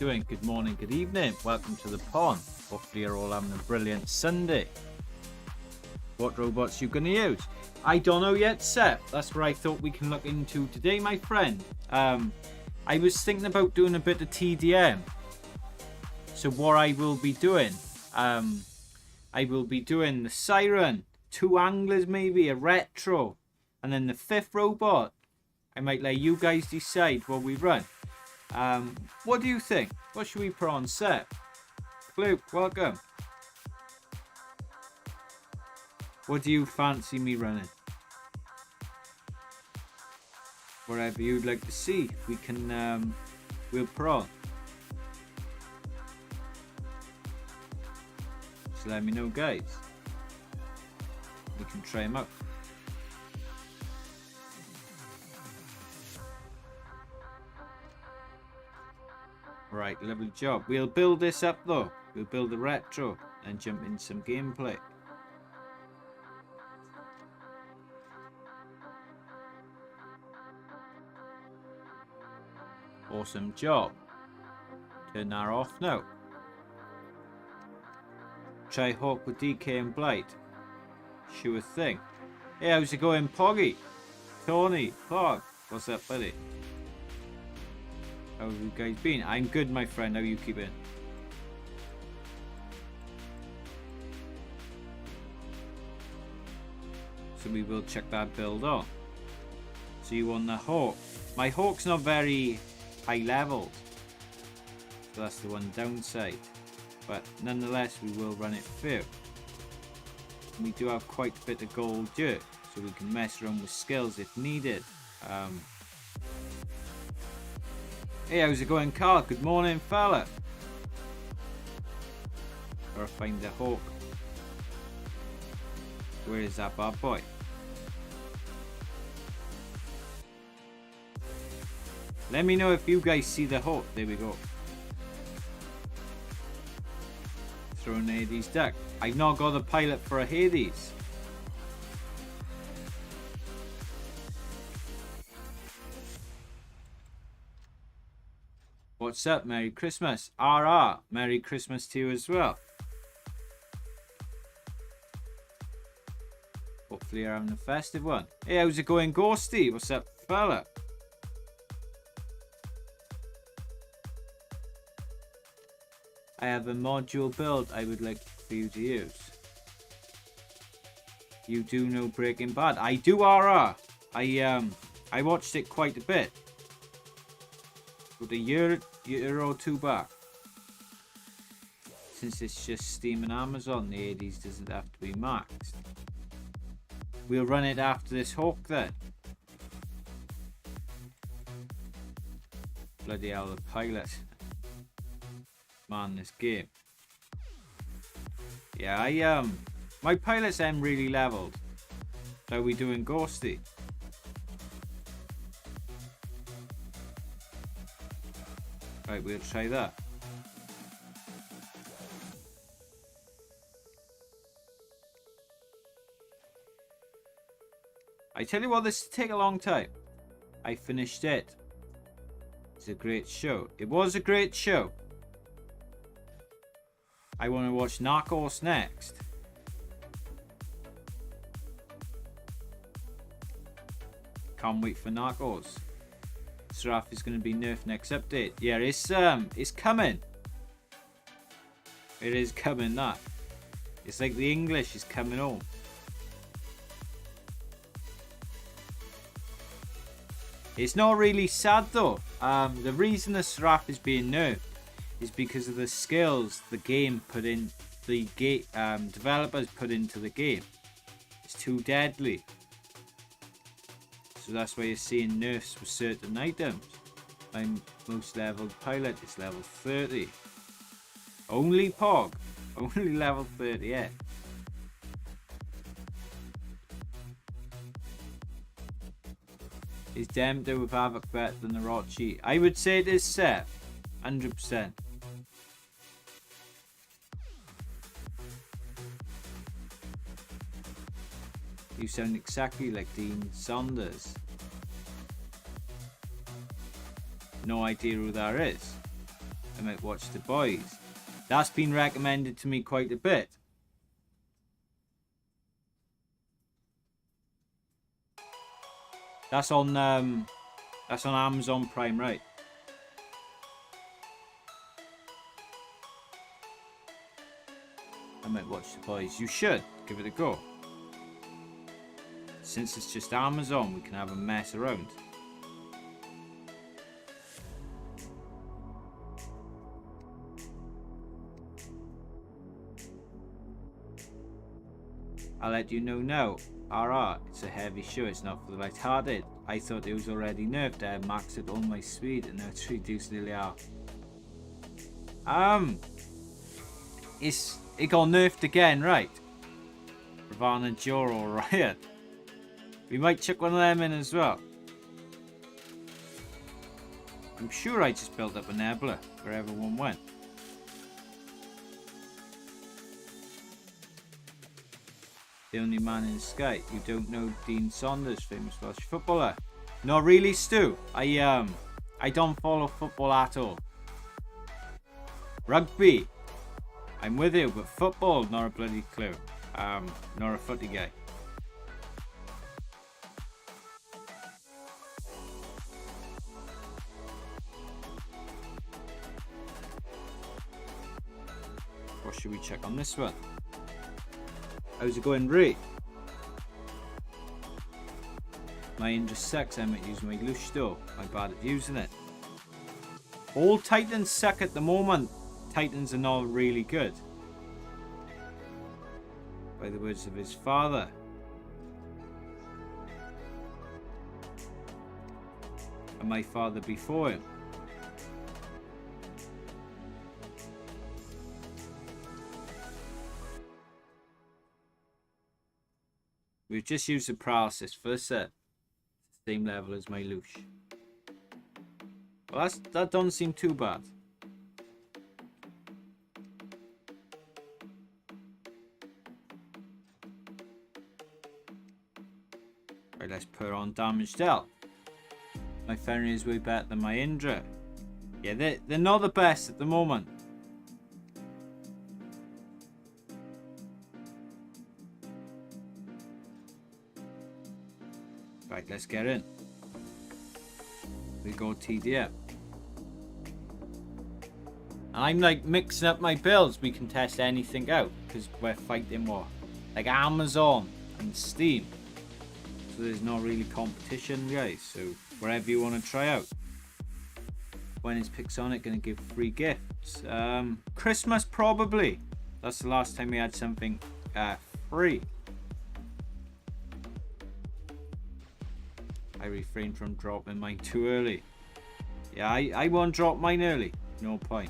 doing? Good morning, good evening. Welcome to the pond. Hopefully you're all having a brilliant Sunday. What robots you going to use? I don't know yet, Seth. That's what I thought we can look into today, my friend. I was thinking about doing a bit of TDM. So what I will be doing, I will be doing the Siren, 2 anglers maybe, a retro, and then the 5th robot. I might let you guys decide what we run. What do you think? What should we put on set? Luke, welcome. What do you fancy me running? Whatever you'd like to see, we can, we'll put on. Just let me know, guys. We can try them out. Right, lovely job. We'll build this up though. We'll build the retro and jump in some gameplay. Awesome job. Turn that off now. Try Hawk with DK and Blight. Sure thing. Hey, how's it going, Poggy? Tony, Pog. What's up, buddy? How have you guys been? I'm good, my friend. How you keeping? So we will check that build on. So you want the Hawk. My Hawk's not very high leveled. So that's the one downside. But nonetheless, we will run it through. And we do have quite a bit of gold here. So we can mess around with skills if needed. Hey, how's it going, Carl? Good morning, fella. Gotta find the Hawk. Where is that bad boy? Let me know if you guys see the Hawk. There we go. Throwing a Hades duck. I've not got the pilot for a Hades. What's up? Merry Christmas. RR. Merry Christmas to you as well. Hopefully you're having a festive one. Hey, how's it going, Ghosty? What's up, fella? I have a module build I would like for you to use. You do know Breaking Bad. I do, RR. I watched it quite a bit. With a year or two back. Since it's just Steam and Amazon, the 80s doesn't have to be maxed. We'll run it after this Hawk then. Bloody hell, the pilot. Man, this game. Yeah, my pilots am really leveled. How are we doing, Ghosty? Right, we'll try that. I tell you what, this will take a long time. I finished it. It's a great show. It was a great show. I want to watch Narcos next. Can't wait for Narcos. Seraph is going to be nerfed next update. Yeah, it's coming. It is coming, that. It's like the English is coming home. It's not really sad though. The reason the Seraph is being nerfed is because of the skills the game put in, the developers put into the game. It's too deadly. So that's why you're seeing nerfs for certain items. My most leveled pilot is level 30. Only Pog. Only level 30, yeah. Is Demdo with Havoc better than the Orochi? I would say it is set. 100%. You sound exactly like Dean Saunders. No idea who that is. I might watch The Boys. That's been recommended to me quite a bit. That's on Amazon Prime, right? I might watch The Boys. You should give it a go. Since it's just Amazon, we can have a mess around. I'll let you know now. It's a heavy show, it's not for the light-hearted. I thought it was already nerfed. I maxed at all my speed and now it's reduced nearly half. It got nerfed again, right? Ravana Joe or Riot. We might chuck one of them in as well. I'm sure I just built up a nebula wherever one went. The only man in the sky. You don't know Dean Saunders, famous Welsh footballer? Not really, Stu. I don't follow football at all. Rugby. I'm with you, but football, not a bloody clue. Not a footy guy. What should we check on this one? How's it going, Ray? My Indra sucks. I might use my Lush though. I'm bad at using it. All Titans suck at the moment. Titans are not really good. By the words of his father. And my father before him. We've just used the paralysis for a set. Same level as my Lush. Well, that doesn't seem too bad. Right, let's put on damage dealt. My Fenrir is way better than my Indra. Yeah, they're not the best at the moment. Right, let's get in. We go TDM. I'm like mixing up my builds. We can test anything out because we're fighting what? Like Amazon and Steam. So there's not really competition, guys. So wherever you want to try out. When is Pixonic going to give free gifts? Christmas probably. That's the last time we had something free. I refrained from dropping mine too early. Yeah, I won't drop mine early. No point.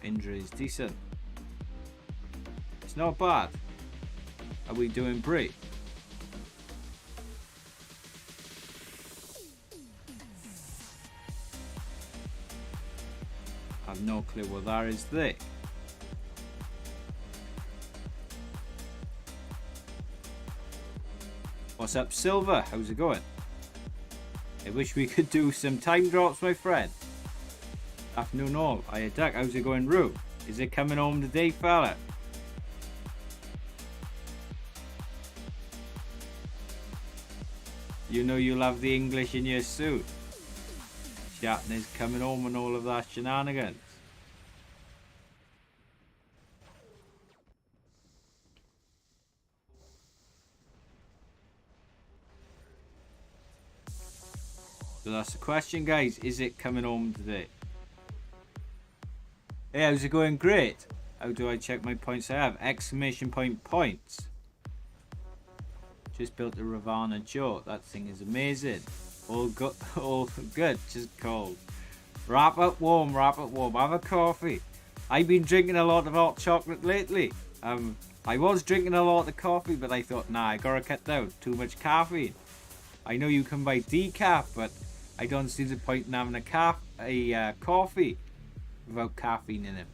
Indra is decent. It's not bad. Are we doing Brie? I've no clue what that is there. What's up, Silver? How's it going? I wish we could do some time drops, my friend. Afternoon all. I attack. How's it going, Rue? Is it coming home today, fella? You know you'll have the English in your suit. Shatner's coming home and all of that shenanigans. So that's the question, guys. Is it coming home today? Hey, how's it going? Great. How do I check my points I have? Exclamation point points. Just built a Ravana Joe. That thing is amazing. All good. Just cold. Wrap up warm. Wrap up warm. Have a coffee. I've been drinking a lot of hot chocolate lately. I was drinking a lot of coffee, but I thought, nah, I gotta cut down. Too much caffeine. I know you can buy decaf, but I don't see the point in having a coffee without caffeine in it.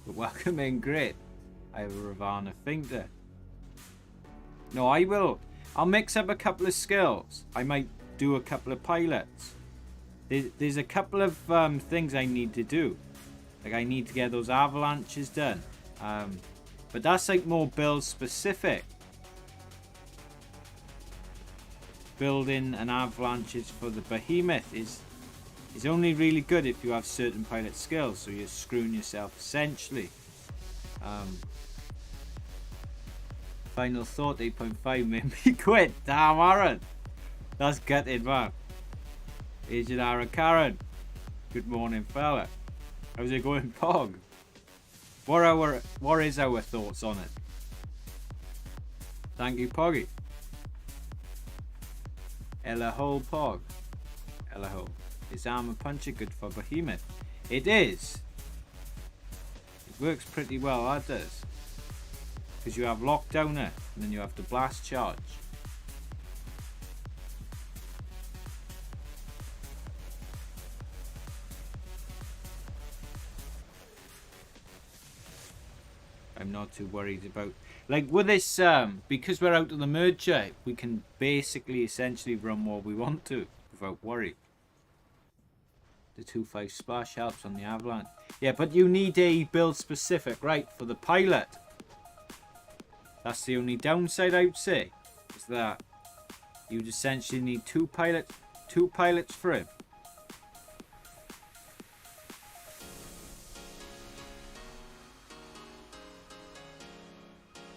But welcome in, great. I have a Ravana Finger. No, I will. I'll mix up a couple of skills. I might do a couple of pilots. There's a couple of things I need to do. Like I need to get those avalanches done. But that's like more build specific. Building an avalanches for the behemoth is only really good if you have certain pilot skills, so you're screwing yourself essentially. Final thought 8.5 made me quit. Damn, Aaron, that's gutted, man. Agent Aaron Karen, good morning, fella. How's it going, Pog? What is our thoughts on it? Thank you, Poggy. Ella Hole Pog. Ella Hole. Is Armor Puncher good for Behemoth? It is. It works pretty well, that does. Because you have Lockdowner, and then you have the Blast Charge. I'm not too worried about, like with this, because we're out of the merger, we can basically essentially run what we want to without worry. The 2-5 splash helps on the avalanche. Yeah, but you need a build specific, right, for the pilot. That's the only downside I would say, is that you'd essentially need two pilots for him.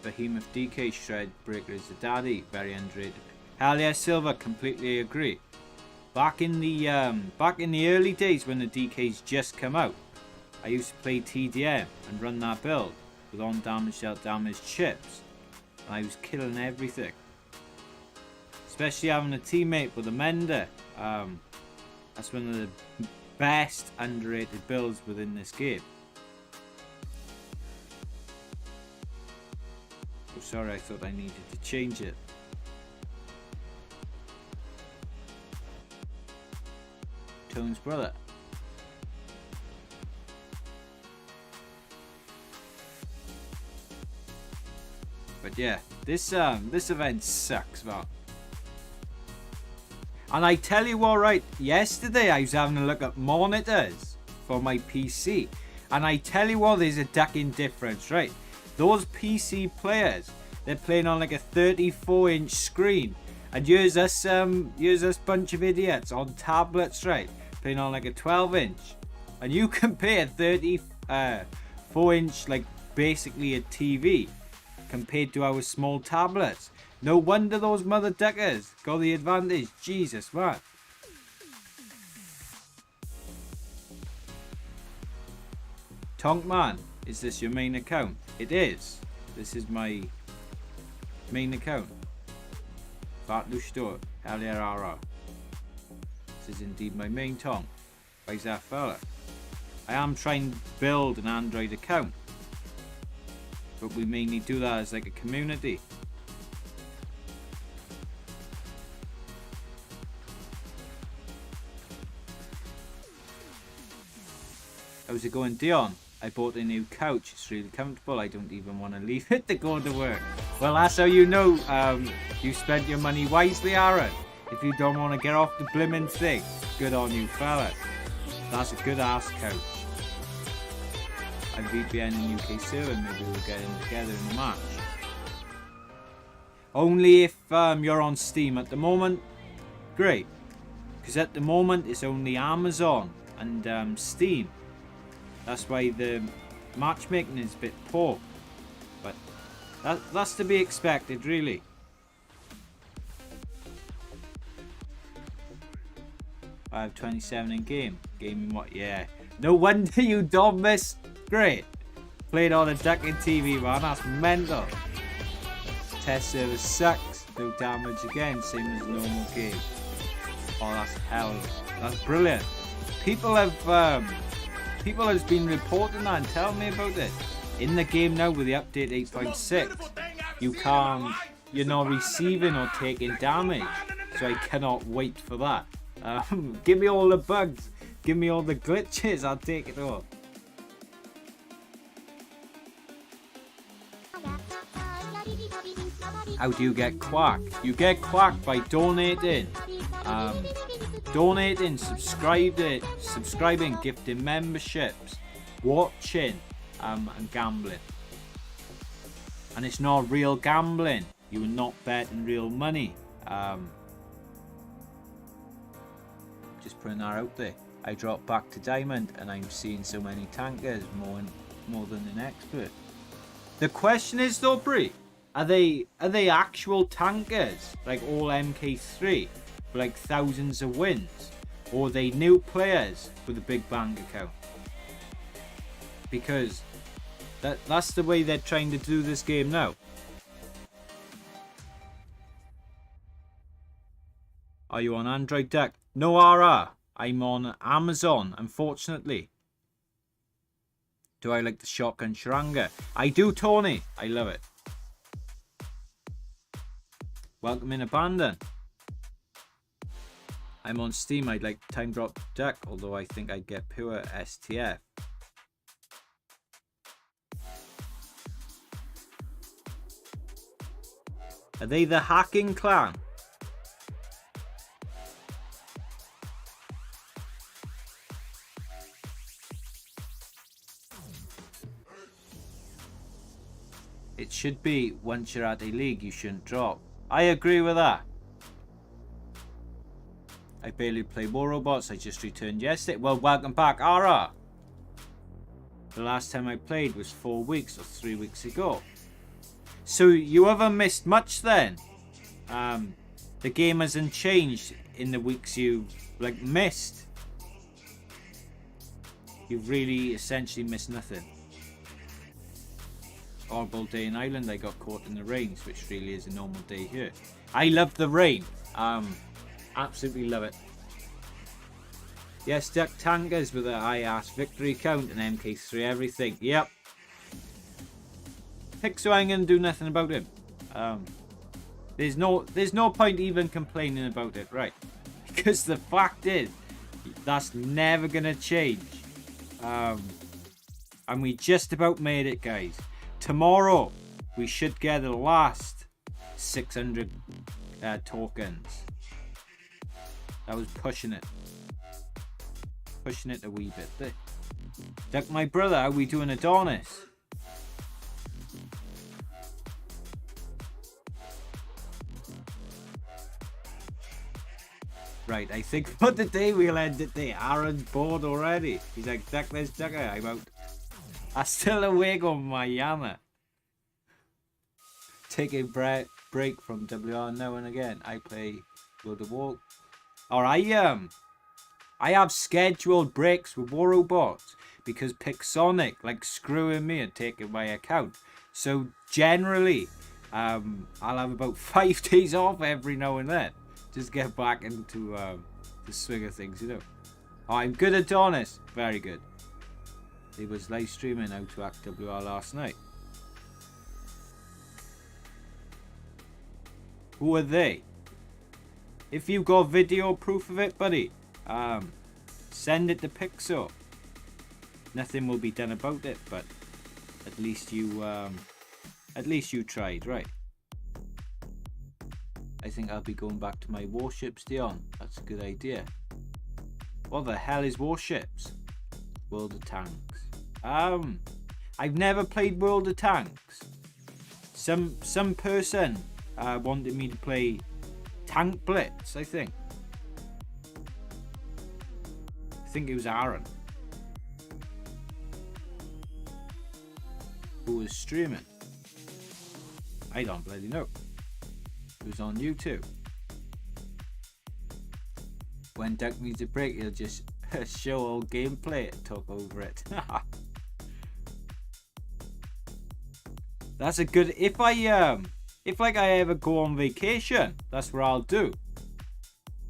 Behemoth DK Shred Breaker is the daddy, very underrated. Hell yeah, Silver, completely agree. Back in the early days when the DKs just come out, I used to play TDM and run that build with on damaged, out damaged chips, and I was killing everything. Especially having a teammate with a mender. That's one of the best underrated builds within this game. Oh, sorry, I thought I needed to change it. Tone's brother. But yeah, this event sucks, man. And I tell you what, right, yesterday I was having a look at monitors for my PC, and I tell you what, there's a ducking difference, right? Those PC players, they're playing on like a 34-inch screen, and here's us bunch of idiots on tablets, right, playing on like a 12-inch, and you compare 34-inch, like basically a TV, compared to our small tablets. No wonder those mother duckers got the advantage. Jesus, man. Tonkman, is this your main account? It is. This is my main account. Vatlushtor, Aliarara. This is indeed my main tongue. Vajra fella. I am trying to build an Android account, but we mainly do that as like a community. How's it going, Dion? I bought a new couch. It's really comfortable. I don't even want to leave it to go to work. Well, that's how you know you spent your money wisely, Aaron. If you don't want to get off the blimmin' thing, good on you, fella. That's a good ass couch. I'm VPN in UK server. Maybe we'll get in together in the match. Only if you're on Steam at the moment. Great. Because at the moment it's only Amazon and Steam. That's why the matchmaking is a bit poor, but that's to be expected, really. I have 27 in game. Gaming what? Yeah. No wonder you don't miss. Great. Played on a ducking TV, man. That's mental. Test server sucks. No damage again. Same as normal game. Oh, that's hell. That's brilliant. People have been reporting that and telling me about it. In the game now with the update 8.6, you're not receiving or taking damage. So I cannot wait for that. Give me all the bugs. Give me all the glitches. I'll take it all. How do you get quack? You get quack by donating, subscribing, gifting memberships, watching, and gambling. And it's not real gambling. You are not betting real money. Just putting that out there. I dropped back to diamond and I'm seeing so many tankers, more than an expert. The question is though, Brie, are they actual tankers, like all MK3, for like thousands of wins? Or are they new players with a big bank account? Because that's the way they're trying to do this game now. Are you on Android deck? No, RR. I'm on Amazon, unfortunately. Do I like the shotgun Sharanga? I do, Tony. I love it. Welcome in Abandon. I'm on Steam. I'd like Time Drop deck, although I think I'd get pure STF. Are they the hacking clan? It should be once you're at a league you shouldn't drop. I agree with that. I barely play War Robots. I just returned yesterday. Well, welcome back, Ara. The last time I played was 4 weeks or 3 weeks ago. So you haven't missed much then. The game hasn't changed in the weeks you missed. You've really essentially missed nothing. Horrible day in Ireland. I got caught in the rains, which really is a normal day here. I love the rain. Absolutely love it. Yes, duck tankers with a high ass victory count and MK3 everything. Yep. Pixo ain't gonna do nothing about him. There's no point even complaining about it, right? Because the fact is, that's never gonna change. And we just about made it, guys. Tomorrow we should get the last 600 tokens. That was pushing it a wee bit there. Like my brother, how we doing Adonis? Right, I think for the day we'll end it there. Aaron's bored already. He's like, duck this ducker, I'm out. I'm still awake on my Yama. Take a break from WR now and again. I play World of War. Or I have scheduled breaks with War Robots because Pixonic like screwing me and taking my account. So generally, I'll have about 5 days off every now and then. Just get back into the swing of things, you know. Oh, I'm good at Adonis. Very good. He was live streaming How to Act WR last night. Who are they? If you got video proof of it, buddy, send it to Pixo. Nothing will be done about it, but at least you tried, right? I think I'll be going back to my warships, Dion. That's a good idea. What the hell is warships? World of Tanks. I've never played World of Tanks. Some person wanted me to play Tank Blitz, I think. I think it was Aaron who was streaming. I don't bloody know. It was on YouTube. When Duck needs a break, he'll just show all gameplay and talk over it. That's a good. If I ever go on vacation, that's what I'll do.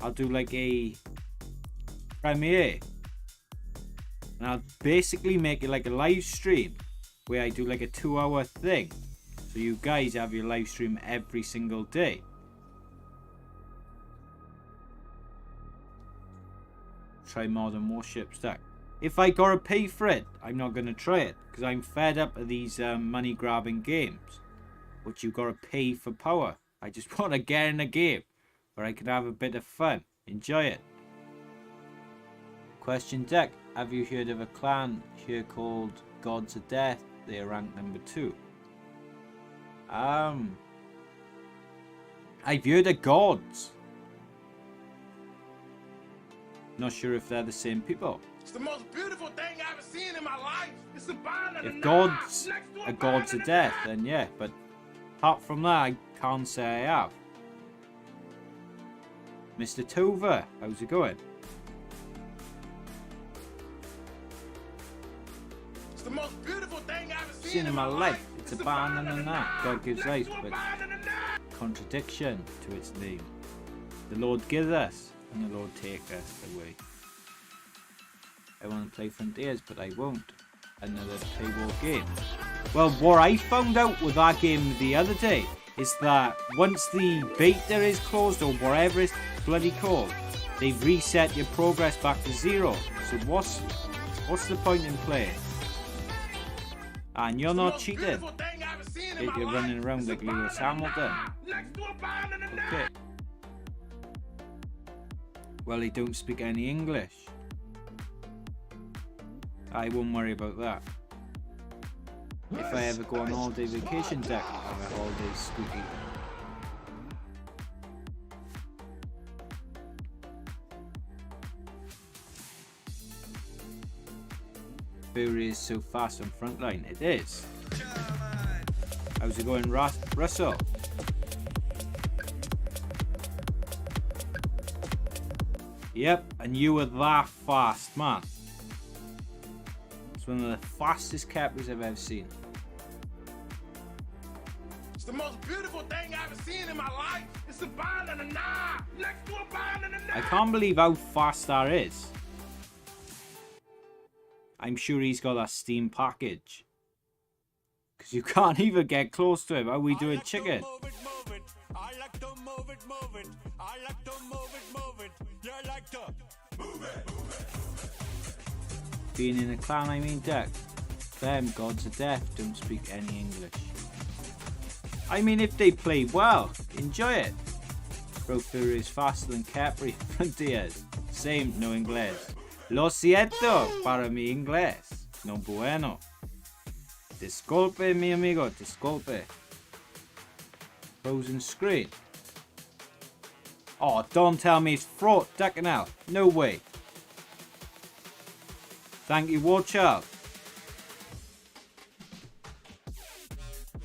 I'll do like a premiere, and I'll basically make it like a live stream where I do like a 2-hour thing, so you guys have your live stream every single day. Try Modern Warship Stack. If I gotta pay for it, I'm not gonna try it because I'm fed up of these money grabbing games, which you gotta pay for power. I just want to get in a game where I can have a bit of fun. Enjoy it. Question deck. Have you heard of a clan here called Gods of Death? They are ranked number 2. I've heard of gods. Not sure if they're the same people. It's the most beautiful thing I've ever seen in my life. It's the if gods are gods of death, then yeah. But apart from that, I can't say I have. Mr. Tova, how's it going? It's the most beautiful thing I've ever Seen in my life. It's a banana. God gives life, but contradiction to its name. The Lord gives us, and the Lord takes us away. I want to play Frontiers, but I won't. Another paywall game. Well, what I found out with that game the other day is that once the beta is closed, or whatever it's bloody called, they've reset your progress back to 0. So what's the point in playing? And you're not cheating. You're running around like Lewis Hamilton. Okay. Well, they don't speak any English. I won't worry about that. If I ever go on holiday vacation deck, I'll have a holiday spooky. Fury is so fast on frontline. It is. How's it going, Russell? Yep, and you were that fast, man. It's one of the fastest capers I've ever seen. It's the most beautiful thing I've ever seen in my life. It's a banana next to a banana. I can't believe how fast that is. I'm sure he's got that Steam package. Because you can't even get close to him. How we doing, chicken? I like to move it, move it. I like to move it, move it. You like to move it. Being in a clan, I mean deck. Them gods of death don't speak any English. I mean, if they play well, enjoy it. Bro Fury is faster than Capri Frontiers. Same, no inglés. Lo siento para mi inglés. No bueno. Disculpe, mi amigo, disculpe. Frozen screen. Oh, don't tell me it's fraud, ducking out. No way. Thank you, watch out.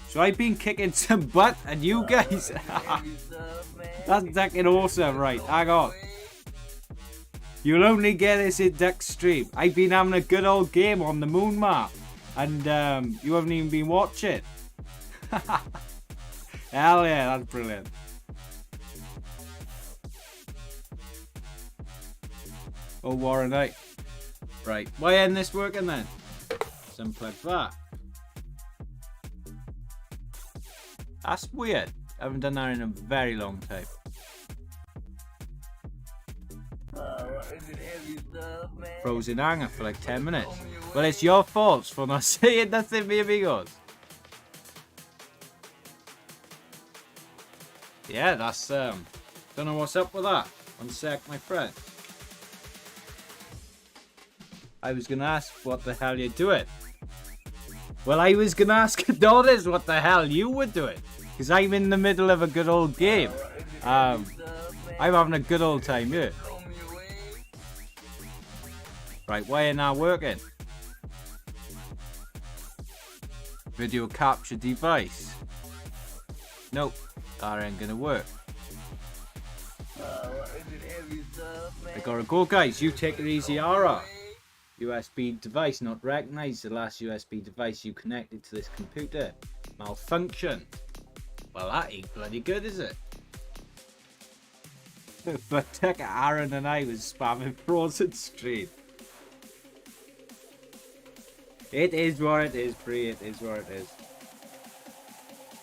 So I've been kicking some butt and you guys. That's ducking awesome, right? Hang on. You'll only get this in Duck Stream. I've been having a good old game on the moon map. And you haven't even been watching. Hell yeah, that's brilliant. Oh, Warren Knight. Right, why isn't this working then? Let's unplug that. That's weird. I haven't done that in a very long time. Frozen hanger for like 10 minutes. Well, it's your fault for not saying nothing, mi amigos. Yeah, that's don't know what's up with that. One sec, my friend. I was gonna ask what the hell you're doing. Well, I was gonna ask Adonis what the hell you were doing, because I'm in the middle of a good old game. I'm having a good old time here. Right, why ain't that working? Video capture device. Nope, that ain't gonna work. I gotta go, guys. You take it easy, Ara. USB device not recognized. The last USB device you connected to this computer malfunction. Well, that ain't bloody good, is it? But Aaron and I was spamming Frozen Stream. It is what it is, Bree. It is what it is.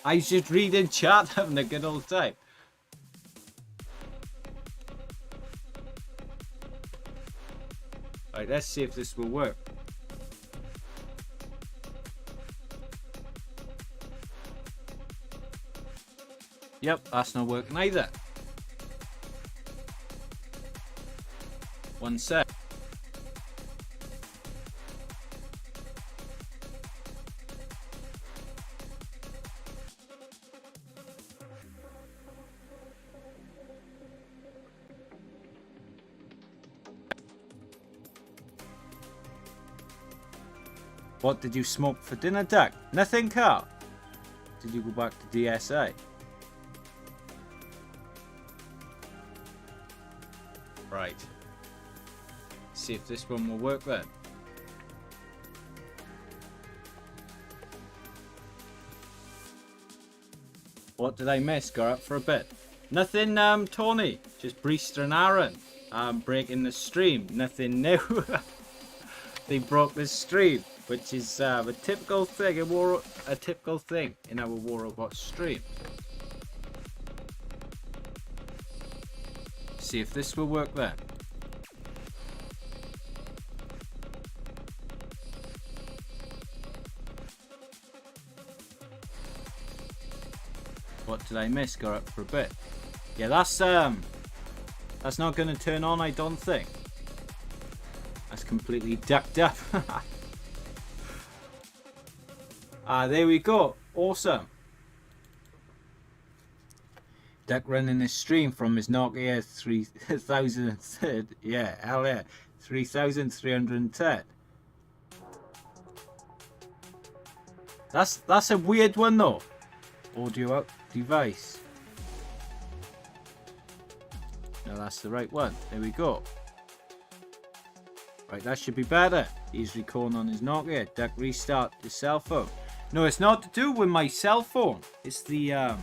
I was just reading chat, having a good old time. Alright, let's see if this will work. Yep, that's not working either. One sec. What did you smoke for dinner, Doug? Nothing, Carl. Did you go back to DSA? Right. See if this one will work then. What did I miss? Got up for a bit. Nothing, Tony. Just Breester and Aaron. Breaking the stream. Nothing new. They broke the stream, which is a typical thing. A typical thing in our War Robot stream. See if this will work then. What did I miss? Got up for a bit. Yeah, that's not going to turn on, I don't think. That's completely ducked up. There we go. Awesome. Duck running this stream from his Nokia 3000. Yeah, hell yeah. 3310. That's a weird one though. Audio out device. No, that's the right one. There we go. Right, that should be better. He's recording on his Nokia. Duck, restart your cell phone. No, it's not to do with my cell phone. It's the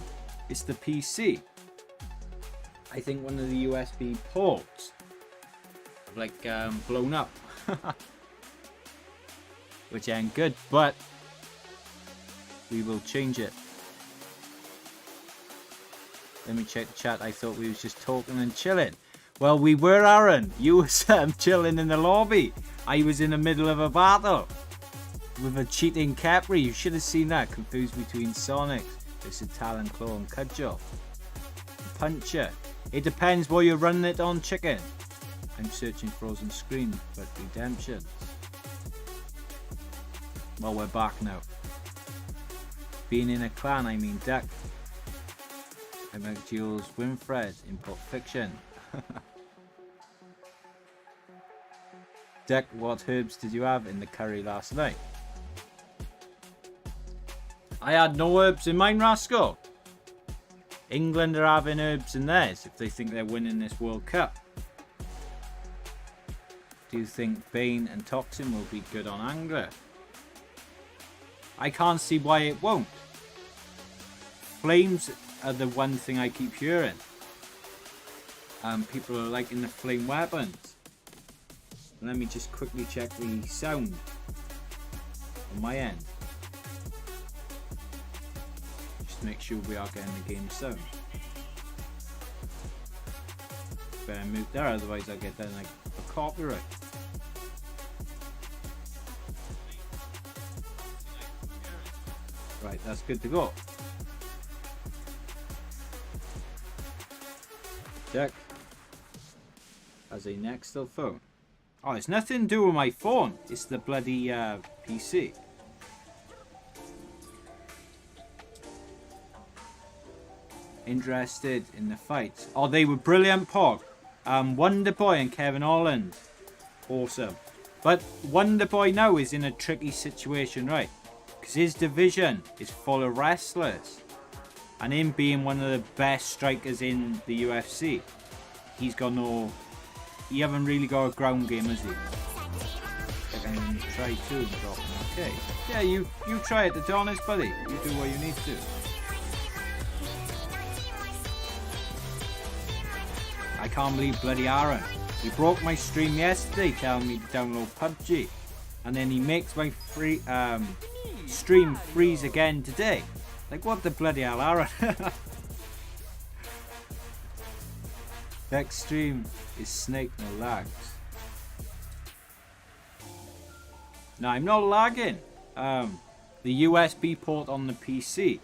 PC. I think one of the USB ports have like blown up, which ain't good. But we will change it. Let me check the chat. I thought we was just talking and chilling. Well, we were, Aaron. You was chilling in the lobby. I was in the middle of a battle with a cheating Capri. You should have seen that. Confused between Sonic. It's a Talon Claw and Cudgel. Puncher. It depends what you're running it on, chicken. I'm searching frozen screen, but redemption. Well, we're back now. Being in a clan, I mean Duck. I met Jules Winfred in Pulp Fiction. Duck, what herbs did you have in the curry last night? I had no herbs in mine, Rascal. England are having herbs in theirs if they think they're winning this World Cup. Do you think Bane and Toxin will be good on Angler? I can't see why it won't. Flames are the one thing I keep hearing. People are liking the flame weapons. Let me just quickly check the sound on my end. Just make sure we are getting the game sound. Better mute there, otherwise I'll get then like a copyright. Right, that's good to go. Check. As a Nextel phone. Oh, it's nothing to do with my phone. It's the bloody PC. Interested in the fights. Oh, they were brilliant, Pog. Wonder Boy and Kevin Holland. Awesome. But Wonder Boy now is in a tricky situation, right? Because his division is full of wrestlers. And him being one of the best strikers in the UFC, he's got no... He haven't really got a ground game, has he? I can try to drop him. Okay. Yeah, you try it, to be honest, buddy. You do what you need to. I can't believe bloody Aaron. He broke my stream yesterday telling me to download PUBG. And then he makes my stream freeze again today. Like, what the bloody hell, Aaron? Next stream is Snake no lags. No, I'm not lagging. The USB port on the PC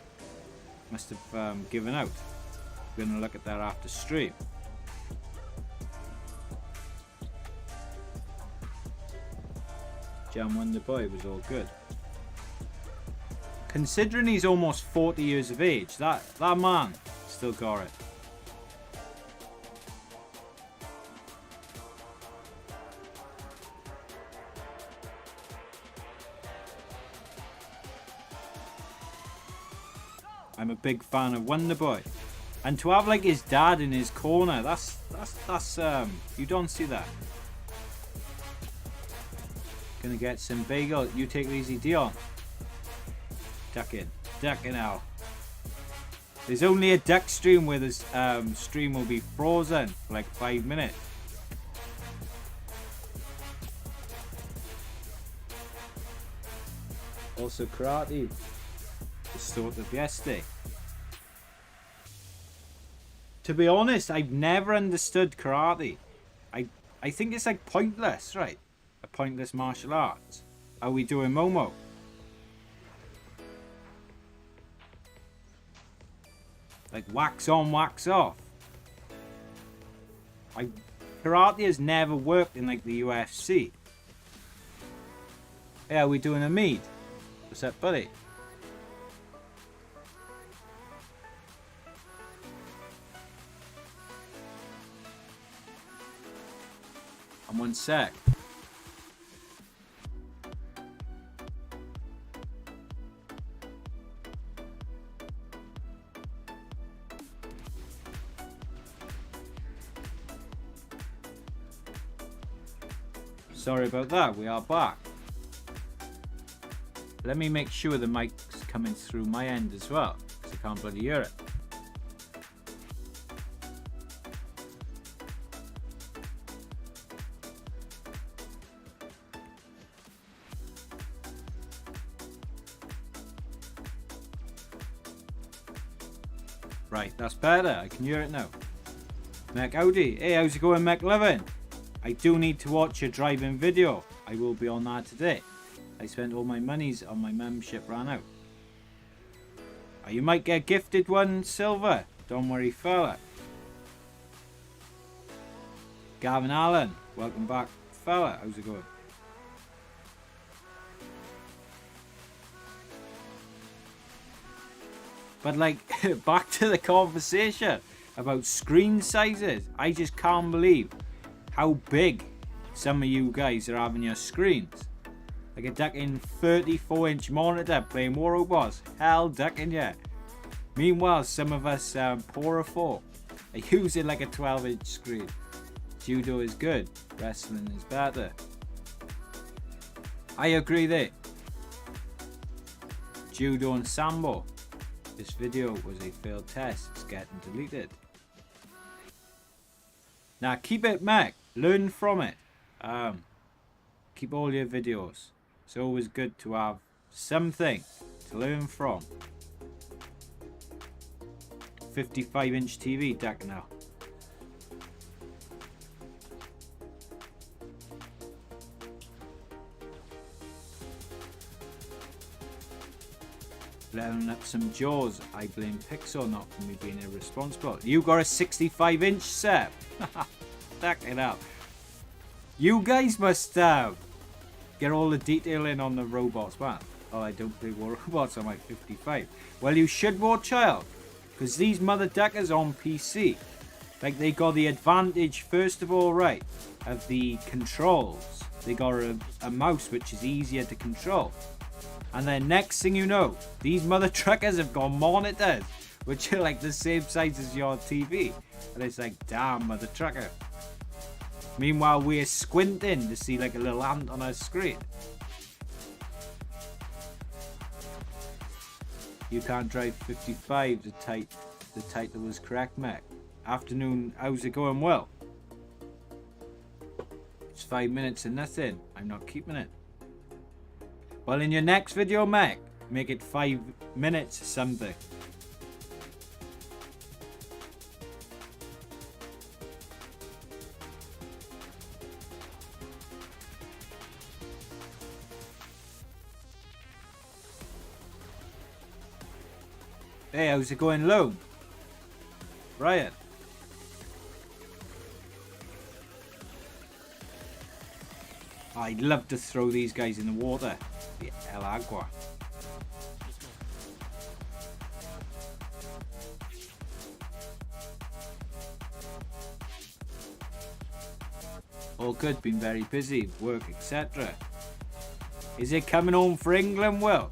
must have given out. We're going to look at that after stream. Jam Wonder Boy was all good. Considering he's almost 40 years of age, that man still got it. I'm a big fan of Wonder Boy. And to have like his dad in his corner, that's you don't see that. Gonna get some bagel. You take it easy, Dion. Duck in out. There's only a duck stream where this stream will be frozen for like 5 minutes. Also karate. The sort of yesterday. To be honest, I've never understood karate. I think it's like pointless, right? A pointless martial arts. Are we doing Momo? Like wax on, wax off. Karate has never worked in like the UFC. Yeah, we doing a meet. What's up, buddy? And 1 sec. Sorry about that, we are back. Let me make sure the mic's coming through my end as well, because I can't bloody hear it. Right, that's better, I can hear it now. Mac Audi, hey, how's it going, Mac Living? I do need to watch your driving video. I will be on that today. I spent all my monies on my membership, ran out. You might get gifted one, Silver. Don't worry, fella. Gavin Allen, welcome back, fella. How's it going? But like, back to the conversation about screen sizes. I just can't believe how big some of you guys are having your screens. Like a ducking 34-inch monitor playing War Robots. Hell, ducking yeah. Meanwhile, some of us poorer folk are using like a 12-inch screen. Judo is good. Wrestling is better. I agree there. Judo and Sambo. This video was a failed test. It's getting deleted. Now keep it, Mac. Learn from it. Keep all your videos. It's always good to have something to learn from. 55-inch TV deck now. Leveling up some jaws. I blame Pixel not for me being irresponsible. You got a 65-inch set. Stack it up. You guys must get all the detail in on the robots, man. Oh, I don't play War Robots. I'm like 55. Well, you should, War Child, because these mother duckers on PC, like they got the advantage first of all, right, of the controls. They got a mouse which is easier to control, and then next thing you know, these mother truckers have got monitors which are like the same size as your TV, and it's like, damn, mother trucker. Meanwhile, we're squinting to see like a little ant on our screen. You can't drive 55. The title was correct, Mac. Afternoon, how's it going? Well, it's 5 minutes and nothing. I'm not keeping it. Well, in your next video, Mac, make it 5 minutes or something. Hey, how's it going, Lone? Ryan. I'd love to throw these guys in the water. The El Agua. All good, been very busy, work, etc. Is it coming home for England, Will?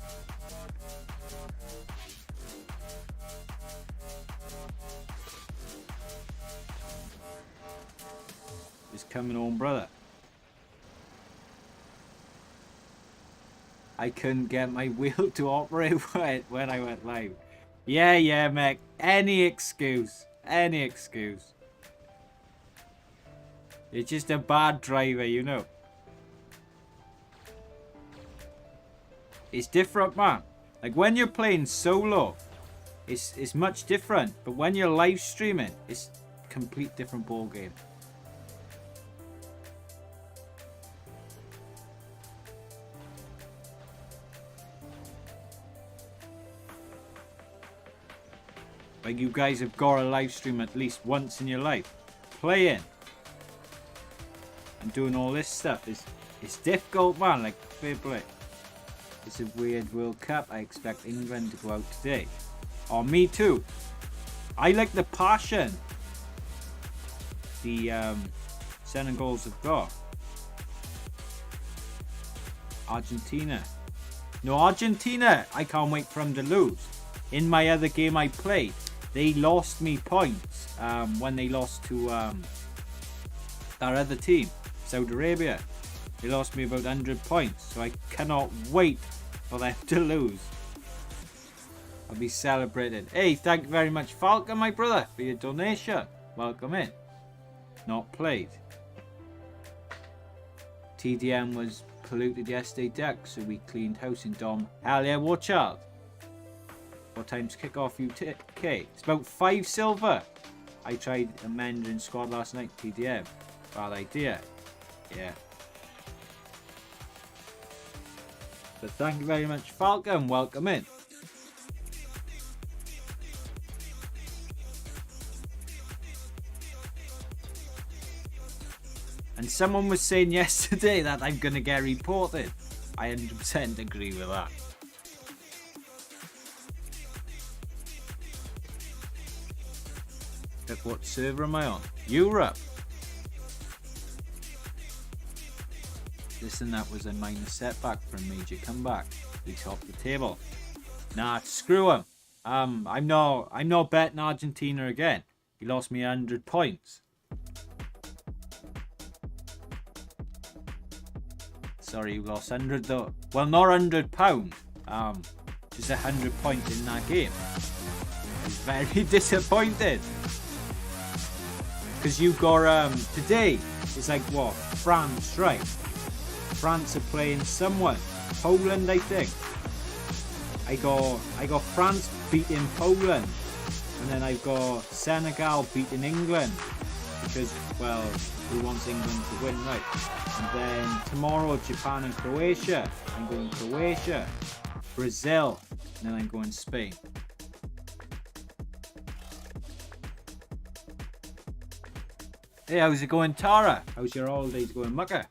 It's coming home, brother. I couldn't get my wheel to operate when I went live. Yeah, mate. Any excuse. Any excuse. You're just a bad driver, you know. It's different, man. Like when you're playing solo, it's much different. But when you're live streaming, it's a complete different ball game. Like you guys have got to live stream at least once in your life. Playing and doing all this stuff it's difficult, man. Like fair play. It's a weird World Cup. I expect England to go out today. Oh, me too. I like the passion the Senegals have got. Argentina. No, Argentina. I can't wait for them to lose. In my other game I played, they lost me points when they lost to that other team, Saudi Arabia. They lost me about 100 points, so I cannot wait for them to lose. I'll be celebrating. Hey, thank you very much, Falcon, my brother, for your donation. Welcome in. Not played. TDM was polluted yesterday, Duck, so we cleaned house in Dom. Hell yeah, watch out. What time's kick off UK? It's about 5 silver. I tried a Mandarin squad last night, TDM. Bad idea. Yeah. But thank you very much, Falcon. Welcome in. And someone was saying yesterday that I'm going to get reported. I 100% agree with that. Look, what server am I on? Europe. Listen, that was a minor setback for a major comeback. We topped the table. Nah, screw him. I'm not betting Argentina again. He lost me 100 points. Sorry, you lost 100 though. Well, not 100 pounds. Just 100 points in that game. I was very disappointed. Because you got today it's like what? France, right? France are playing someone. Poland, I think. I got France beating Poland, and then I've got Senegal beating England because, well, who wants England to win, right? And then tomorrow Japan and Croatia. I'm going Croatia, Brazil, and then I'm going Spain. Hey, how's it going, Tara? How's your holidays going, Mucker?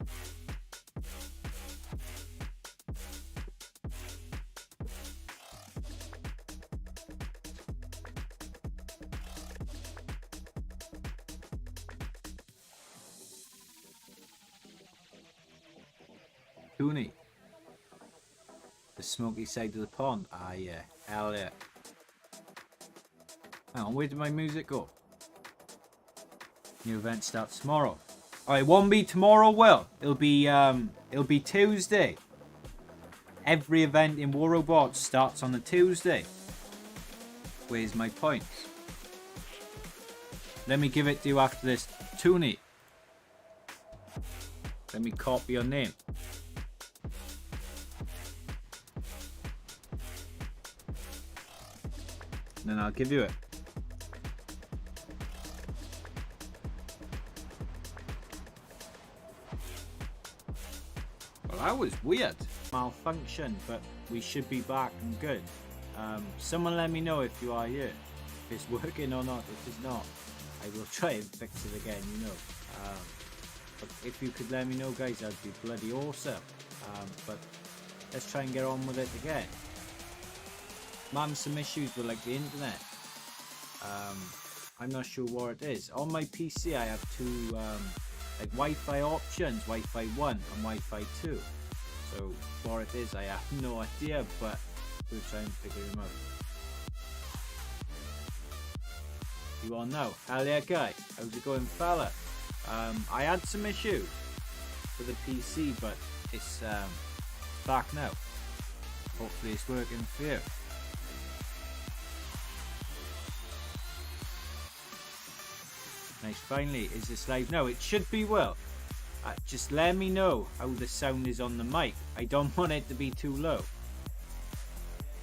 Cooney. The smoky side of the pond. Ah, yeah. Hell yeah. Hang on, where did my music go? New event starts tomorrow. Alright, it won't be tomorrow, Will. It'll be Tuesday. Every event in War Robots starts on a Tuesday. Where's my points? Let me give it to you after this. Tooney. Let me copy your name. And then I'll give you it. Well, that was weird. Malfunction, but we should be back and good. Someone let me know if you are here. if it's working or not. If it's not, I will try and fix it again, you know. But if you could let me know, guys, that'd be bloody awesome. But let's try and get on with it again. I'm having some issues with like the internet. I'm not sure what it is. On my PC I have two like Wi-Fi options, Wi-Fi 1 and Wi-Fi 2. So what it is I have no idea, but we'll try and figure them out. You all know. Hell yeah, guy. How's it going, fella? I had some issues with the PC, but it's back now. Hopefully it's working for you. Nice, finally, is this live? No, it should be well. Just let me know how the sound is on the mic. I don't want it to be too low.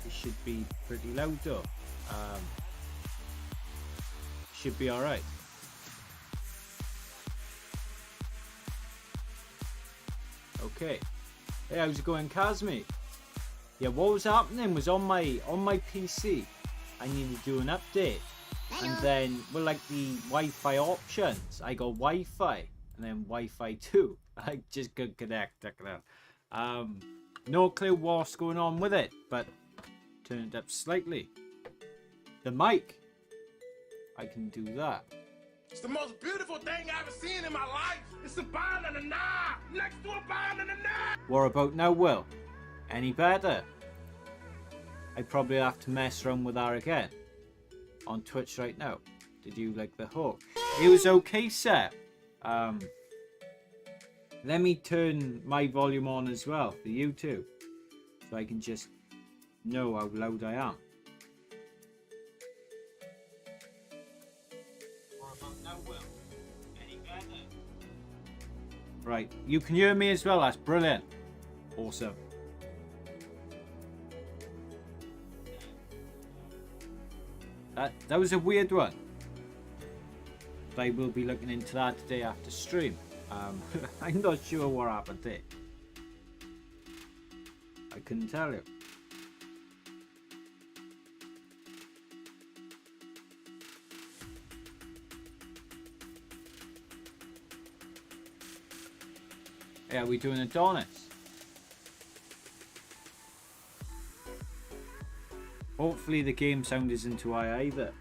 It should be pretty loud though. Should be alright. Okay. Hey, how's it going, Kazmi? Yeah, what was happening was on my PC I needed to do an update. And then, well, like the Wi-Fi options, I got Wi-Fi and then Wi-Fi 2. I just couldn't connect. No clue what's going on with it, but turned up slightly. The mic, I can do that. It's the most beautiful thing I've ever seen in my life. It's a banana next to a banana. What about now, Will? Any better? I probably have to mess around with that again. On Twitch right now. Did you like the hook? It was okay, Seth. Let me turn my volume on as well for you too, so I can just know how loud I am. Right, you can hear me as well. That's brilliant. Awesome. That was a weird one. But I will be looking into that today after stream. I'm not sure what happened there. I couldn't tell you. Yeah, we're doing Adonis. Hopefully the game sound isn't too high either.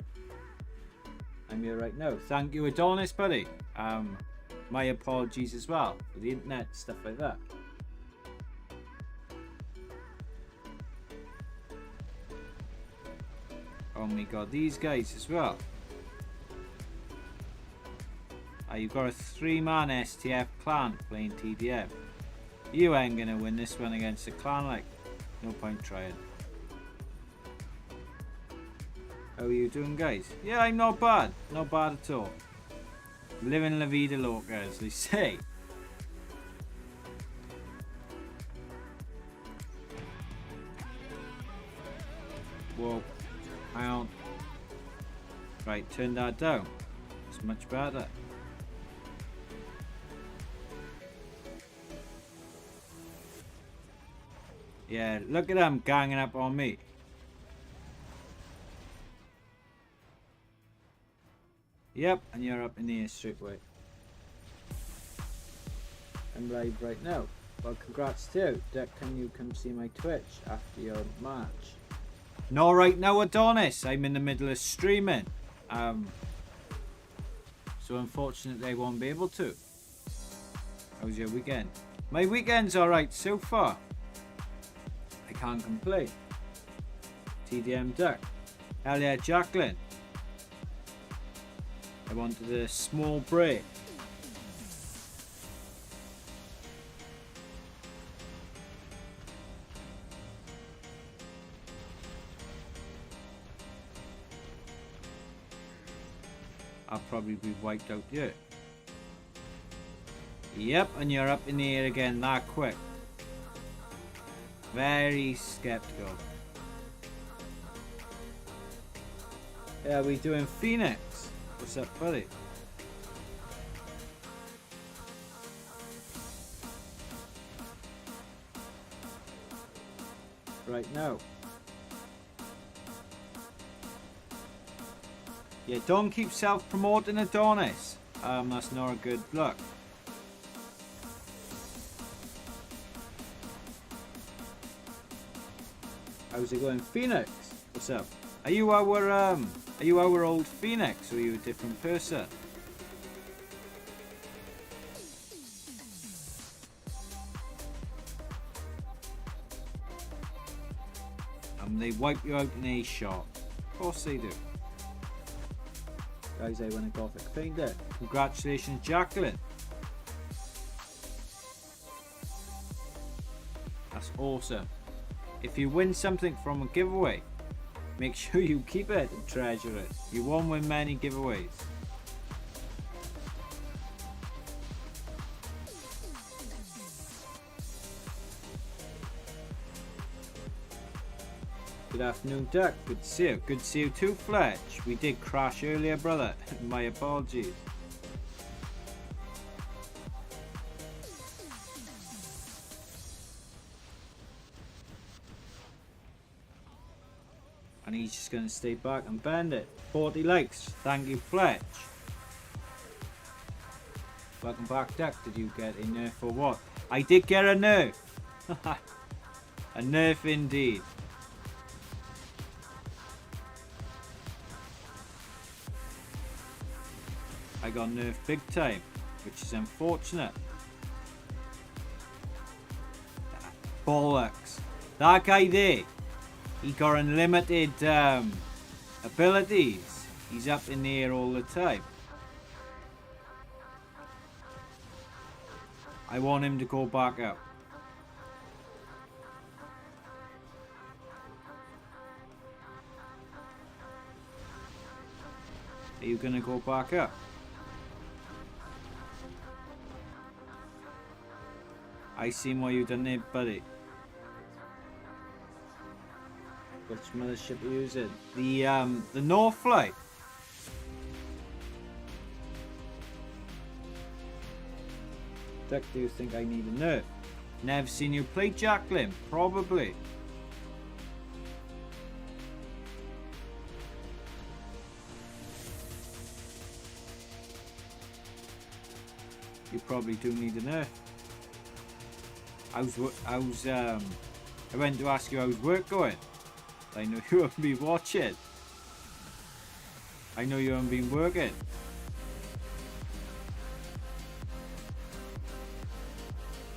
I'm here right now. Thank you, Adonis, buddy. My apologies as well for the internet, stuff like that. Oh my god, these guys as well. You've got a 3-man STF clan playing TDM. You ain't gonna win this one against a clan, like. No point trying. How are you doing, guys? Yeah, I'm not bad. Not bad at all. Living la vida loca, as they say. Whoa. Hang on. Right, turn that down. It's much better. Yeah, look at them ganging up on me. Yep, and you're up in the air straight away. I'm live right now. Well, congrats too. Can you come see my Twitch after your match? Not right now, Adonis. I'm in the middle of streaming. So unfortunately I won't be able to. How's your weekend? My weekend's alright so far. I can't complain. TDM Duck. Hell yeah, Jacqueline. I wanted a small break. I'll probably be wiped out here. Yep, and you're up in the air again that quick. Very skeptical. Yeah, we doing Phoenix. What's up, buddy? Right now. Yeah, don't keep self-promoting Adonis. That's not a good look. How's it going, Phoenix? What's up? Are you our old Phoenix, or are you a different person? They wipe you out in a shot. Of course they do. Guys, I won a Gothic Finder. Congratulations, Jacqueline. That's awesome. If you win something from a giveaway, make sure you keep it and treasure it. You won't win many giveaways. Good afternoon, Duck. Good to see you. Good to see you too, Fletch. We did crash earlier, brother. My apologies. And he's just going to stay back and bend it. 40 likes. Thank you, Fletch. Welcome back, Duck. Did you get a nerf or what? I did get a nerf. A nerf indeed. I got nerfed big time, which is unfortunate. Bollocks. That guy there, he got unlimited abilities. He's up in the air all the time. I want him to go back up. Are you gonna go back up? I seen what you done there, buddy. Which mothership are you using? The North Flight. Duck, do you think I need a nerf? Never seen you play, Jacqueline. Probably. You probably do need a nerf. I went to ask you how's work going. I know you haven't been watching. I know you haven't been working.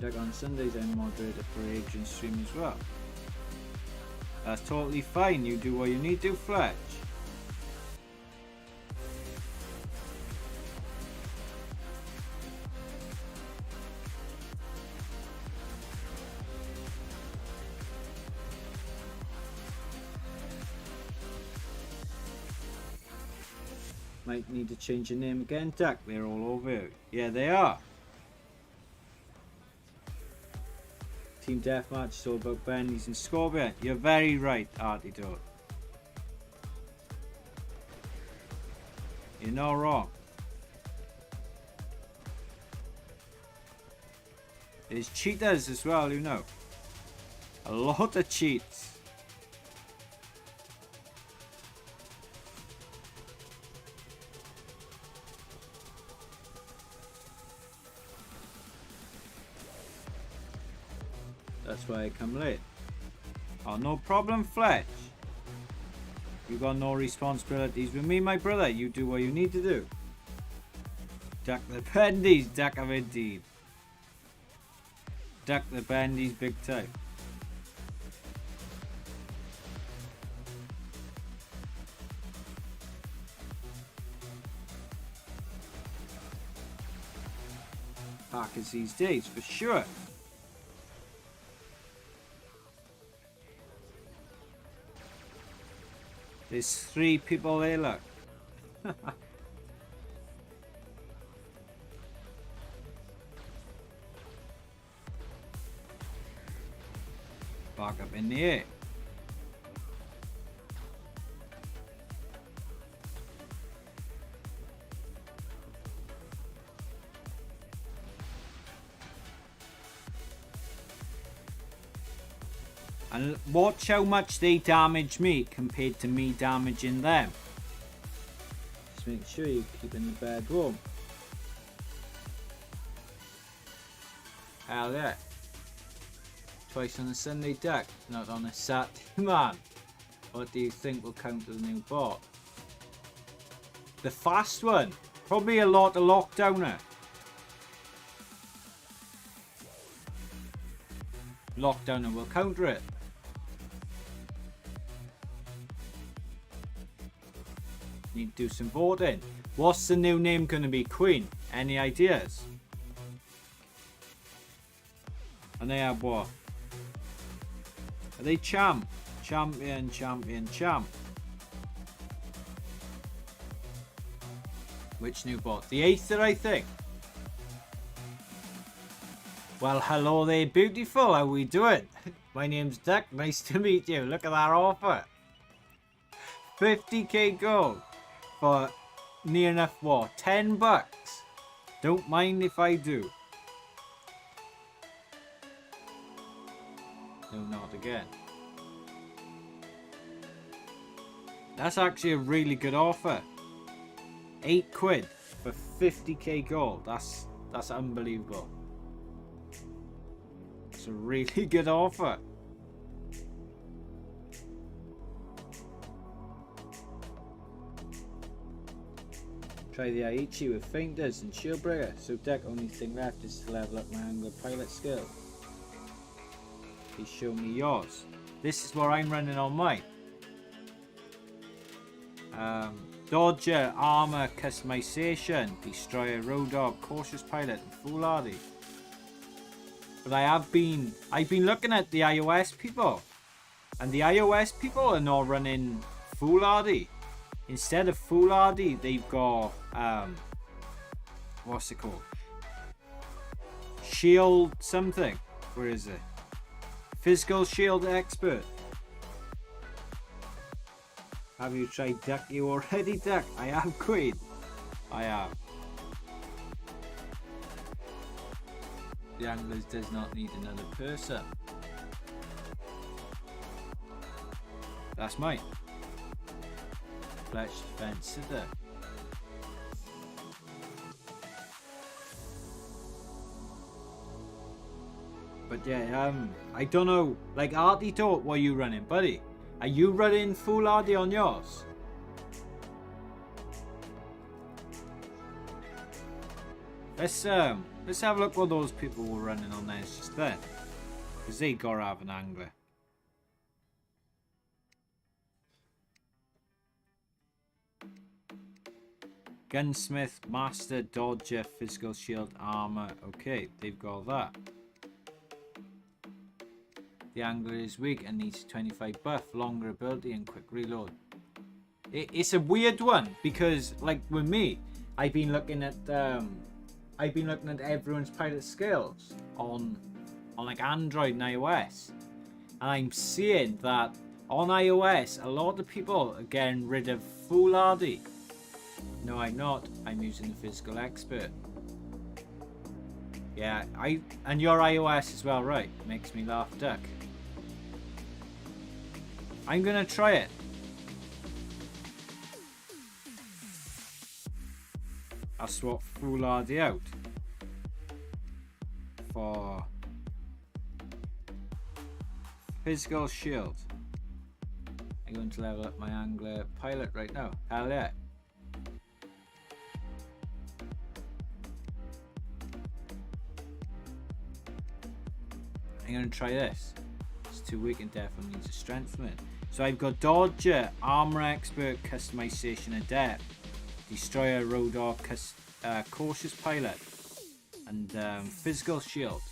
Like on Sundays I'm moderator for Adrian's stream as well. That's totally fine. You do what you need to, Fletch. Might need to change your name again, Duck. They're all over you. Yeah, they are. Team Deathmatch is all about Bendy's and Scorpion. You're very right, Artidote. You're not wrong. There's cheaters as well, you know. A lot of cheats. That's why I come late. Oh, no problem, Fletch. You got no responsibilities with me, my brother. You do what you need to do. Duck the bendies, duck of indeed. Duck the bendies big time. Packers these days, for sure. There's 3 people there, look. Back up in the air. And watch how much they damage me compared to me damaging them. Just make sure you're keeping the bed warm. Hell yeah. Twice on a Sunday deck, not on a Saturday, man. What do you think will count as a new bot? The fast one. Probably a lot of lockdowner. Lockdowner will counter it. Need to do some voting. What's the new name going to be? Queen? Any ideas? And they have what? Are they champ? Champion, champion, champ. Which new bot? The Aether, I think. Well, hello there, beautiful. How we doing? My name's Dick. Nice to meet you. Look at that offer. 50k gold for near enough what? 10 bucks. Don't mind if I do. No, not again. That's actually a really good offer. 8 quid for 50k gold. That's unbelievable. It's a really good offer. Try the Aichi with Fainters and Shieldbreaker. So deck, only thing left is to level up my Angler pilot skill. Please show me yours. This is what I'm running on mine. Dodger, Armor, Customization, Destroyer, Road Dog, Cautious Pilot, and Foolhardy. But I've been looking at the iOS people, and the iOS people are not running Foolhardy. Instead of Foolhardy, they've got what's it called? Shield something. Where is it? Physical Shield Expert. Have you tried Duck? You already Duck? I have Queen. I have. The Anglers does not need another person. That's mine. Fletch Defense Sitter. But yeah, I don't know. Like Artie thought, what are you running, buddy? Are you running Foolhardy on yours? Let's have a look what those people were running on theirs just then. Because they gotta have an angler. Gunsmith, Master, Dodger, Physical Shield, Armor. Okay, they've got that. The angler is weak and needs 25 buff, longer ability and quick reload. It's a weird one because, like with me, I've been looking at everyone's pilot skills on like Android and iOS, and I'm seeing that on iOS a lot of people are getting rid of Foolhardy. No, I'm not. I'm using the Physical Expert. Yeah, and your iOS as well, right? Makes me laugh, Duck. I'm gonna try it. I'll swap Foolhardy out for Physical Shield. I'm going to level up my Angler pilot right now. Hell yeah. I'm going to try this. It's too weak and definitely needs a strengthening. So I've got Dodger, Armor Expert, Customization Adept, Destroyer, Road Dog, Cautious Pilot, and Physical Shield.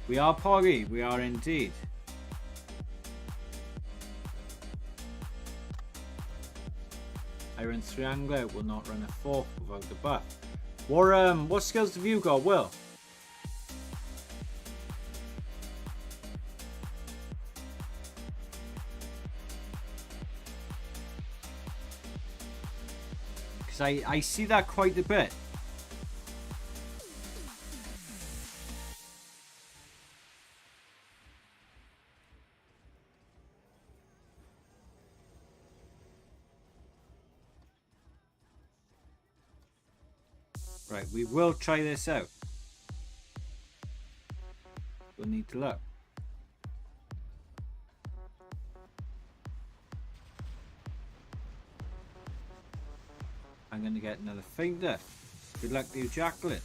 We are Poggy, we are indeed. I run 3 Angler, will not run a 4th without the buff. What skills have you got, Will? Because I see that quite a bit. Right, we will try this out. We'll need to look. I'm going to get another finger. Good luck to you, Jacqueline.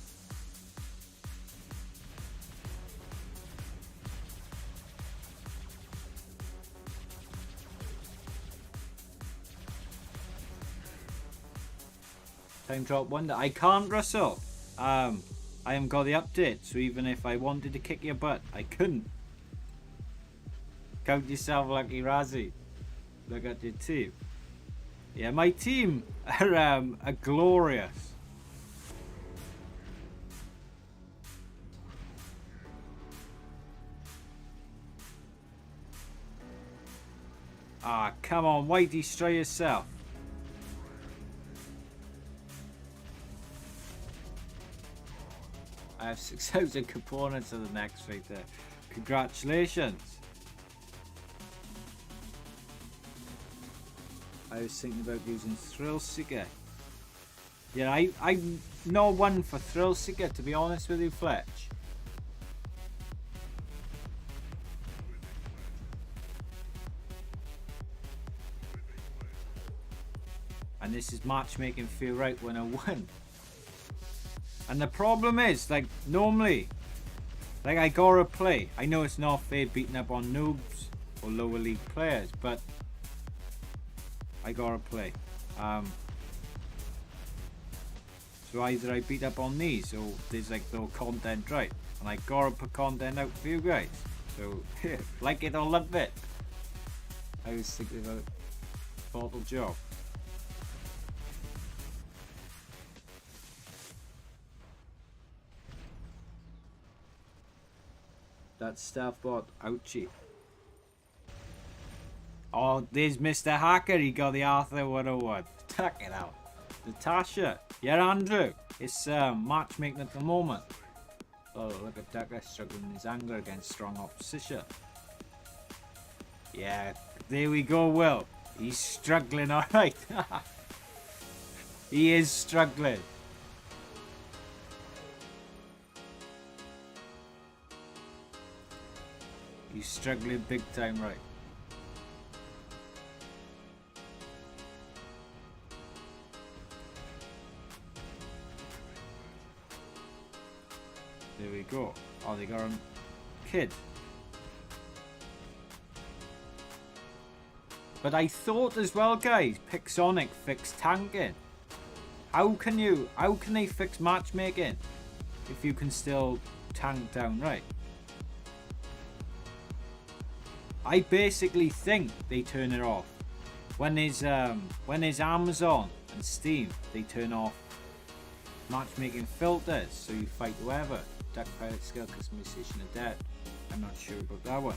Time drop wonder. I can't, Russell. I haven't got the update, so even if I wanted to kick your butt, I couldn't. Count yourself lucky, Razzie. Look at your team. Yeah, my team are glorious. Ah, come on, why destroy yourself? I have 6,000 components of the next right there. Congratulations. I was thinking about using Thrill Seeker. Yeah, I'm not one for Thrill Seeker, to be honest with you, Fletch. And this is matchmaking feel right when I win. And the problem is, like, normally, like, I gotta play. I know it's not fair beating up on noobs or lower league players, but I gotta play. So either I beat up on these or there's like no content right. And I gotta put content out for you guys. So, like it or love it. I was thinking about bottle job. That staff bot, ouchie. Oh, there's Mr. Hacker. He got the Arthur 101. Check it out. Natasha. Yeah, Andrew. It's matchmaking at the moment. Oh, look at Tucker struggling in his anger against strong opposition. Yeah, there we go, Will. He's struggling, alright. He is struggling. He's struggling big time, right? There we go. Oh, they got him. Kid. But I thought as well, guys, Pixonic fixed tanking. How can they fix matchmaking if you can still tank down, right? I basically think they turn it off. When there's Amazon and Steam, they turn off matchmaking filters, so you fight whoever. Duck pilot skill customization of dead. I'm not sure about that one.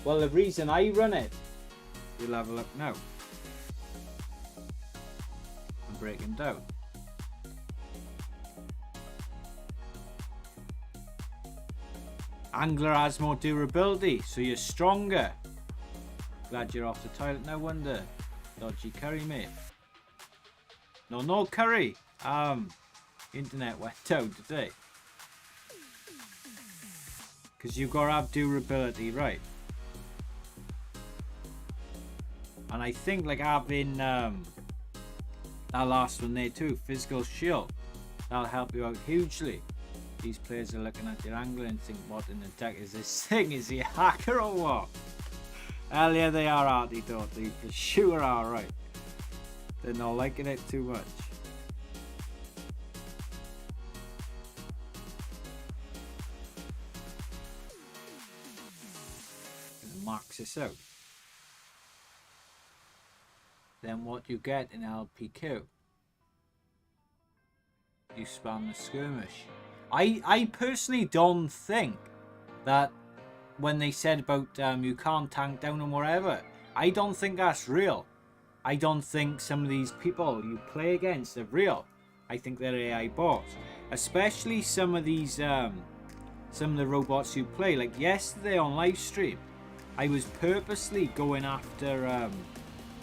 Well, the reason I run it, you'll have a look now. And break him down. Angler has more durability, so you're stronger. Glad you're off the toilet, no wonder. Dodgy curry, mate. No curry. Internet went down today. Because you've got to have durability, right? And I think like having that last one there too, physical shield, that'll help you out hugely. These players are looking at your angle and think, what in the deck is this thing? Is he a hacker or what? Hell yeah, they are, Artie Dot. They for sure are, right. They're not liking it too much. Max this out. Then what you get in LPQ, you spam the skirmish. I personally don't think that when they said about you can't tank down and whatever, I don't think that's real. I don't think some of these people you play against are real. I think they're AI bots, especially some of these some of the robots you play. Like yesterday on live stream, I was purposely going after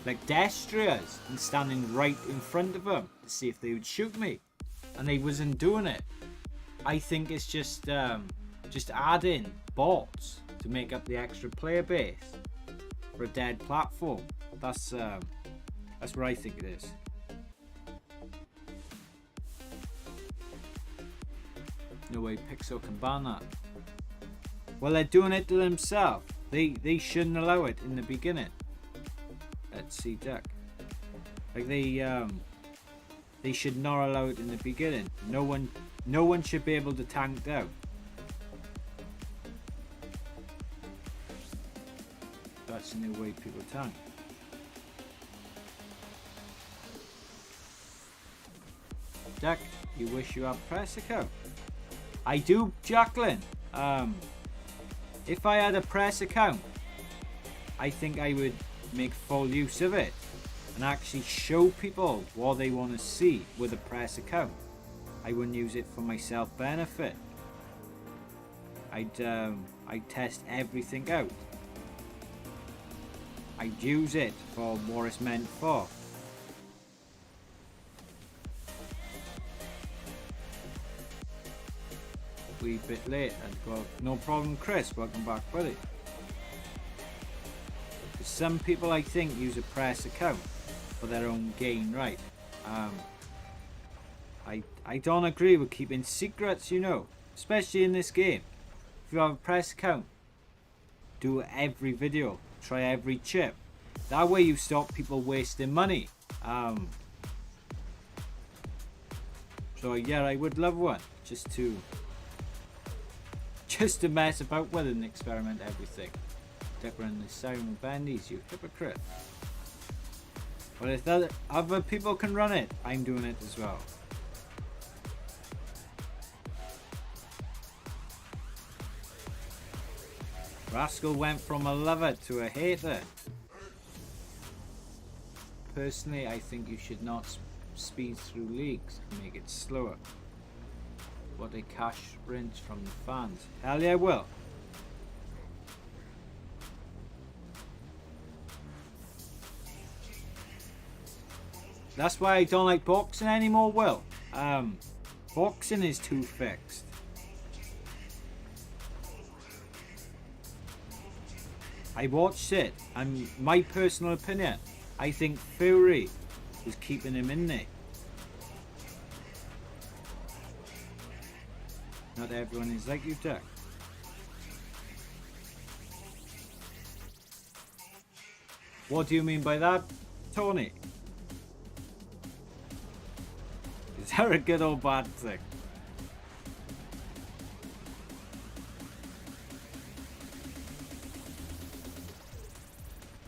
like destriers and standing right in front of them to see if they would shoot me, and they wasn't doing it. I think it's just adding bots to make up the extra player base for a dead platform. That's what I think it is. No way Pixel can ban that. Well, they're doing it to themselves. They shouldn't allow it in the beginning. Let's see, Duck. Like they should not allow it in the beginning. No one should be able to tank down. That's the new way people tank. Duck, you wish you had press account? I do, Jacqueline. If I had a press account, I think I would make full use of it and actually show people what they want to see with a press account. I wouldn't use it for my self-benefit. I'd test everything out. I'd use it for what it's meant for. Wee bit late. I'd go, no problem, Chris. Welcome back, buddy. Some people, I think, use a press account for their own gain, right? I don't agree with keeping secrets, you know, especially in this game. If you have a press account, do every video, try every chip. That way you stop people wasting money. So yeah, I would love one just to mess about with and experiment everything. Different the sound bandies, you hypocrite. But if other people can run it, I'm doing it as well. Rascal went from a lover to a hater. Personally, I think you should not speed through leagues and make it slower. What a cash rinse from the fans. Hell yeah, will. That's why I don't like boxing anymore, Will. Boxing is too fixed. I watched it, and my personal opinion, I think Fury was keeping him in there. Not everyone is like you, Duck. What do you mean by that, Tony? Is that a good or bad thing?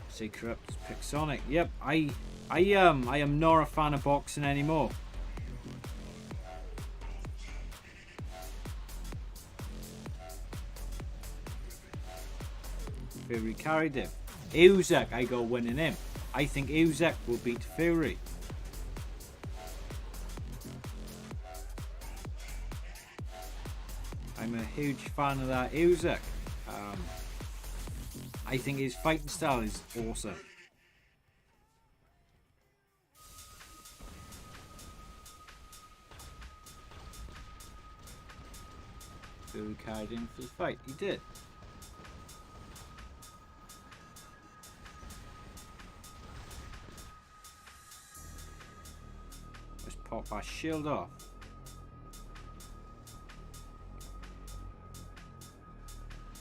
Say corrupt pick Sonic. Yep, I am not a fan of boxing anymore. Fury carried him. Uzak, I go winning him. I think Uzak will beat Fury. I'm a huge fan of that Uzak. I think his fighting style is awesome. Fury carried him for the fight. He did. Let's pop our shield off.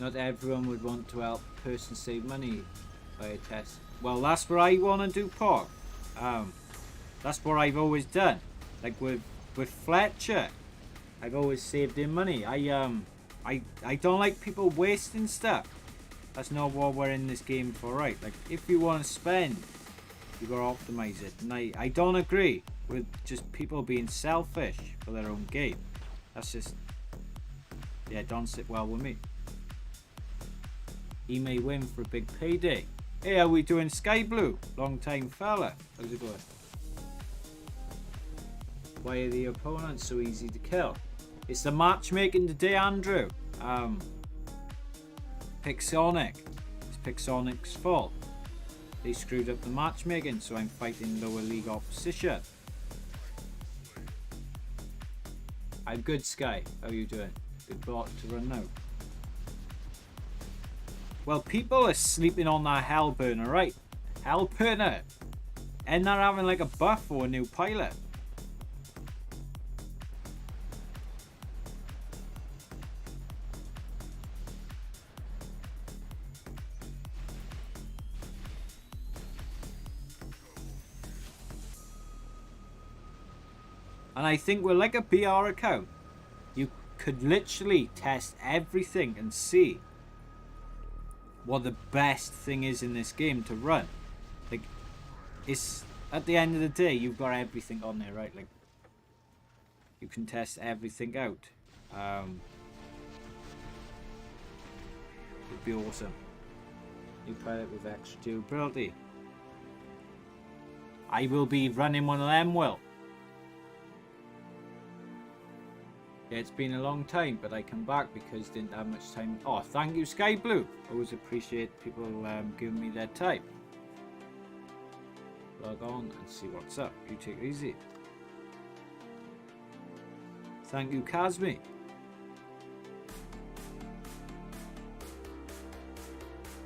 Not everyone would want to help a person save money by a test. Well, that's what I want to do, Pog. That's what I've always done. Like with Fletcher, I've always saved him money. I don't like people wasting stuff. That's not what we're in this game for, right? Like, if you want to spend, you gotta optimize it. And I don't agree with just people being selfish for their own game. That's just, yeah, don't sit well with me. He may win for a big payday. Hey, how we doing, Sky Blue? Long time fella. How's it going? Why are the opponents so easy to kill? It's the matchmaking today, Andrew. Pick Sonic. It's Pixonic's fault. They screwed up the matchmaking, so I'm fighting lower league opposition. I'm good, Sky. How are you doing? Good bot to run now. Well, people are sleeping on that Hellburner, right? Hellburner! And they're having like a buff or a new pilot. And I think we're like a BR account. You could literally test everything and see what the best thing is in this game to run. Like, it's at the end of the day, you've got everything on there, right? Like, you can test everything out. It'd be awesome. You play it with extra durability. I will be running one of them, Will. Yeah, it's been a long time, but I come back because didn't have much time. Oh, thank you, Sky Blue. Always appreciate people giving me their time. Log on and see what's up. You take it easy. Thank you, Kazmi.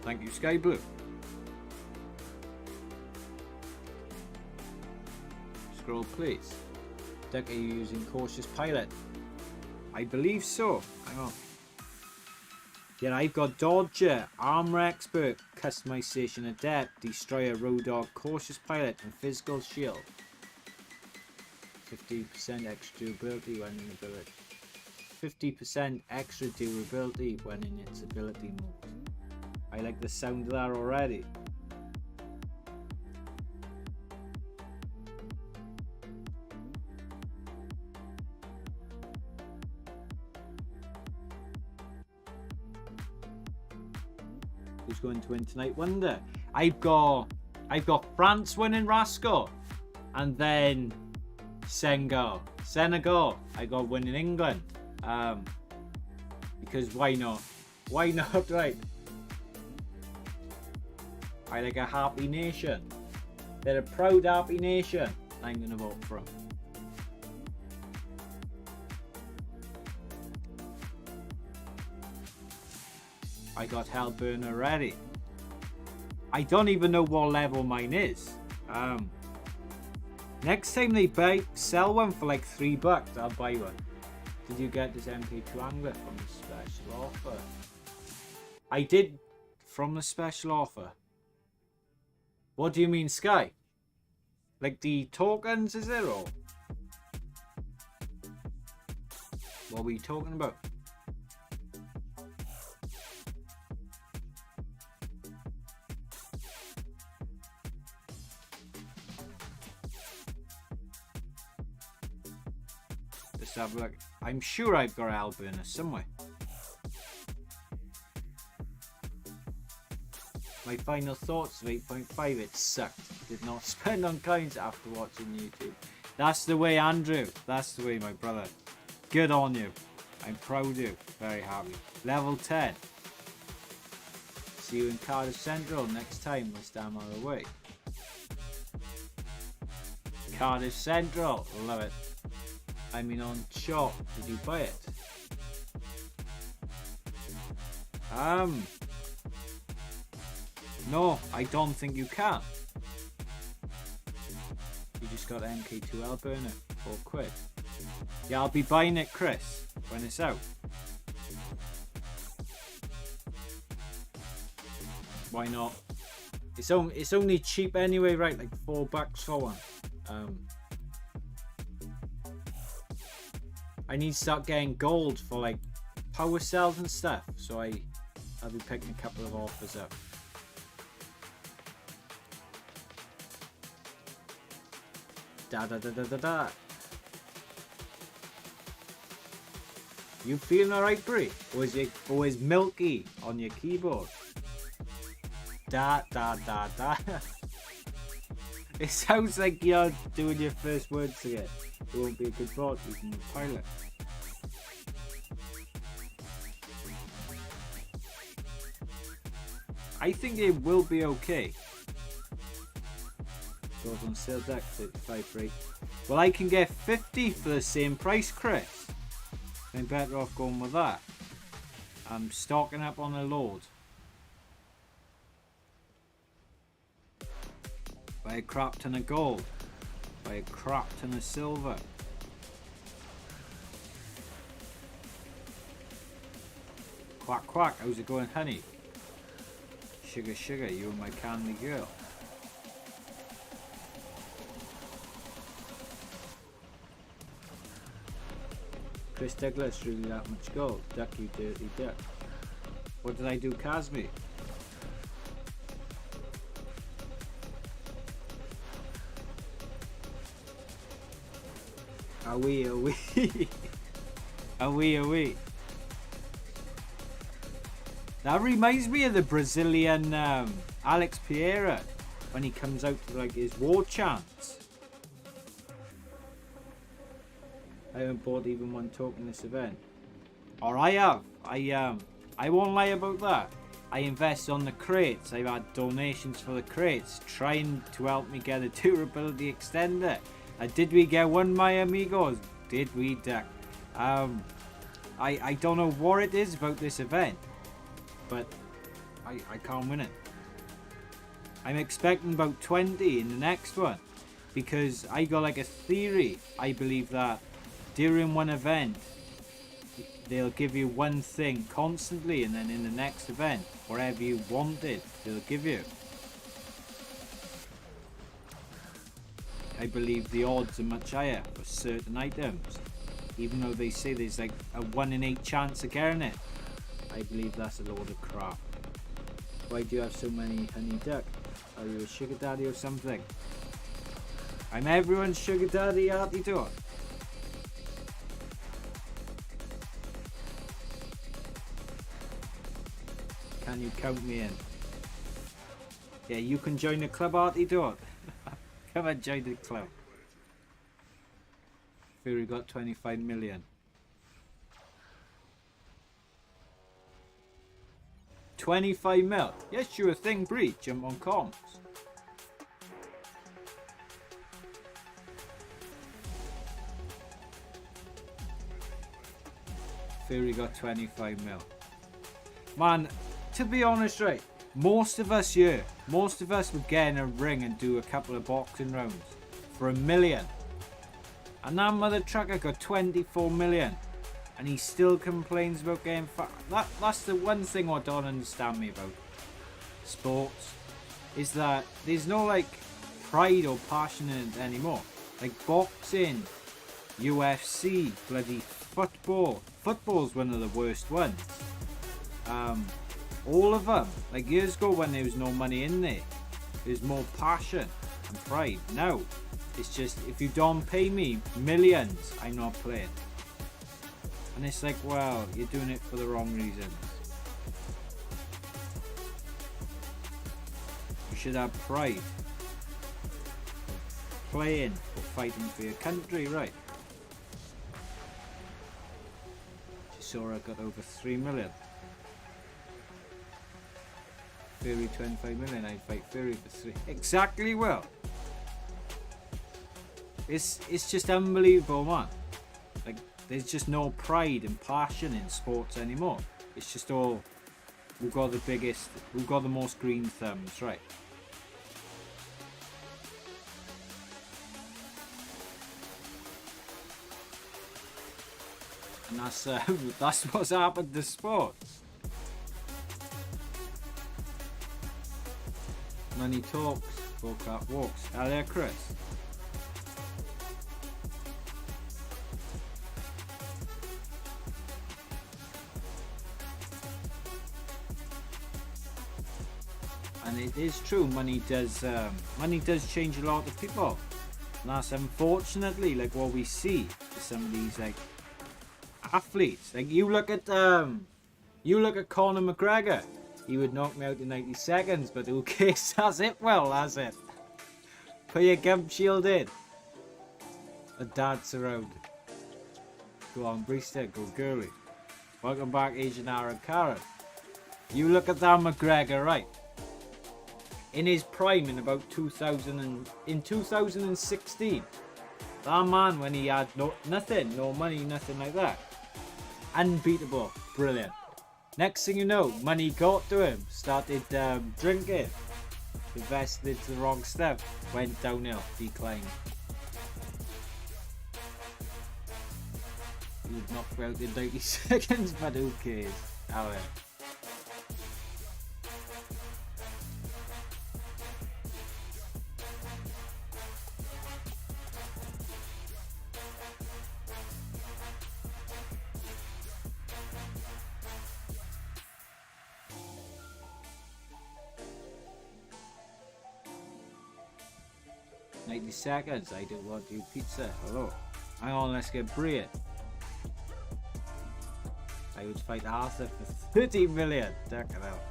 Thank you, Sky Blue. Scroll, please. Duck, are you using Cautious Pilot? I believe so. Hang on. Yeah, I've got Dodger, Armor Expert, Customization Adept, Destroyer, Road Dog, Cautious Pilot, and Physical Shield. 50% extra durability when in ability. 50% extra durability when in its ability mode. I like the sound of that already. Who's going to win tonight? Wonder. I've got France winning Rascal, and then Senegal. I got winning England. Because why not? Why not, right? I like a happy nation. They're a proud happy nation. I'm gonna vote for them. I got Hellburner ready. I don't even know what level mine is. Next time they sell one for like $3, I'll buy one. Did you get this MK2 Angler from the special offer? I did, from the special offer. What do you mean, Sky? Like the tokens, is it, or what are we talking about? Let's have a look. I'm sure I've got Alberna somewhere. My final thoughts of 8.5, it sucked. Did not spend on coins after watching YouTube. That's the way, Andrew. That's the way, my brother. Good on you. I'm proud of you. Very happy. Level 10. See you in Cardiff Central next time this damn hour away. Cardiff Central. Love it. I mean, on shop. Did you buy it? No, I don't think you can. You just got MK2 Alberna, £4. Yeah, I'll be buying it, Chris, when it's out. Why not? It's only cheap anyway, right? Like $4 for one. I need to start getting gold for like power cells and stuff, so I'll be picking a couple of offers up. Da da da da da da. You feeling alright, Brie? Or is Milky on your keyboard? Da da da da. It sounds like you're doing your first words again. It won't be a good thought using the pilot. I think it will be okay. Goes on sale deck, 35 free. Well, I can get 50 for the same price, Chris. I'm better off going with that. I'm stocking up on a load. Buy a crap ton of gold. Buy a crap ton of silver. Quack quack, how's it going, honey? Sugar sugar, you're my candy girl. Chris Douglas, really that much gold? Duck, you dirty duck. What did I do, Casmi? Are we? Are we? That reminds me of the Brazilian Alex Pereira when he comes out to like his war chants. I haven't bought even one token this event. Or I have. I won't lie about that. I invest on the crates. I've had donations for the crates, trying to help me get a durability extender. Did we get one, my amigos? Did we, Duck? I don't know what it is about this event, but I can't win it. I'm expecting about 20 in the next one, because I got like a theory. I believe that during one event they'll give you one thing constantly, and then in the next event, whatever you wanted, they'll give you. I believe the odds are much higher for certain items, even though they say there's like a 1 in 8 chance of getting it. I believe that's a load of crap. Why do you have so many, honey duck? Are you a sugar daddy or something? I'm everyone's sugar daddy, Artie Dot. Can you count me in? Yeah, you can join the club, Artie Dot. Come and join the club. Fury got 25 million. 25 mil. Yes, sure thing, Bree. Jump on comms. Fury got 25 mil. Man, to be honest, right, most of us would get in a ring and do a couple of boxing rounds for $1 million. And that mother trucker got 24 million. And he still complains about getting fat. That's the one thing I don't understand me about sports, is that there's no like pride or passion in it anymore. Like boxing, UFC, bloody football. Football's one of the worst ones. All of them. Like years ago when there was no money in there, there's more passion and pride. Now, it's just, if you don't pay me millions, I'm not playing. And it's like, well, you're doing it for the wrong reasons. You should have pride. Playing or fighting for your country, right? Chisora got over 3 million. Fury 25 million, I'd fight Fury for 3. Exactly, well. It's just unbelievable, man. Like, there's just no pride and passion in sports anymore. It's just all, we've got the biggest, we've got the most green thumbs, right? And that's what's happened to sports. Money talks, Bullcat walks. Hello there, Chris. And it is true, money does change a lot of people. And that's unfortunately like what we see with some of these like athletes. Like you look at Conor McGregor. He would knock me out in 90 seconds, but who cares? Has it? Well, has it? Put your gum shield in. A dance around. Go on, Brewster, go girly. Welcome back, Asian Arab Karen. You look at that McGregor, right? in his prime in about 2016. That man, when he had nothing, no money, nothing like that. Unbeatable. Brilliant. Next thing you know, money got to him. Started drinking. Invested into the wrong stuff. Went downhill. Declined. He was knocked out in 90 seconds, but who cares? However. Seconds. I don't want you pizza. Hello. Hang on, let's get bread. I would fight Arthur for 30 million. Check it out.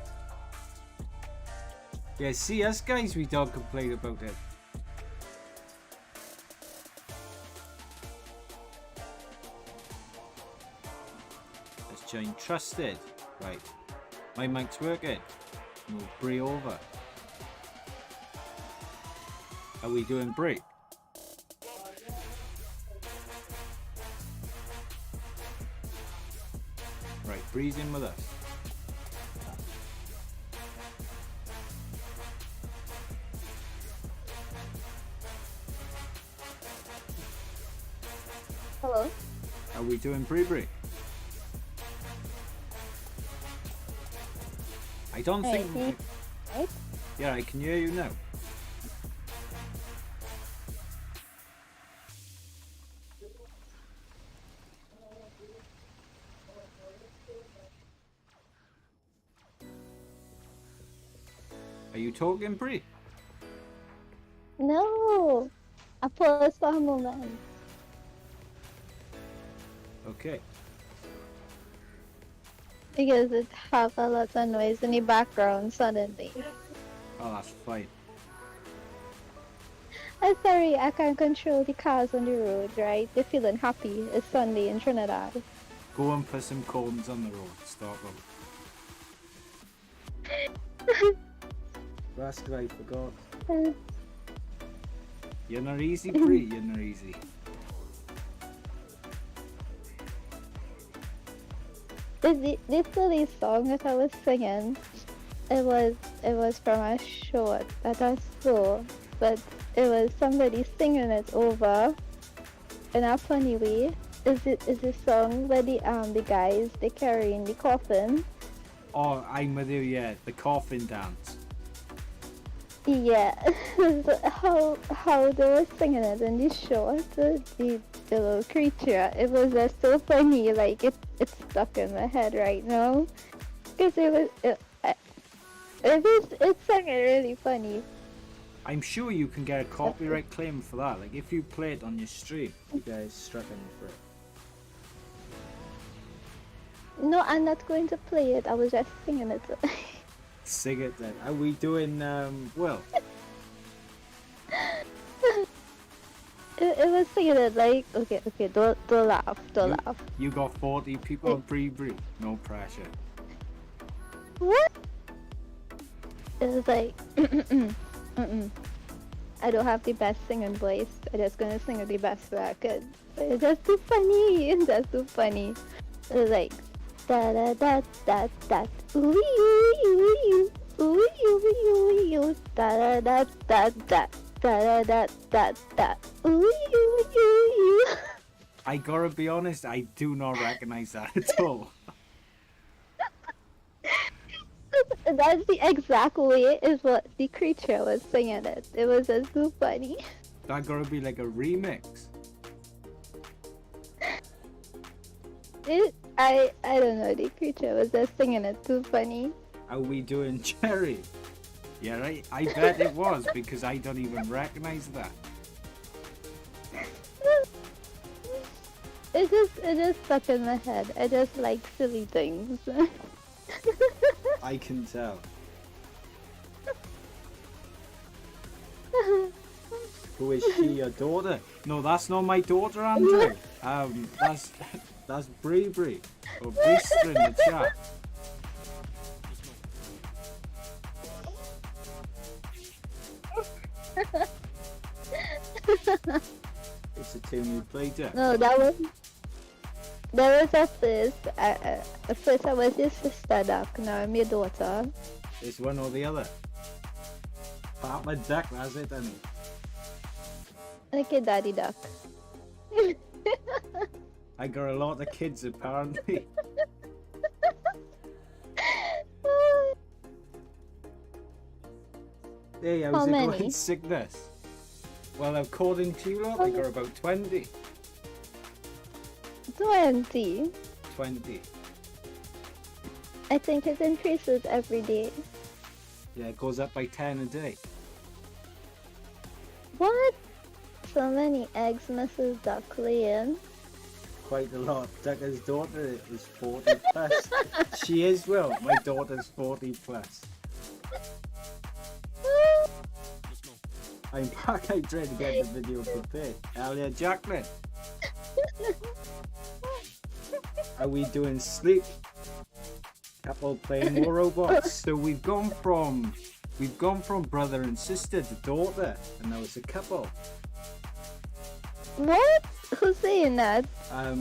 Yeah, see us guys, we don't complain about it. Let's join trusted. Right. My mic's working. Move Brie over. Are we doing break? Right, Bree's in with us. Hello? Are we doing Bree? I don't Hey, think... right? Yeah, I can hear you now. Are you talking, Bree? No! I paused for a moment. Okay. Because it have a lot of noise in the background suddenly. Oh, that's fine. I'm sorry, I can't control the cars on the road, right? They're feeling happy. It's Sunday in Trinidad. Go and put some cones on the road. Stop them. Rascal, I forgot. You're not easy, Bree. You're not easy. This silly song that I was singing, it was from a short that I saw, but it was somebody singing it over in a funny way. Is a song where the guys they carrying the coffin? Oh, I'm with you. Yeah, the coffin dance. Yeah, how they were singing it in the short, the little creature. It was just so funny. Like it's stuck in my head right now because it's singing really funny. I'm sure you can get a copyright claim for that. Like if you play it on your stream, you guys stricken for it. No, I'm not going to play it. I was just singing it. Sing it then. Are we doing well? It was singing it like okay, don't laugh, don't laugh. You got 40 people on Bree. No pressure. What? It was like I don't have the best singing voice. I'm just gonna sing it the best way I could. But it's just too funny. It's just too funny. It was like da da da da da ooh you ooh you da da da da da da da da ooh you. I gotta be honest, I do not recognize that at all. That's the exact way is what the creature was singing it. It was just so funny. That gotta be like a remix. I don't know, the creature was just singing it too funny. Are we doing Cherry? Yeah, right. I bet it was because I don't even recognize that. It just stuck in my head. I just like silly things. I can tell. Who is she? Your daughter? No, that's not my daughter, Andrew. That's Bree. Or Breester in the chat. It's a tune you played it. No, that was at first. At first I was your sister duck. Now I'm your daughter. It's one or the other. Papa Duck, that's it, then. Like a daddy duck. I got a lot of kids apparently. Hey, how's How it many? going, sickness? Well, according to you lot, I got about 20. 20. 20. I think it increases every day. Yeah, it goes up by 10 a day. What? So many eggs Mrs. Duck laying. Quite a lot. Ducker's daughter is 40 plus. She is, Will. My daughter's 40 plus. I'm back. I tried to get the video prepared. Hell yeah, Jacqueline. Are we doing sleep? Couple playing more robots. So we've gone from brother and sister to daughter, and now it's a couple. What? Who's saying that?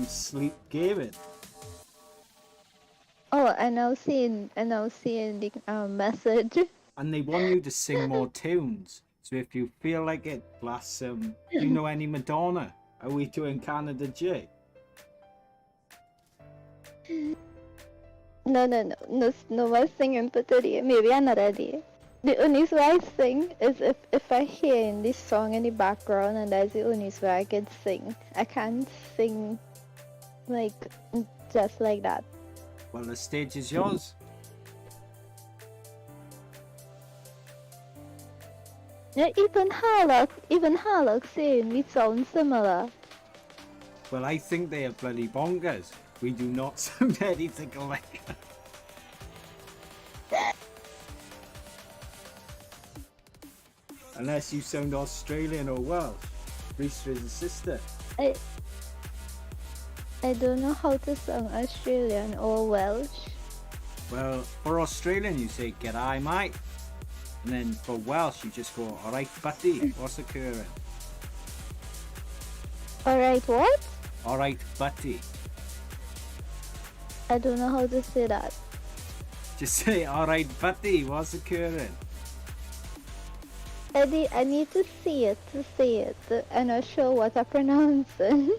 Sleep gaming. Oh, I now seeing the message. And they want you to sing more tunes. So if you feel like it, blast some. Do you know any Madonna? Are we doing Canada J? No more singing for today. Maybe another day. The only way I sing is if I hear this song in the background, and that's the only way I can sing. I can't sing like just like that. Well, the stage is yours. Yeah, even Harlock saying we sound similar. Well, I think they are bloody bonkers. We do not sound anything alike. Unless you sound Australian or Welsh. Reese is a sister. I don't know how to sound Australian or Welsh. Well, for Australian you say "G'day, mate," and then for Welsh you just go "Alright, buddy, what's occurring?" Alright, what? Alright, buddy. I don't know how to say that. Just say "Alright, buddy, what's occurring?" I need to see it to say it. I'm not sure what I'm pronouncing.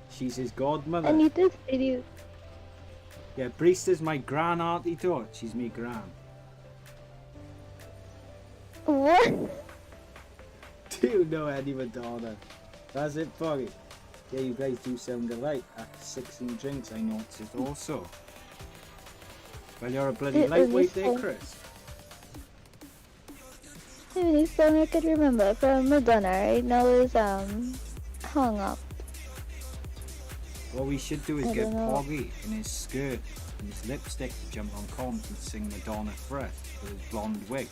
She's his godmother. I need to see you. Yeah, Brista's my gran auntie daughter. She's me gran. What? Do you know any Madonna? That's it, Foggy. Yeah, you guys do sound alike. After 16 drinks, I noticed it also. Well, you're a bloody lightweight there, Chris. The only song I could remember from Madonna right now is Hung Up. What we should do is I get don't know. Poggy in his skirt and his lipstick to jump on comms and sing Madonna for us with his blonde wig.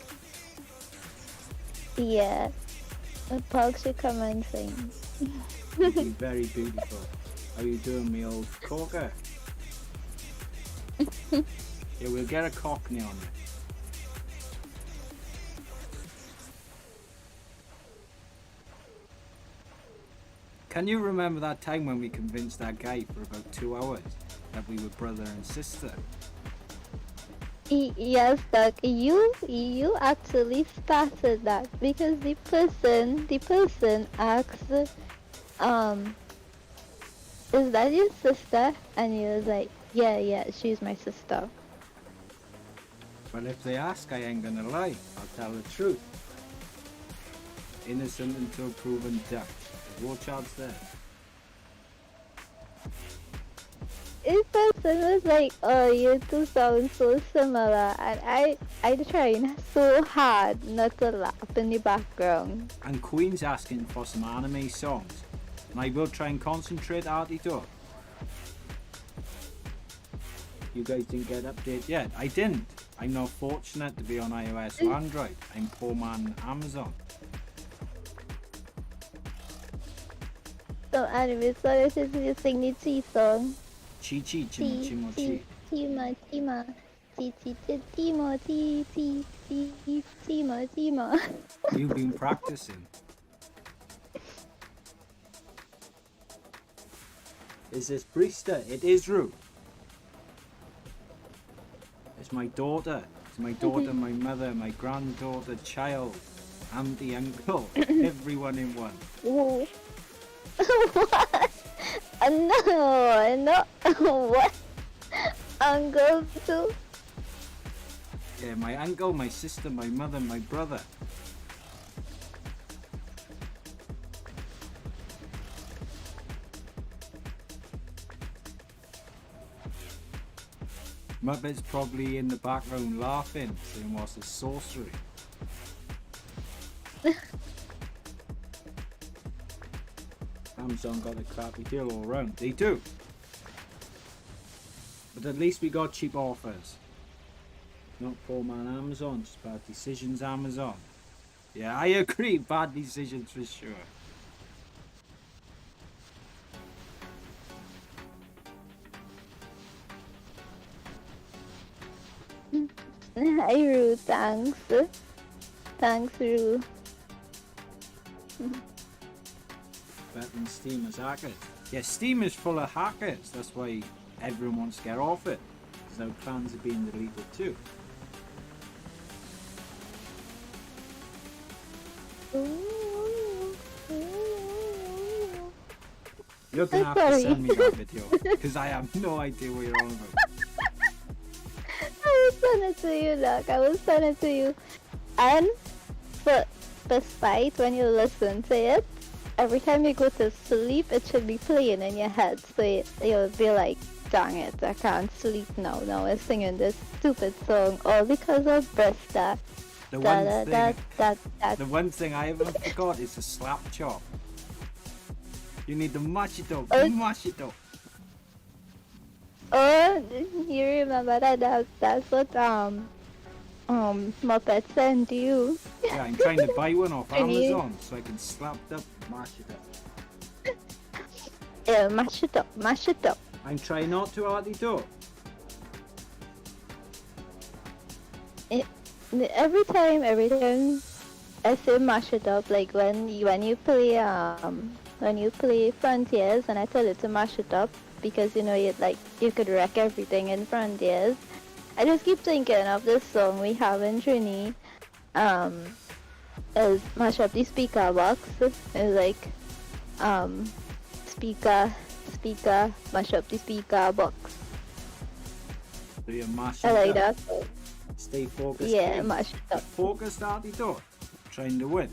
Yeah. The Pog should come and sing. It'd be very beautiful. How you doing, me old corker? Yeah, we'll get a cockney on you. Can you remember that time when we convinced that guy for about 2 hours that we were brother and sister? Yes, Doug, you actually started that because the person asked, is that your sister? And he was like, yeah, she's my sister. Well, if they ask, I ain't gonna lie. I'll tell the truth. Innocent until proven dead. There's no chance there. This person was like, oh, you two sound so similar, and I trying so hard not to laugh in the background. And Queen's asking for some anime songs. And I will try and concentrate, Artie Duck. You guys didn't get update yet. I didn't. I'm not fortunate to be on iOS or Android. I'm poor man Amazon. So anyway, so this is the signature song. Chi chi chimo chimo chi. Tima, Timo. You've been practicing. Is this Brista? It is Rue. It's my daughter. It's my daughter, my mother, my granddaughter, child, auntie, uncle, everyone in one. Ooh. What? No. What? Uncle too? Yeah, my uncle, my sister, my mother, my brother. Muppet's probably in the background laughing, saying what's this sorcery. Amazon got a crappy deal all round. They do. But at least we got cheap offers. Not poor man Amazon, just bad decisions Amazon. Yeah, I agree, bad decisions for sure. Hi Rue, thanks. Thanks Rue. Better than Steam as hackers. Yeah, Steam is full of hackers. That's why everyone wants to get off it. Because now plans are being deleted too. You're gonna have to send me that video. Because I have no idea what you're on about. I will send it to you, look. I will send it to you. And for spite, when you listen to it, every time you go to sleep, it should be playing in your head. So you'll be like, dang it, I can't sleep now. Now I'm singing this stupid song all because of Brista. The one thing I haven't forgot is the slap chop. You need to mash it up, mash it up. Oh, you remember that's what Muppet sent you. Yeah, I'm trying to buy one off Amazon so I can slap it up, mash it up. Yeah, mash it up. I'm trying not to hardly do. Every time I say mash it up, like when you play Frontiers and I tell you to mash it up because you know you could wreck everything in Frontiers. I just keep thinking of this song we have in Trini. Is mash up the speaker box. It's like speaker, mash up the speaker box. So you mash I like it up. that. Stay focused. Yeah, please. mash it up. Focused hardly do. Trying to win.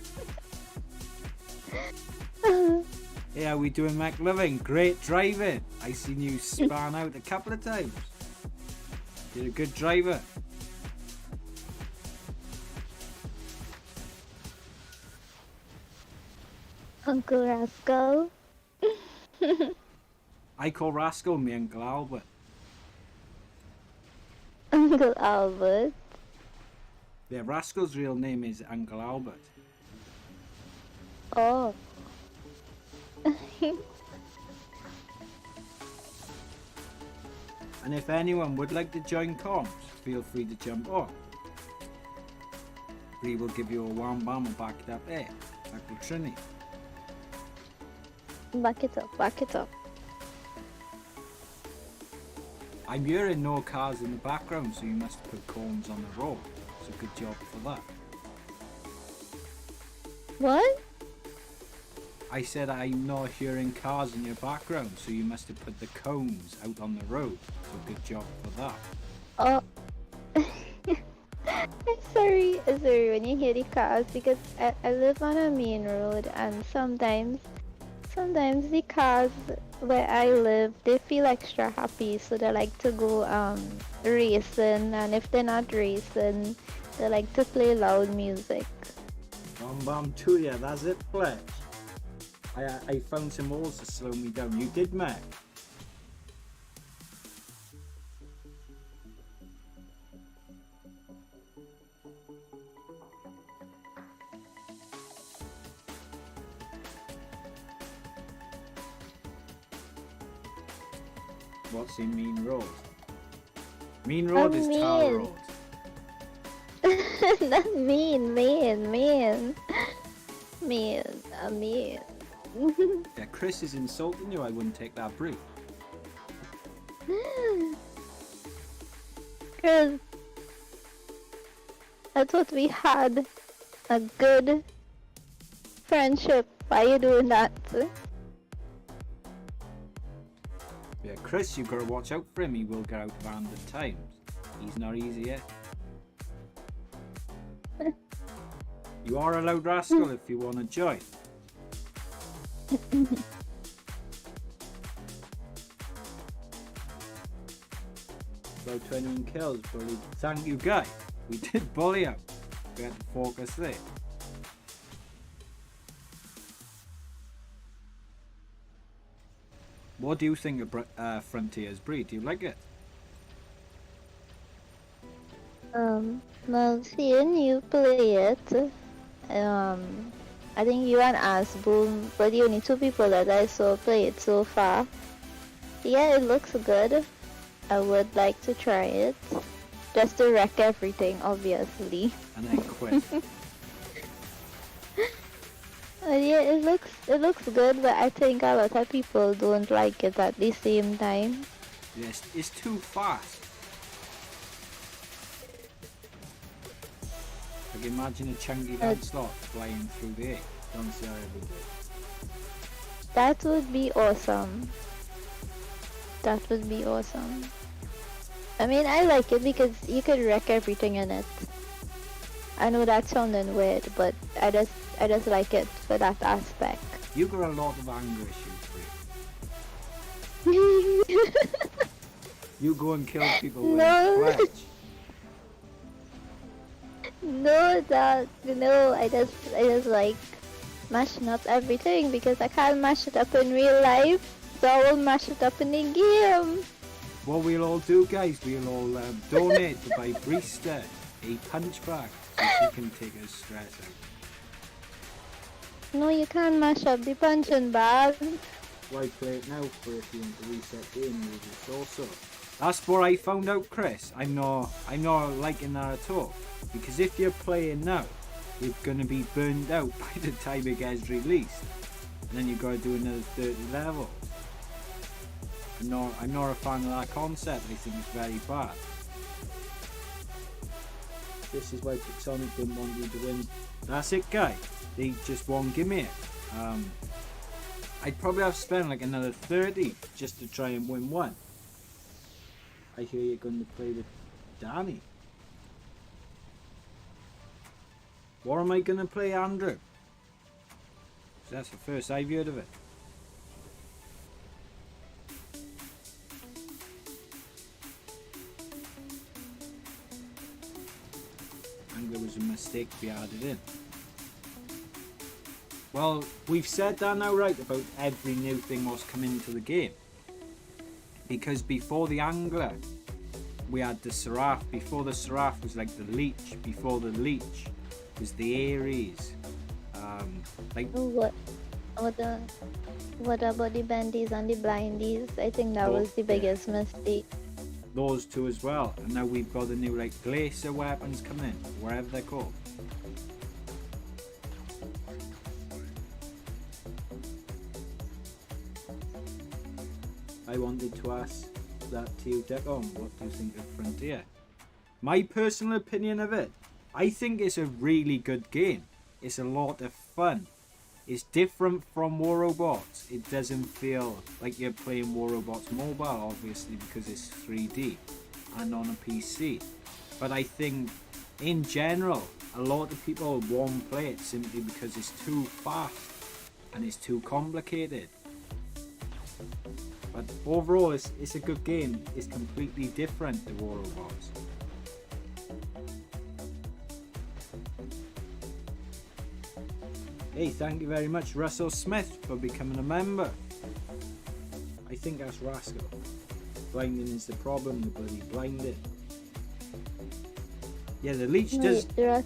Yeah, we doing McLovin. Great driving. I seen you span out a couple of times. You're a good driver. Uncle Rascal. I call Rascal me Uncle Albert. Uncle Albert. Yeah, Rascal's real name is Uncle Albert. Oh. And if anyone would like to join comms, feel free to jump on. We will give you a wham bam and back it up there. Uncle Trini. Back it up. I'm hearing no cars in the background, so you must have put cones on the road. So good job for that. What? I said I'm not hearing cars in your background, so you must have put the cones out on the road. So good job for that. Oh. sorry when you hear the cars because I live on a main road and sometimes the cars where I live, they feel extra happy, so they like to go racing, and if they're not racing, they like to play loud music. Bam bam to ya, that's it, Fletch. I found some holes to slow me down. You did, Mac. What's in Mean Road? Mean Road is Tower Road. Not mean. Yeah, Chris is insulting you. I wouldn't take that brief. Cause I thought we had a good friendship. Why you doing that? Yeah, Chris, you've got to watch out for him. He will get out of hand at times. He's not easy yet. You are allowed, Rascal, if you want to join. About 21 kills, bully. Thank you, guy. We did bully out. We had to focus there. What do you think of Frontier's breed? Do you like it? Well, seeing you play it, I think you and Asboom were the only two people that I saw play it so far. Yeah, it looks good. I would like to try it. Just to wreck everything, obviously. And then quit. Yeah, it looks good, but I think a lot of people don't like it at the same time. Yes, it's too fast. Like imagine a chunky slot flying through the air. Don't see how it would do. That would be awesome. That would be awesome. I mean, I like it because you could wreck everything in it. I know that's sounding weird, but I just like it for that aspect. You got a lot of anger issues, Bree. You go and kill people with No. a clutch. No, I just like mashing up everything because I can't mash it up in real life, so I will mash it up in the game. What we'll all do, guys, we'll all donate to buy Brista a punch bag so she can take her stress out. No, you can't mash up the punching bag. Why play it now for if you want to reset game moves also? That's what I found out, Chris. I'm not liking that at all. Because if you're playing now, you're gonna be burned out by the time it gets released. And then you've got to do another 30 levels. I'm not a fan of that concept. I think it's very bad. This is why Sonic didn't want you to win. That's it, guy. They just won't give me it. I'd probably have to spend like another 30 just to try and win one. I hear you're going to play with Danny. What am I going to play, Andrew? That's the first I've heard of it. Angler was a mistake to be added in. Well, we've said that now, right, about every new thing what's come into the game. Because before the Angler, we had the Seraph. Before the Seraph was like the Leech. Before the Leech was the Ares. What about the bandies and the blindies? I think that was the biggest mistake. Those two as well. And now we've got the new like glacier weapons coming in, wherever they're called. I wanted to ask that to you, Decon. What do you think of Frontier? My personal opinion of it, I think it's a really good game. It's a lot of fun. It's different from War Robots. It doesn't feel like you're playing War Robots mobile, obviously, because it's 3D and on a PC. But I think, in general, a lot of people won't play it simply because it's too fast and it's too complicated. But overall, it's a good game. It's completely different to War Robots. Hey, thank you very much, Russell Smith, for becoming a member. I think that's Rascal. Blinding is the problem, the bloody blinded. Yeah, the Leech does... Yeah,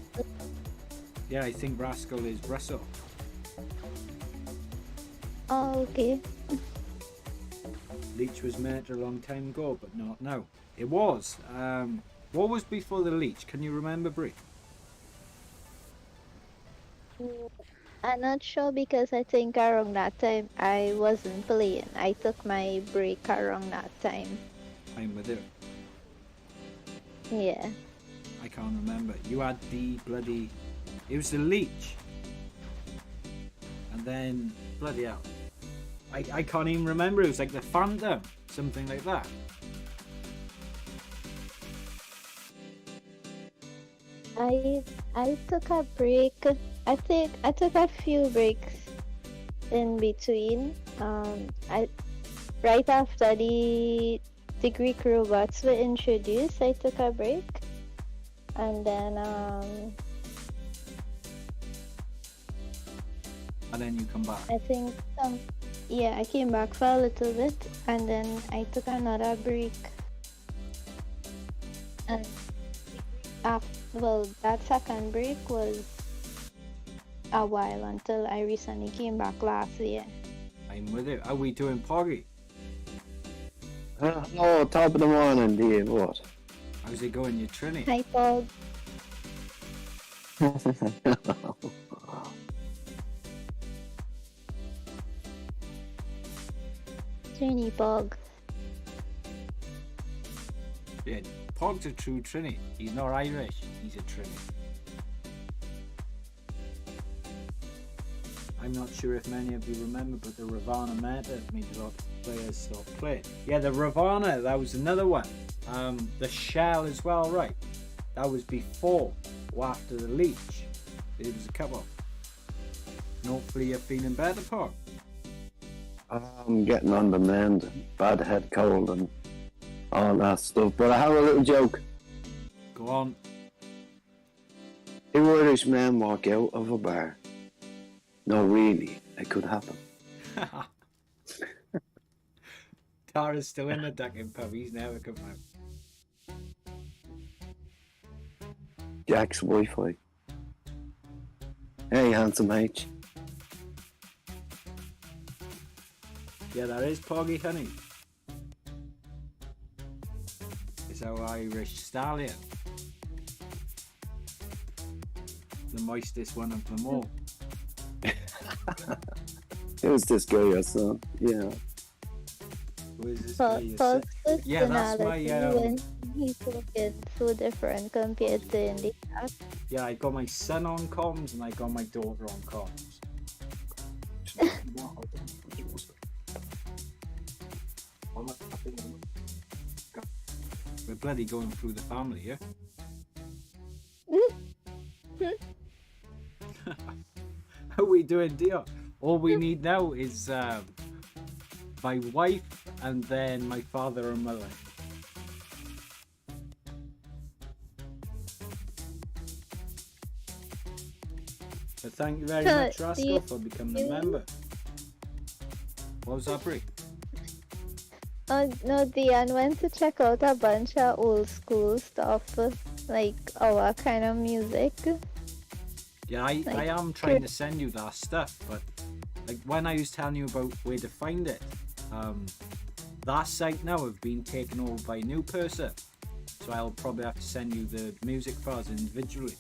I think Rascal is Russell. Oh, okay. Leech was made a long time ago, but not now. It was. What was before the Leech? Can you remember, Brie? I'm not sure because I think around that time I wasn't playing. I took my break around that time. I'm with you. Yeah. I can't remember. You had the bloody... It was the leech. And then... Bloody hell. I can't even remember. It was like the Phantom. Something like that. I took a break. I took a few breaks in between. Right after the Greek robots were introduced, I took a break, and then And then you come back. I think I came back for a little bit, and then I took another break. And that second break was a while until I recently came back last year. I'm with you. Are we doing Poggy? Oh, top of the morning, Dave. What? How's it going, your Trini? Hi, Paul. Trini Pog. Yeah, Pog's a true Trini. He's not Irish. He's a Trini. I'm not sure if many of you remember, but the Ravana meta made a lot of players stop playing. Yeah, the Ravana, that was another one. The Shell as well, right? That was before or after the Leech. It was a couple. And hopefully you're feeling better, Pog. I'm getting on the mend. Bad head cold and all that stuff. But I have a little joke. Go on. Two Irish men walk out of a bar. No, really, it could happen. Tara's still in the ducking pub. He's never come out. Jack's Wi-Fi. Hey, handsome H. Yeah, that is Poggy, honey. It's our Irish stallion. The moistest one of them all. Who's this guy, your son? Yeah. Who is this guy? Your son? Paul's Yeah, that's my, when he's looking so different compared to in the past. Yeah, I got my son on comms and I got my daughter on comms. We're bloody going through the family, yeah? How are we doing, dear? All we need now is my wife and then my father and mother. But thank you very much, Rascal, for becoming a member. What was that, Brie? Oh no, Diane went to check out a bunch of old school stuff, like our kind of music. Yeah, I am trying to send you that stuff, but like when I was telling you about where to find it, that site now have been taken over by a new person, so I'll probably have to send you the music files individually.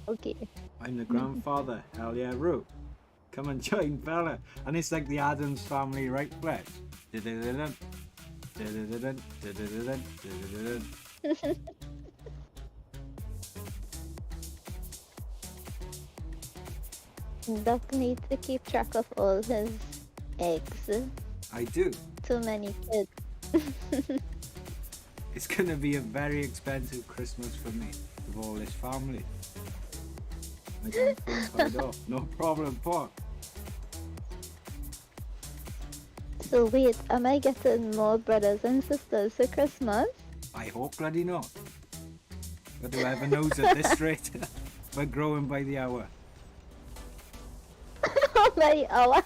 Okay. I'm the grandfather, hell yeah, Roo. Come and join Bella. And it's like the Addams Family, right, Flesh? Dun-dun-dun-dun. Dun-dun-dun-dun. Dun-dun-dun-dun. Dun-dun-dun. Duck needs to keep track of all his eggs. I do. Too many kids. It's gonna be a very expensive Christmas for me with all this family. I can't find off. No problem, Paul. So wait, am I getting more brothers and sisters for Christmas? I hope bloody not. But whoever knows at this rate, we're growing by the hour. Oh my hour.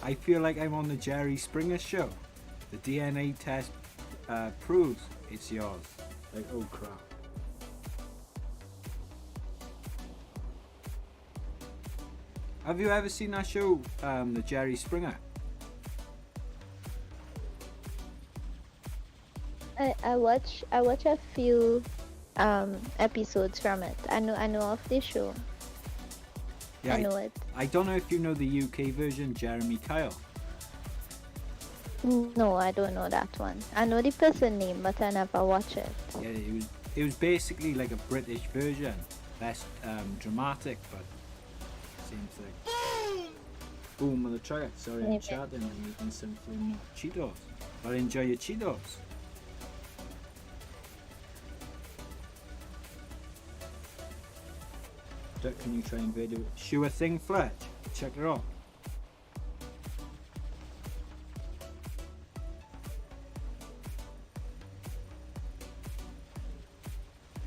I feel like I'm on the Jerry Springer show. The DNA test proves it's yours. Like, oh crap. Have you ever seen that show, the Jerry Springer? I watch a few episodes from it. I know of the show. Yeah, I know it. I don't know if you know the UK version, Jeremy Kyle. No, I don't know that one. I know the person name, but I never watch it. Yeah, it was basically like a British version, less dramatic, but same thing. Boom with the trigger. Sorry, I'm Maybe. chatting and eating some Cheetos. But enjoy your Cheetos. Can you try and video? Sure thing, Fletch. Check it out.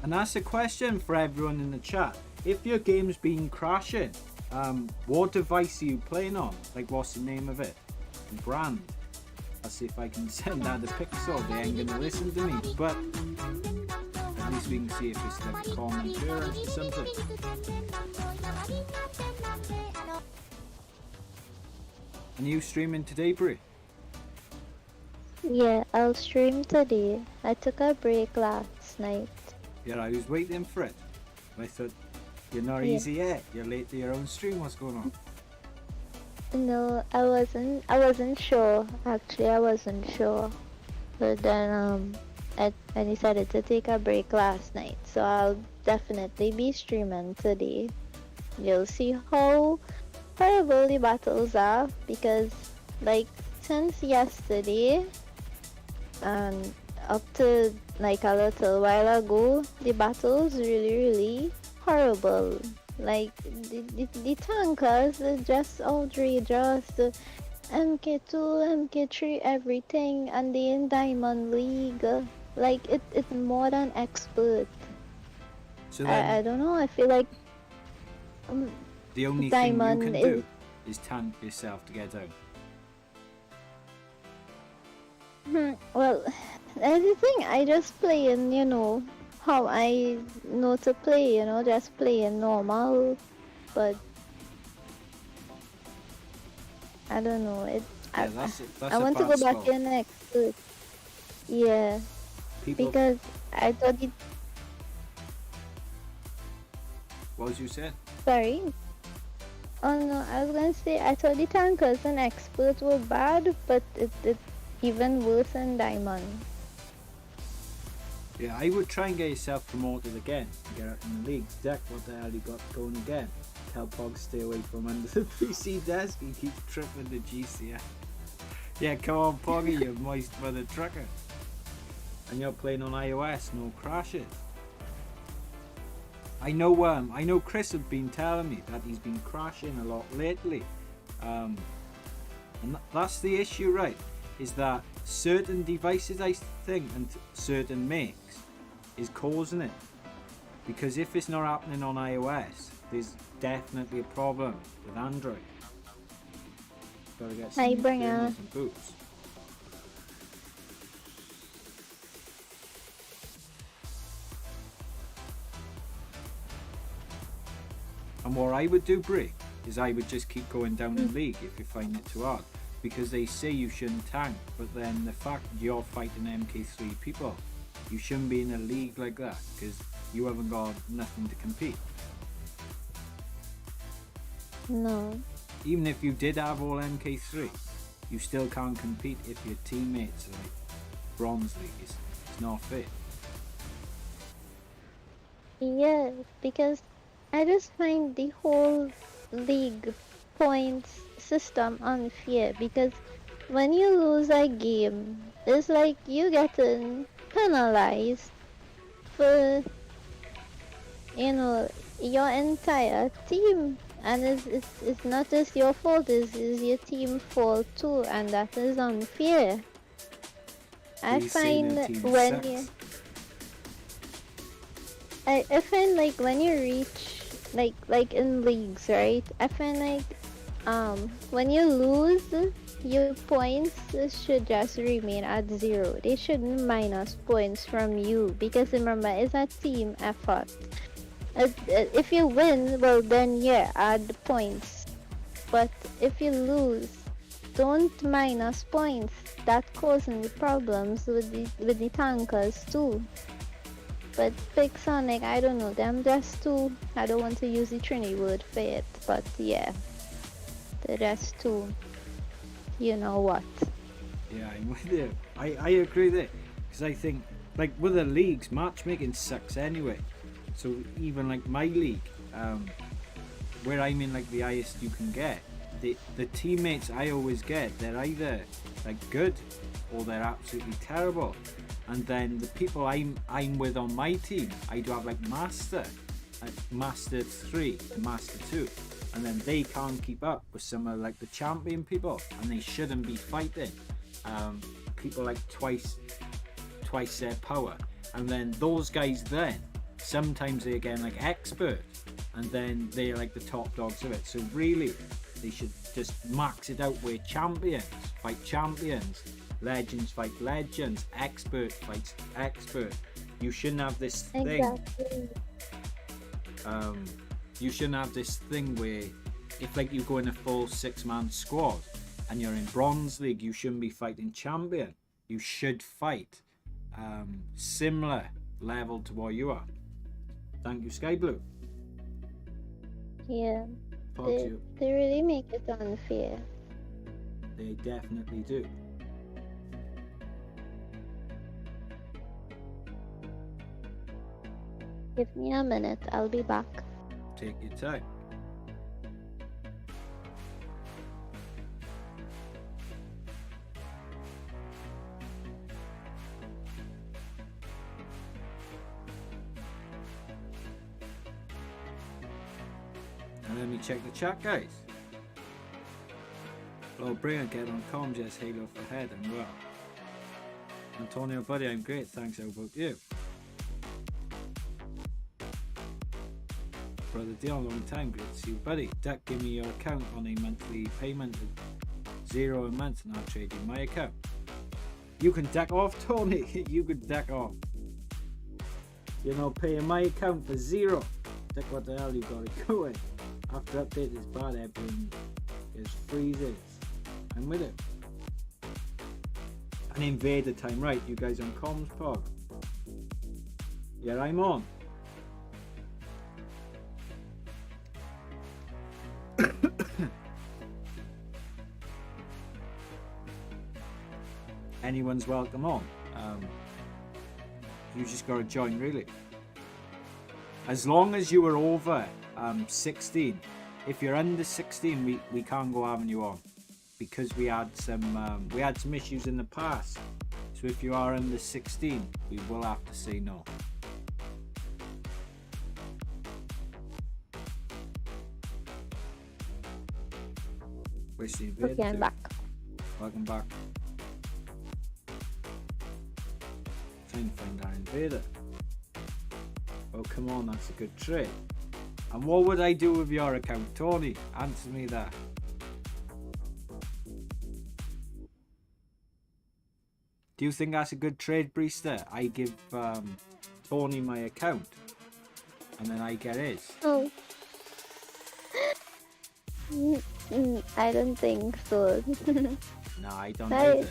And that's a question for everyone in the chat. If your game's been crashing, what device are you playing on? Like, what's the name of it? The brand? I'll see if I can send out the pixel. They ain't gonna listen to me, but at least we can see if it's like a common occurrence or something. And you streaming today, Brie? Yeah, I'll stream today. I took a break last night. Yeah, I was waiting for it. I thought, you're not Yeah. easy yet. You're late to your own stream. What's going on? No, I wasn't sure. Actually, I wasn't sure. But then I decided to take a break last night. So I'll definitely be streaming today. You'll see how horrible the battles are, because like since yesterday and up to like a little while ago, the battles really horrible. Like the tankers are just outrageous. The MK2, MK3, everything, and they in Diamond League. Like it's more than expert. So then, I don't know. I feel like the only Diamond thing you can do is tank yourself to get down. well, that's the thing. I just play in, how I know to play. Just playing normal. But I don't know. Yeah, that's I a want to bad go back spot. in expert. Yeah, People, because I thought it. what was you saying? Sorry. Oh no, I was gonna say I thought the tankers and experts were bad, but it's even worse in Diamond. Yeah, I would try and get yourself promoted again. Get out in the leagues. Deck, what the hell you got going again? Tell Pog stay away from under the PC desk. He keeps tripping the GCF. Yeah, come on, Poggy, you moist mother trucker. And you're playing on iOS, no crashes. I know Chris has been telling me that he's been crashing a lot lately. And that's the issue, right? Is that certain devices, I think, and certain makes is causing it. Because if it's not happening on iOS, there's definitely a problem with Android. Gotta get some Hi, Bringer. kernels and boots. And what I would do, Brie, is I would just keep going down in league if you find it too hard. Because they say you shouldn't tank, but then the fact you're fighting MK3 people, you shouldn't be in a league like that, because you haven't got nothing to compete. No. Even if you did have all MK3, you still can't compete if your teammates are like Bronze League. It's not fair. Yeah, because I just find the whole league points system unfair, because when you lose a game, it's like you getting penalized for your entire team, and it's not just your fault, it's your team fault too, and that is unfair. I He's saying find their team when sucks. I find like when you reach like in leagues, right? I find like when you lose, your points should just remain at 0. They shouldn't minus points from you, because remember, it's a team effort. If you win, well then yeah, add the points. But if you lose, don't minus points. That causing the problems with the tankers too. But Big Sonic, I don't know, them just too, I don't want to use the Trini word for it, but yeah. They're just too, you know what. Yeah, I'm with you. I agree there. Because I think, like, with the leagues, matchmaking sucks anyway. So even like my league, where I'm in like the highest you can get, the teammates I always get, they're either like good or they're absolutely terrible. And then the people I'm with on my team, I do have like Master 3 and Master 2. And then they can't keep up with some of like the champion people, and they shouldn't be fighting people like twice their power. And then those guys then sometimes they're again like expert, and then they're like the top dogs of it. So really they should just max it out where champions fight champions, legends fight legends, expert fights expert. You shouldn't have this thing. Exactly. You shouldn't have this thing where if like you go in a full 6-man squad and you're in Bronze League, you shouldn't be fighting champion. You should fight similar level to what you are. Thank you, Sky Blue. Yeah. Pogs you. They really make it unfair. They definitely do. Give me a minute, I'll be back. Take your time. And let me check the chat, guys. Hello, Brian, get on comms, yes, Halo for head, and well. Antonio, buddy, I'm great, thanks, how about you? Brother Dion, long time, great to see you, buddy. Duck, give me your account on a monthly payment of $0 a month, and I'll trade you my account. You can duck off, Tony. You can duck off. You're not paying my account for $0. Duck, what the hell you got it going? After update is bad, everything is freezes. I'm with it. And invader time, right? You guys on comms, Pog? Yeah, I'm on. Anyone's welcome on. You just gotta join, really. As long as you are over 16. If you're under 16, we can't go having you on because we had some issues in the past. So if you are under 16, we will have to say no. Where's the invader? Okay, I'm back. Welcome back. Trying to find our invader. Oh, come on, that's a good trade. And what would I do with your account, Tony? Answer me that. Do you think that's a good trade, Breester? I give Tony my account, and then I get his. Oh. I don't think so. No, I don't either.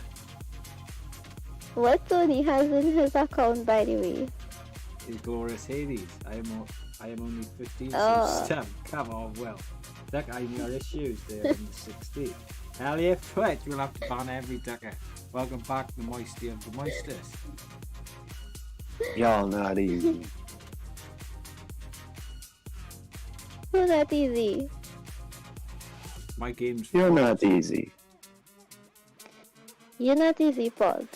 What Tony has in his account, by the way? His glorious Hades. I am only 15, Oh. so step. Come on, well. Duck, I'm your issues there in the 16. Hell yeah, Twitch, you'll have to ban every ducker. Welcome back, the moisty of the moistest. Y'all not easy. So that easy. My game's You're not easy. You're not easy, Paul.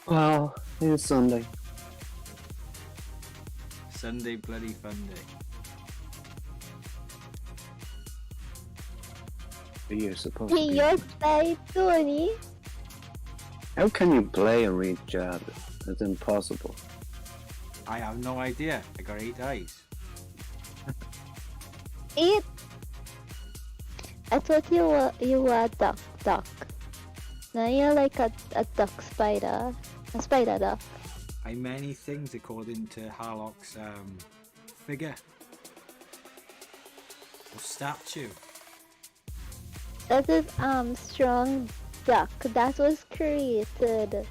Well, it's Sunday. Sunday bloody fun day. But you're supposed to Hey, be. your side, Tony. How can you play and read jab? It's impossible. I have no idea. I got 8 eyes. 8. I thought you were a duck. Now you're like a duck spider. A spider duck. I'm many things according to Harlock's figure. Or statue. That is strong duck. That was created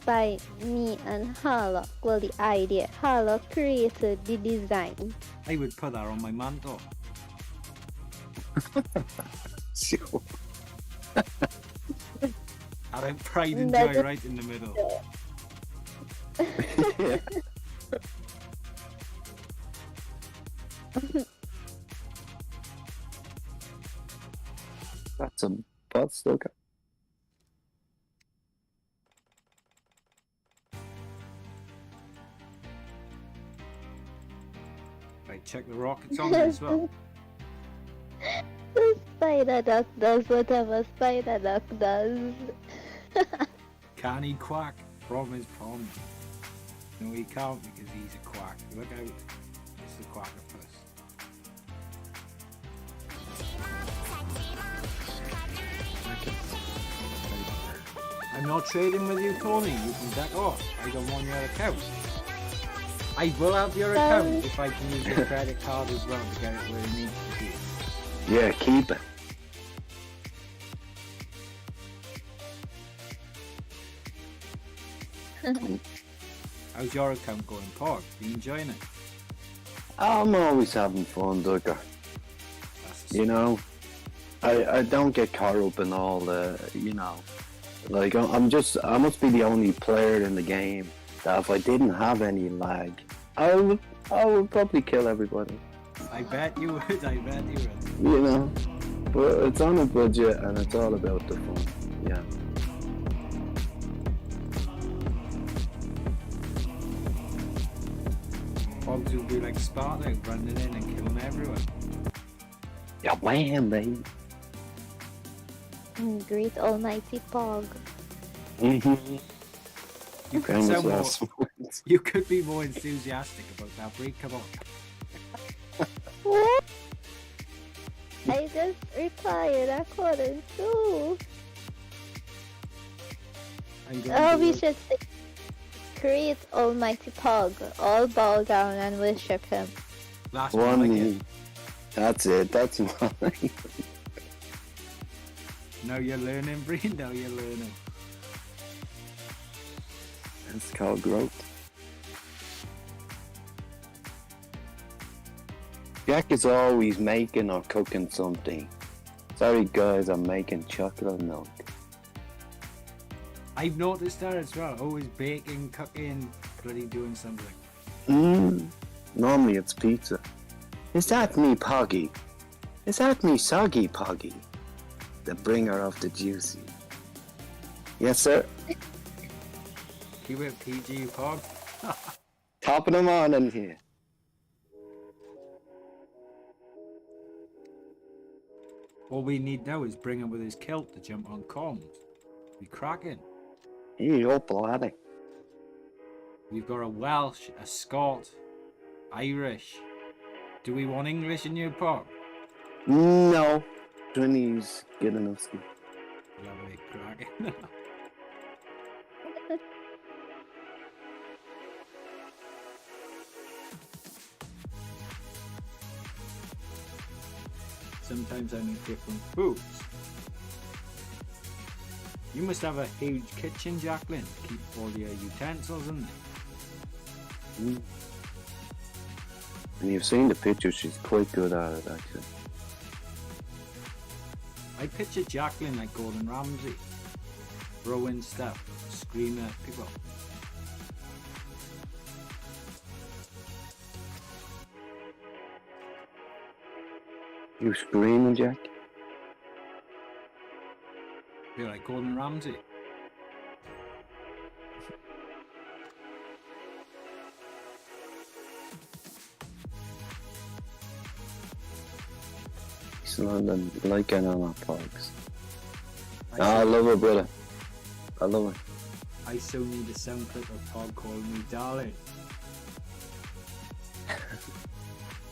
by me and Harlock. Well, the idea. Harlock created the design. I would put that on my mantle. Sure. I have pride and That's joy a- right in the middle. Yeah. That's a butt sticker. Right, check the rockets on as well. The spider duck does whatever spider duck does. Can he quack from his pond? No, he can't because he's a quack. Look out. It's the quackerpuss. I'm not trading with you, Tony. You can back off. I don't want your account. I will have your account if I can use your credit card as well to get it where it needs to be. Yeah, keep it. How's your account going, Pog? You enjoying it? I'm always having fun, Ducker. That's a You know, I don't get caught up in all the, you know, like I must be the only player in the game that if I didn't have any lag, I would probably kill everybody, I bet you would. I bet you would. you know. But it's on a budget and it's all about the fun. Yeah. Pogs will be like Sparta, running in and killing everyone. Yeah, wham, baby. Great almighty Pog. Mm-hmm. You could sound more, Last words. you could be more enthusiastic about that break. Come on. What? I just replied according to. I'm going Oh, to we look- should say, great almighty Pog. All bow down and worship him. Last one I get. One. That's it. That's mine. Now you're learning, Bree. Now you're learning. It's called growth. Jack is always making or cooking something. Sorry guys, I'm making chocolate milk. I've noticed that as well. Always baking, cooking, bloody doing something. Normally it's pizza. Is that me, Poggy? Is that me, Soggy Poggy? The bringer of the juicy. Yes, sir. Keep it PG, Pog. Top of the morning here. All we need now is bring him with his kilt to jump on comms. Be cracking. Hey, up, laddie. We've got a Welsh, a Scot, Irish. Do we want English in your Pog? No. 20's good enough. Ski. Lovely, cracking. Sometimes I need different foods. You must have a huge kitchen, Jacqueline, to keep all your utensils in there. Mm. And you've seen the picture, she's quite good at it, actually. I picture Jacqueline like Gordon Ramsay, throwing stuff, screaming at people. You screaming, Jack? Be like Gordon Ramsay. He's not liking on our pogs. I I love her, brother. I love her. I so need a sound clip of Pog calling me darling.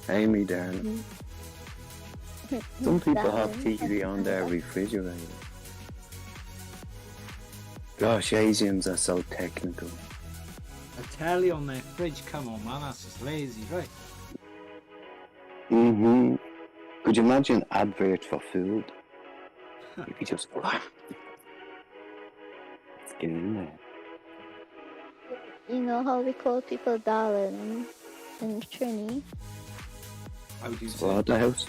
Amy, darling. Some people have Darling. TV on their refrigerator. Gosh, Asians are so technical. A telly on their fridge, come on man, that's just lazy, right? Mm-hmm. Could you imagine adverts for food? If you just let's get in there. You know how we call people darling in Trini? How do you say? Slaughterhouse.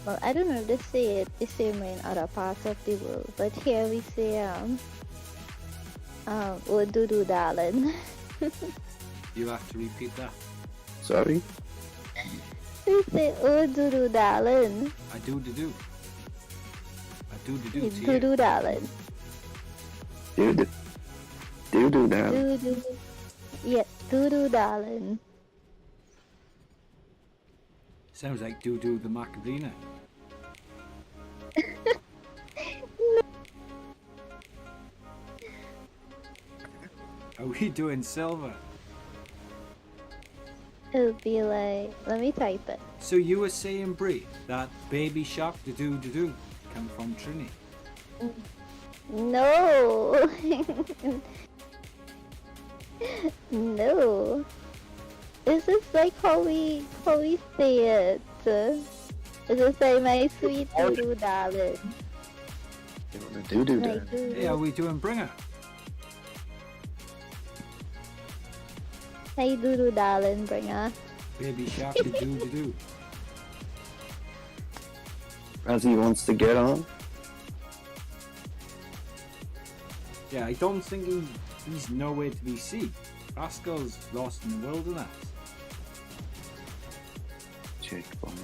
Well, I don't know if they say it the same way in other parts of the world, but here we say oh doo darling. You have to repeat that. Sorry. We say oh doo darling. I do. I do to you. Doo darling. Do that. Doo. Yeah, doo darling. Sounds like do the Macarena. Are we doing silver? It'll be like, let me type it. So you were saying, Brie, that Baby Shark do come from Trini? No. No. This is like how we say it. This is like my sweet doo darling. You want to do My that? doo-doo. Hey, are we doing Bringer? Hey doo darling, bringer. Baby Shark do. As he wants to get on. Yeah, I don't think he's nowhere to be seen. Rascal's lost in the wilderness. Check bomb.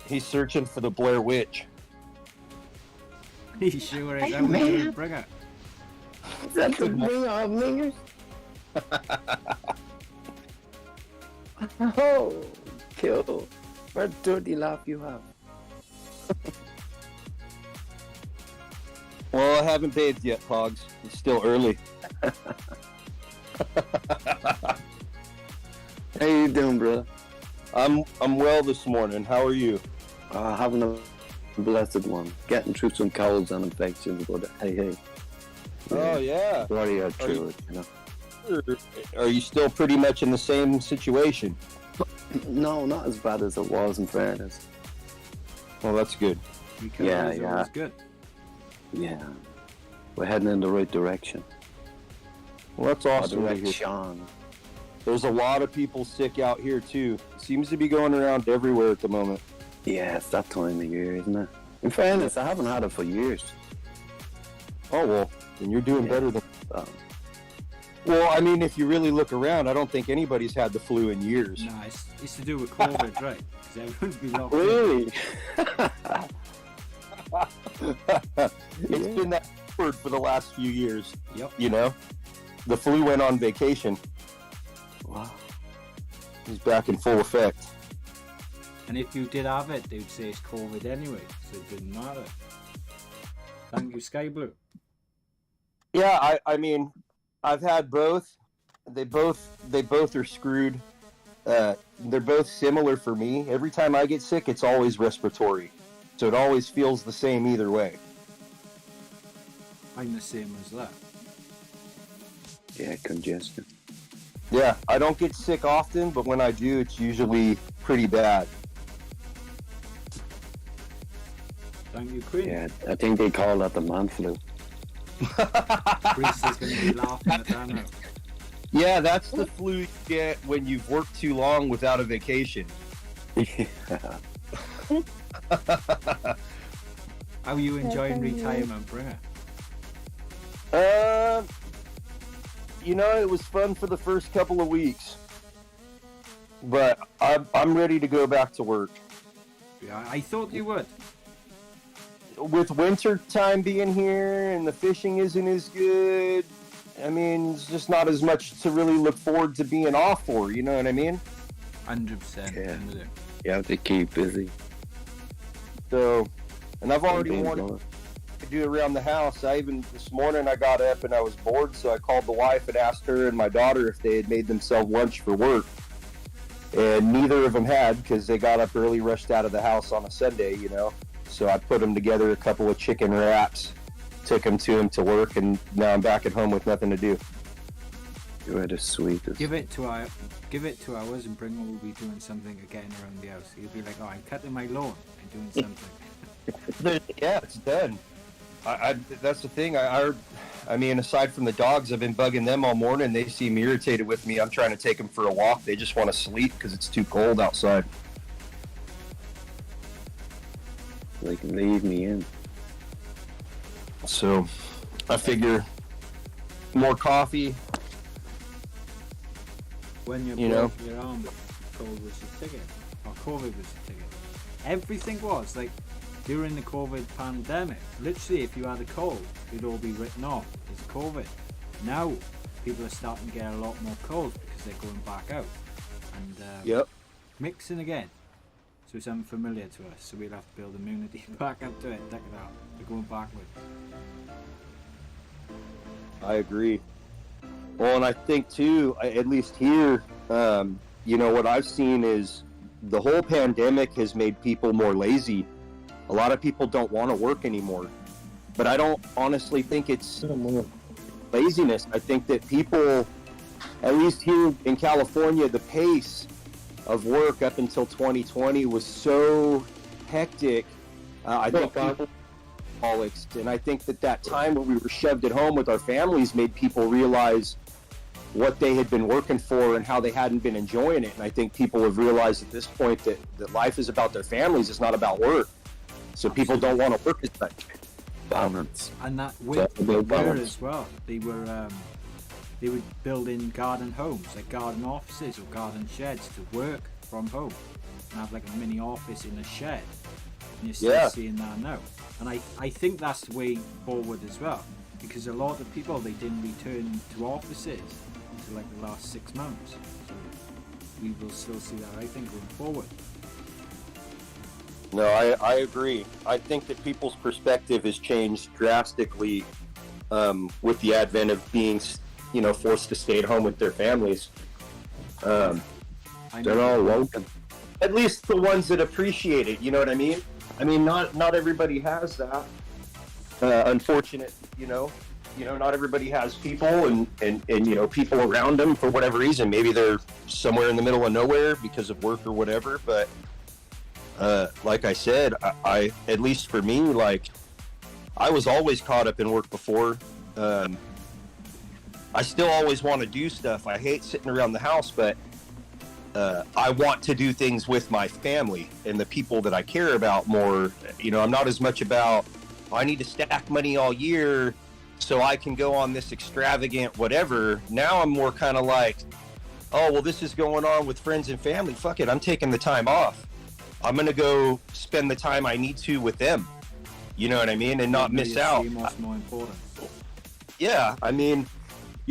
He's searching for the Blair Witch. He sure is. How we doing Bringer? Is that the thing of lingers? Oh, kill. What dirty laugh you have? Well, I haven't bathed yet, Pogs. It's still early. How you doing, bro? I'm well this morning. How are you? Having a blessed one. Getting through some colds and infections, but hey. Oh yeah. Warrior through it, you know. Are you still pretty much in the same situation? No, not as bad as it was, in fairness. Well, that's good. Yeah. It was good. Yeah. We're heading in the right direction. Well, that's awesome to hear. Direction. There's a lot of people sick out here too. Seems to be going around everywhere at the moment. Yeah, it's that time of year, isn't it? In fairness, I haven't had it for years. Oh well, then you're doing Yeah. better than. Well, I mean, if you really look around, I don't think anybody's had the flu in years. Nah, it's to do with COVID, right? Because everyone's been locked in. Really? It's been that word for the last few years. Yep. You know, the flu went on vacation. Wow. He's back in full effect. And if you did have it, they'd say it's COVID anyway, so it didn't matter. Thank you, Sky Blue. Yeah, I mean, I've had both. They both are screwed. They're both similar for me. Every time I get sick, it's always respiratory, so it always feels the same either way. I'm the same as that. Yeah, congestion. Yeah, I don't get sick often, but when I do, it's usually pretty bad. Thank you, Queen. Yeah, I think they call that the man flu. Chris is going to be laughing at that now. Yeah, that's the flu you get when you've worked too long without a vacation. Yeah. How are you enjoying That's retirement, Bringer? You know, it was fun for the first couple of weeks, but I'm ready to go back to work. Yeah, I thought you would. With winter time being here and the fishing isn't as good, I mean, it's just not as much to really look forward to being off for, you know what I mean? 100%. Yeah. I'm with you. You have to keep busy. So, and I've already Being wanted gone. to do around the house. This morning I got up and I was bored, so I called the wife and asked her and my daughter if they had made themselves lunch for work. And neither of them had, because they got up early, rushed out of the house on a Sunday, you know. So I put them together, a couple of chicken wraps, took them to him to work, and now I'm back at home with nothing to do. You are the sweetest. Give it 2 hours and Bringer will be doing something again around the house. He'll be like, oh, I'm cutting my lawn. I'm doing something. Yeah, it's done. That's the thing. I mean, aside from the dogs, I've been bugging them all morning. They seem irritated with me. I'm trying to take them for a walk. They just want to sleep because it's too cold outside. They can leave me in. So I figure more coffee. When you know? broke your arm, COVID was the ticket, or COVID was the ticket. Everything was like during the COVID pandemic. Literally, if you had a cold, it'd all be written off as COVID. Now, people are starting to get a lot more colds because they're going back out and Yep. mixing again. So it's unfamiliar to us. So we'll have to build immunity back up to it. Check it out. We're going backward. I agree. Well, and I think too, at least here, what I've seen is the whole pandemic has made people more lazy. A lot of people don't want to work anymore. But I don't honestly think it's laziness. I think that people, at least here in California, the pace of work up until 2020 was so hectic. I think people alcoholics, and I think that time when we were shoved at home with our families made people realize what they had been working for and how they hadn't been enjoying it. And I think people have realized at this point that life is about their families, it's not about work. So people don't want to work as much. Balance. And that with there as well, they would build in garden homes, like garden offices or garden sheds to work from home and have like a mini office in a shed. And you're still seeing that now. And I think that's the way forward as well, because a lot of people, they didn't return to offices until like the last 6 months. So we will still see that, I think, going forward. No, I agree. I think that people's perspective has changed drastically with the advent of being, forced to stay at home with their families. They're all welcome. At least the ones that appreciate it, you know what I mean? I mean, not everybody has that. Unfortunate, not everybody has people and people around them for whatever reason. Maybe they're somewhere in the middle of nowhere because of work or whatever. But like I said, I at least for me, like I was always caught up in work before. I still always want to do stuff. I hate sitting around the house, but I want to do things with my family and the people that I care about more. I'm not as much about, I need to stack money all year so I can go on this extravagant whatever. Now I'm more kind of like, oh, well, this is going on with friends and family. Fuck it, I'm taking the time off. I'm going to go spend the time I need to with them. You know what I mean? And not miss out. What's more important. Yeah, I mean,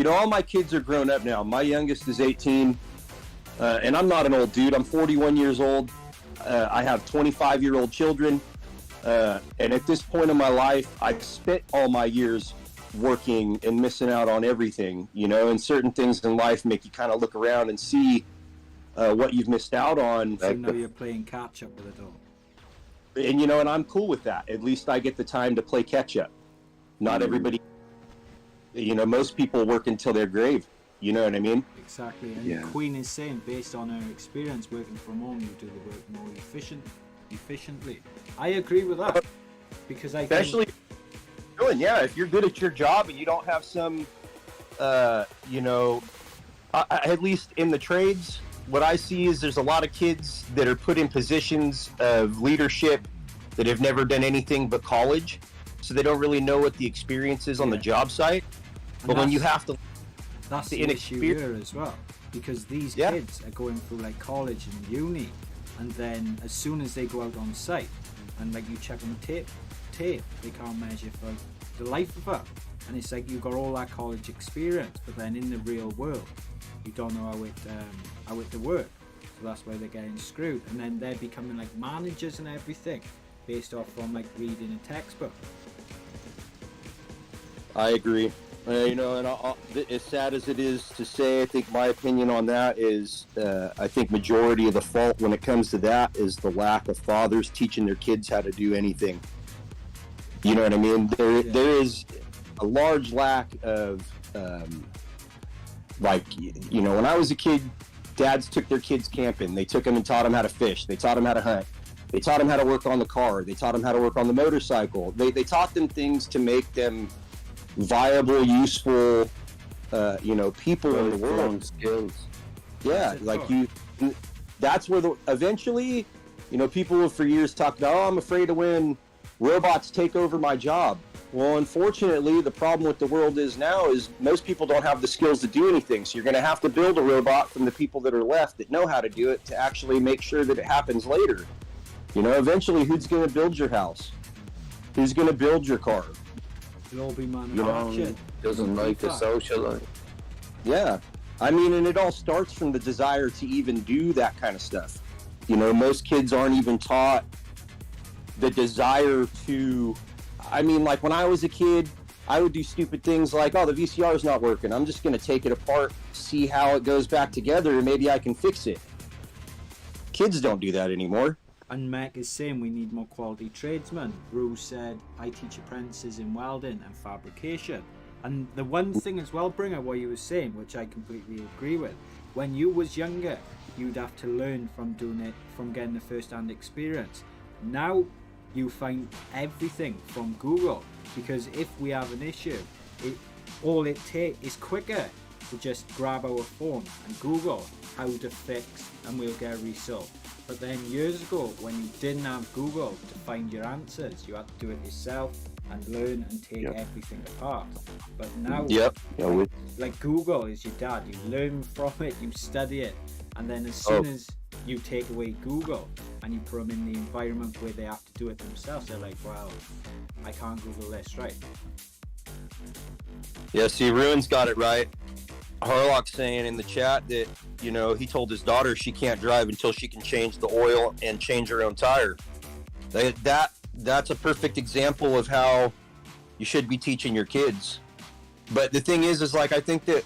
all my kids are grown up now. My youngest is 18. And I'm not an old dude. I'm 41 years old. I have 25-year-old children. And at this point in my life, I've spent all my years working and missing out on everything, and certain things in life make you kind of look around and see what you've missed out on. So now you're playing catch up with it all. And, and I'm cool with that. At least I get the time to play catch up. Not everybody, most people work until their grave. You know what I mean? Exactly. And Queen is saying, based on her experience working from home, you do the work more efficiently. I agree with that. Because especially if you're good at your job and you don't have some, at least in the trades, what I see is there's a lot of kids that are put in positions of leadership that have never done anything but college. So they don't really know what the experience is on the job site. But when you have to... That's the issue here as well, because these kids are going through like college and uni, and then as soon as they go out on site and like you check on tape, they can't measure for the life of her. And it's like you've got all that college experience, but then in the real world, you don't know how it works. So that's why they're getting screwed, and then they're becoming like managers and everything based off from like reading a textbook. I agree. And as sad as it is to say, I think my opinion on that is, I think majority of the fault when it comes to that is the lack of fathers teaching their kids how to do anything. You know what I mean? There is a large lack of, when I was a kid, dads took their kids camping. They took them and taught them how to fish. They taught them how to hunt. They taught them how to work on the car. They taught them how to work on the motorcycle. They taught them things to make them viable, useful, people in the Grown world. skills. Yeah, that's where eventually, people have for years talked about, oh, I'm afraid of when robots take over my job. Well, unfortunately, the problem with the world now is most people don't have the skills to do anything. So you're going to have to build a robot from the people that are left that know how to do it to actually make sure that it happens later. Eventually, who's going to build your house? Who's going to build your car? It'll all be manufactured. Doesn't like the social life. Yeah. And it all starts from the desire to even do that kind of stuff. Most kids aren't even taught the desire to, like when I was a kid, I would do stupid things like, oh, the VCR is not working. I'm just going to take it apart, see how it goes back together, and maybe I can fix it. Kids don't do that anymore. And Mac is saying we need more quality tradesmen. Rue said, I teach apprentices in welding and fabrication. And the one thing as well, Bringer, what you were saying, which I completely agree with, when you was younger, you'd have to learn from doing it, from getting the first-hand experience. Now, you find everything from Google, because if we have an issue, all it takes is quicker to just grab our phone and Google how to fix, and we'll get a result. But then years ago, when you didn't have Google to find your answers, you had to do it yourself and learn and take everything apart. But now, like Google is your dad. You learn from it, you study it, and then as soon as you take away Google and you put them in the environment where they have to do it themselves, they're like, well, I can't Google this, right? Yeah, see, Ruin's got it right. Harlock's saying in the chat that, he told his daughter she can't drive until she can change the oil and change her own tire. That's a perfect example of how you should be teaching your kids. But the thing is like, I think that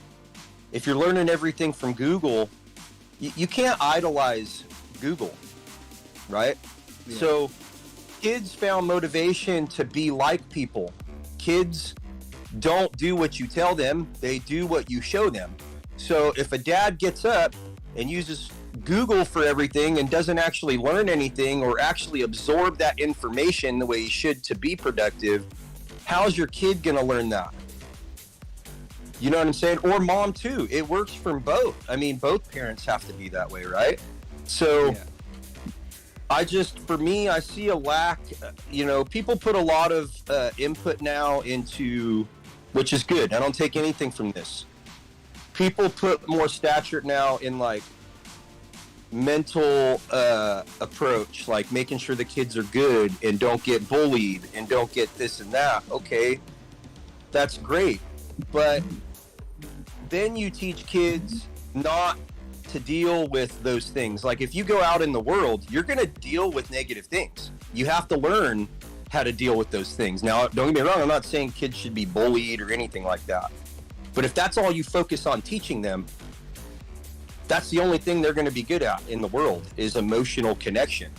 if you're learning everything from Google, you can't idolize Google, right? Yeah. So kids found motivation to be like people. Kids don't do what you tell them, they do what you show them. So if a dad gets up and uses Google for everything and doesn't actually learn anything or actually absorb that information the way he should to be productive, how's your kid gonna learn that? You know what I'm saying? Or mom too. It works from both. Both parents have to be that way, right? So I see a lack, people put a lot of input now into, which is good. I don't take anything from this. People put more stature now in like mental approach, like making sure the kids are good and don't get bullied and don't get this and that. Okay, that's great. But then you teach kids not to deal with those things. Like if you go out in the world, you're going to deal with negative things. You have to learn how to deal with those things. Now, don't get me wrong, I'm not saying kids should be bullied or anything like that. But if that's all you focus on teaching them, that's the only thing they're going to be good at in the world is emotional connection.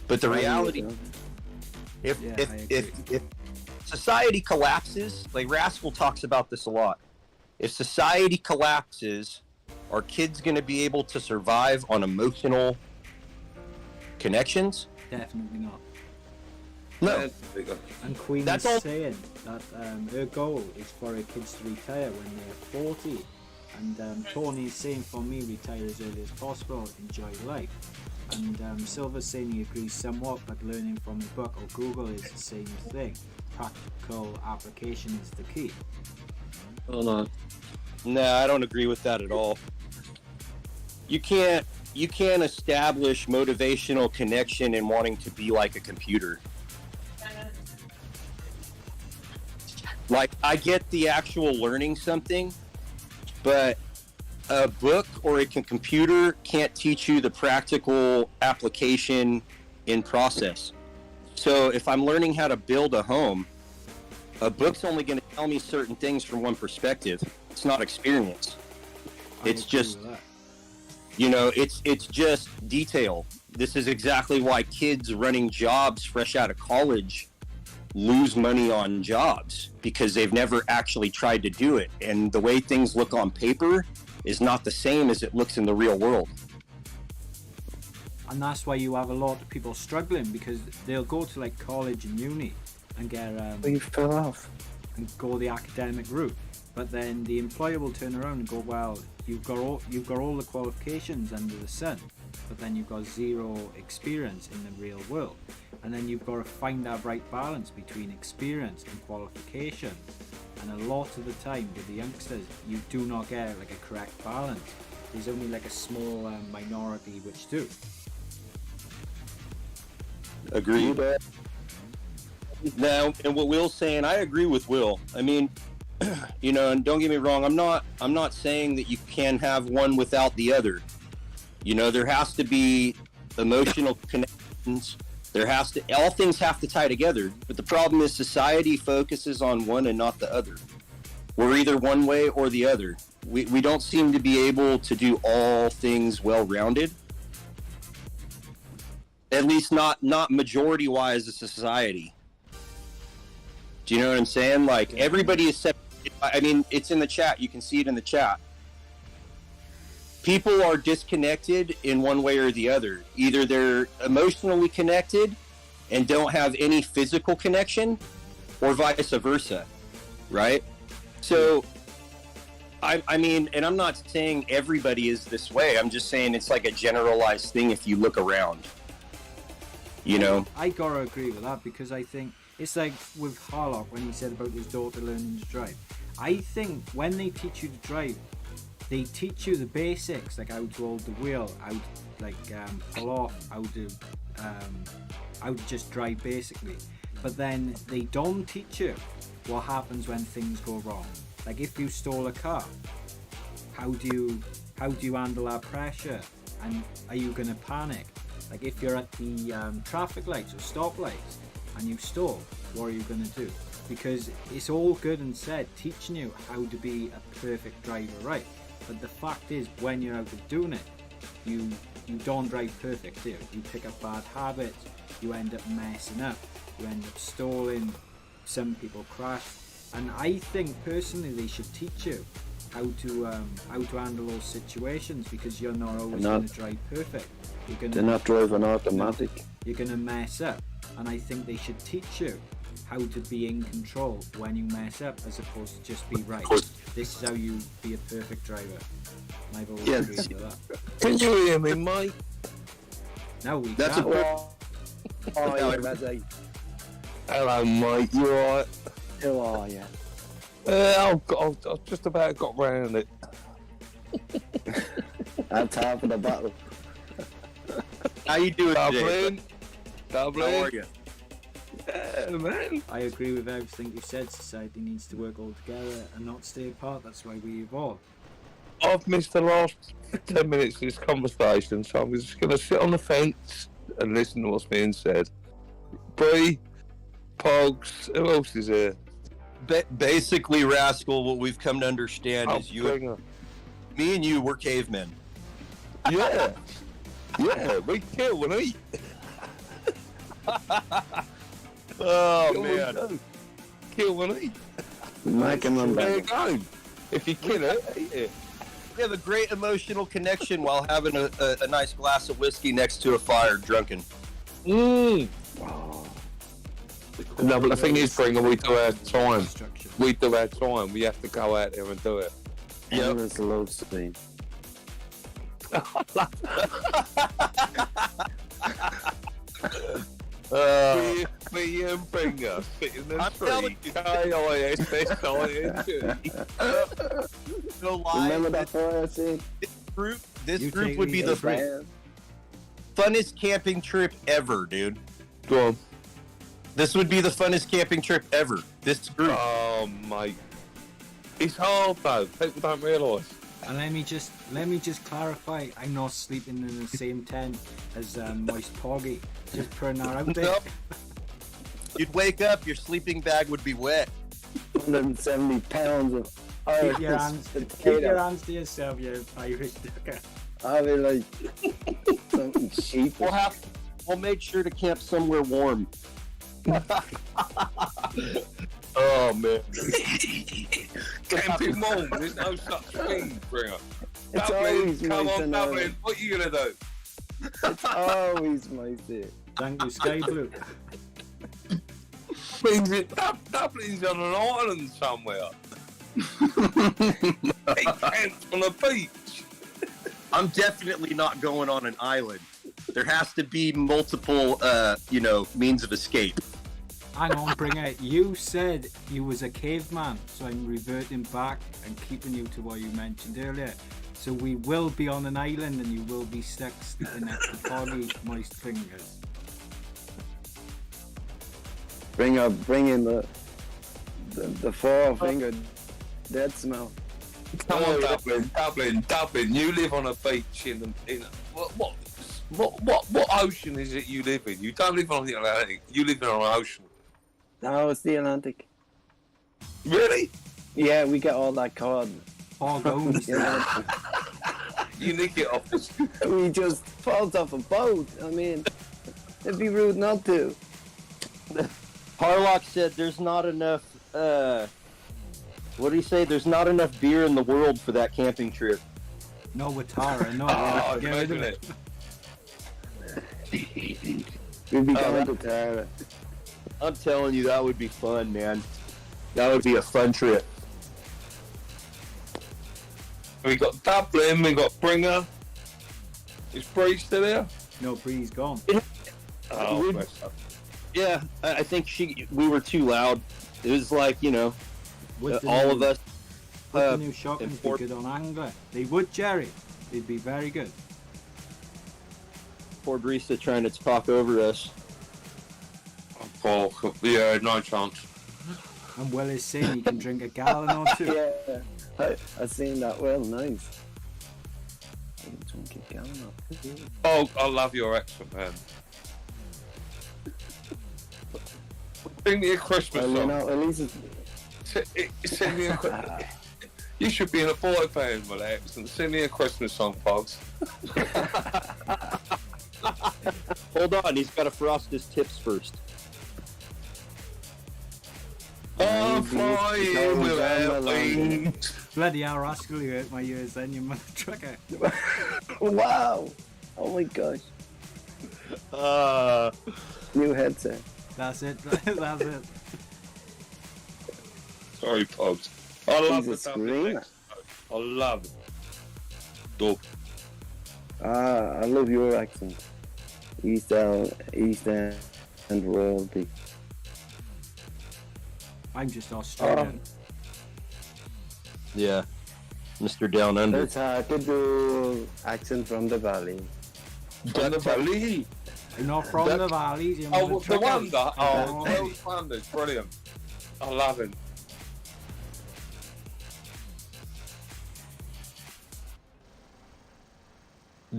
But the reality, if society collapses, like Rascal talks about this a lot, if society collapses, are kids going to be able to survive on emotional connections? Definitely not. No. And Queen That's is all. saying that her goal is for her kids to retire when they're 40. And Tony is saying, for me, retire as early as possible, enjoy life. And Silver's saying he agrees somewhat, but learning from a book or Google is the same thing. Practical application is the key. Hold on. Nah, I don't agree with that at all. You can't establish motivational connection in wanting to be like a computer. Like, I get the actual learning something, but a book or a computer can't teach you the practical application in process. So if I'm learning how to build a home, a book's only going to tell me certain things from one perspective. It's not experience. It's just, it's just detail. This is exactly why kids running jobs fresh out of college lose money on jobs, because they've never actually tried to do it. And the way things look on paper is not the same as it looks in the real world. And that's why you have a lot of people struggling, because they'll go to like college and uni and get You fell off. and go the academic route. But then the employer will turn around and go, well, you've got all the qualifications under the sun, but then you've got zero experience in the real world. And then you've got to find that right balance between experience and qualification. And a lot of the time with the youngsters, you do not get like a correct balance. There's only like a small minority which do. Agreed. Now, and what Will's saying, I agree with Will. I mean, you know, and don't get me wrong, I'm not saying that you can have one without the other. You know, there has to be emotional connections. All things have to tie together. But the problem is society focuses on one and not the other. We're either one way or the other. We don't seem to be able to do all things well-rounded. At least not majority-wise as a society. Do you know what I'm saying? Like, everybody is separate. I mean, it's in the chat. You can see it in the chat. People are disconnected in one way or the other. Either they're emotionally connected and don't have any physical connection, or vice versa, right? So, I mean, and I'm not saying everybody is this way. I'm just saying it's like a generalized thing if you look around. You know? I gotta agree with that, because I think it's like with Harlock when he said about his daughter learning to drive. I think when they teach you to drive, they teach you the basics, like how to hold the wheel, how to like pull off, how to just drive basically. But then they don't teach you what happens when things go wrong. Like if you stole a car, how do you handle that pressure? And are you gonna panic? Like if you're at the traffic lights or stoplights and you stall, what are you gonna do? Because it's all good and said teaching you how to be a perfect driver, right? But the fact is, when you're out of doing it, you don't drive perfect, do you? You pick up bad habits, you end up messing up, you end up stalling, some people crash. And I think personally they should teach you how to handle those situations, because you're not always going to drive perfect. They're not driving automatic. You're going to mess up, and I think they should teach you how to be in control when you mess up, as opposed to just be right. This is how you be a perfect driver. And I've always agreed with that. Can you hear me, mate? No, we That's can't. Hello, mate. You alright? Who are you? I've just about got round it. That's half of the battle. How you doing today? Dublin. How are you? Yeah, man. I agree with everything you said. Society needs to work all together and not stay apart. That's why we evolve. I've missed the last 10 minutes of this conversation, so I'm just going to sit on the fence and listen to what's being said. Bree, Pogs, who else is here? Basically, Rascal, what we've come to understand is me and you, we're cavemen. Yeah. Yeah, we kill and eat. Oh, man. Kill and eat. Make him run There you back. go. If you kill it, eat it. We have a great emotional connection while having a nice glass of whiskey next to a fire, drunken. No, but the thing is, Bringer, we do our time. We do our time. We have to go out there and do it. Yeah, it's a load screen. Me and Bringer sitting in the I'm telling street. K-I-S-S-I-N-G. No lie. Remember that fire scene? This You group take would me be to the the funnest camping trip ever, dude. Go on. This would be the funnest camping trip ever. This group. Oh, mate. It's hard, though. People don't realise. And let me just clarify. I'm not sleeping in the same tent as Moist Poggy. Just putting that out there. Nope. You'd wake up, your sleeping bag would be wet. 170 pounds of Irish Keep your hands potato. to yourself, you Irish ducker. I'll be like something cheap. We'll make sure to camp somewhere warm. Oh, man. Camping mall. There's no such thing, Bringer. It's Dublin, always come nice on, and early. Dublin. What are you going to do? It's always my day. Thank you, Sky Blue. Dublin's on an island somewhere. He camps on a beach. I'm definitely not going on an island. There has to be multiple, means of escape. Hang on, Bringer. You said you was a caveman, so I'm reverting back and keeping you to what you mentioned earlier. So we will be on an island and you will be stuck sleeping next to Foggy Moist Fingers. Bring in the four-fingered dead smell. Come on, Dublin. You live on a beach in what ocean is it you live in? You don't live on the Atlantic. You live on an ocean. No, it's the Atlantic. Really? Yeah, we get all that cod. All goes. You nick it off us. We just falls off a boat. I mean, it'd be rude not to. Harlock said there's not enough, what did he say? There's not enough beer in the world for that camping trip. No, with Tara, no. Get rid of it. We'd be going to Tara. I'm telling you, that would be fun, man. That would be a fun trip. We got Dublin, we got Bringer. Is Bree still there? No, Bree's gone. Oh, bless her. Yeah, I think we were too loud. It was like, Would all of us. Would the new shotguns be good on Angler? They would, Jerry. They'd be very good. Poor Brisa trying to talk over us. Oh, yeah, no chance. And Will is saying he can drink a gallon or two. Yeah, I seen that. Well, nice. Drink a gallon or two. Oh, I love your accent, man. Sing me a Christmas Well, song. at least it's... Sing me a You should be in a boy band with that accent. Sing me a Christmas song, folks. Hold on, he's got to frost his tips first. I'm flying without wings. Bloody hell, Rascal, you hurt my ears then, you mother trucker. Wow! Oh my gosh. New headset. That's it, that's it. Sorry, Pogs. I love He's the a screamer. I love it. Dog. I love your accent. East End royalty. I'm just Australian. Yeah. Mr. Down Under. It's hard to do accent from the valley. From the valley. You're not from the valleys, you're Oh, the trucker. Wonder. Oh, Wells Wonder's brilliant. I love him.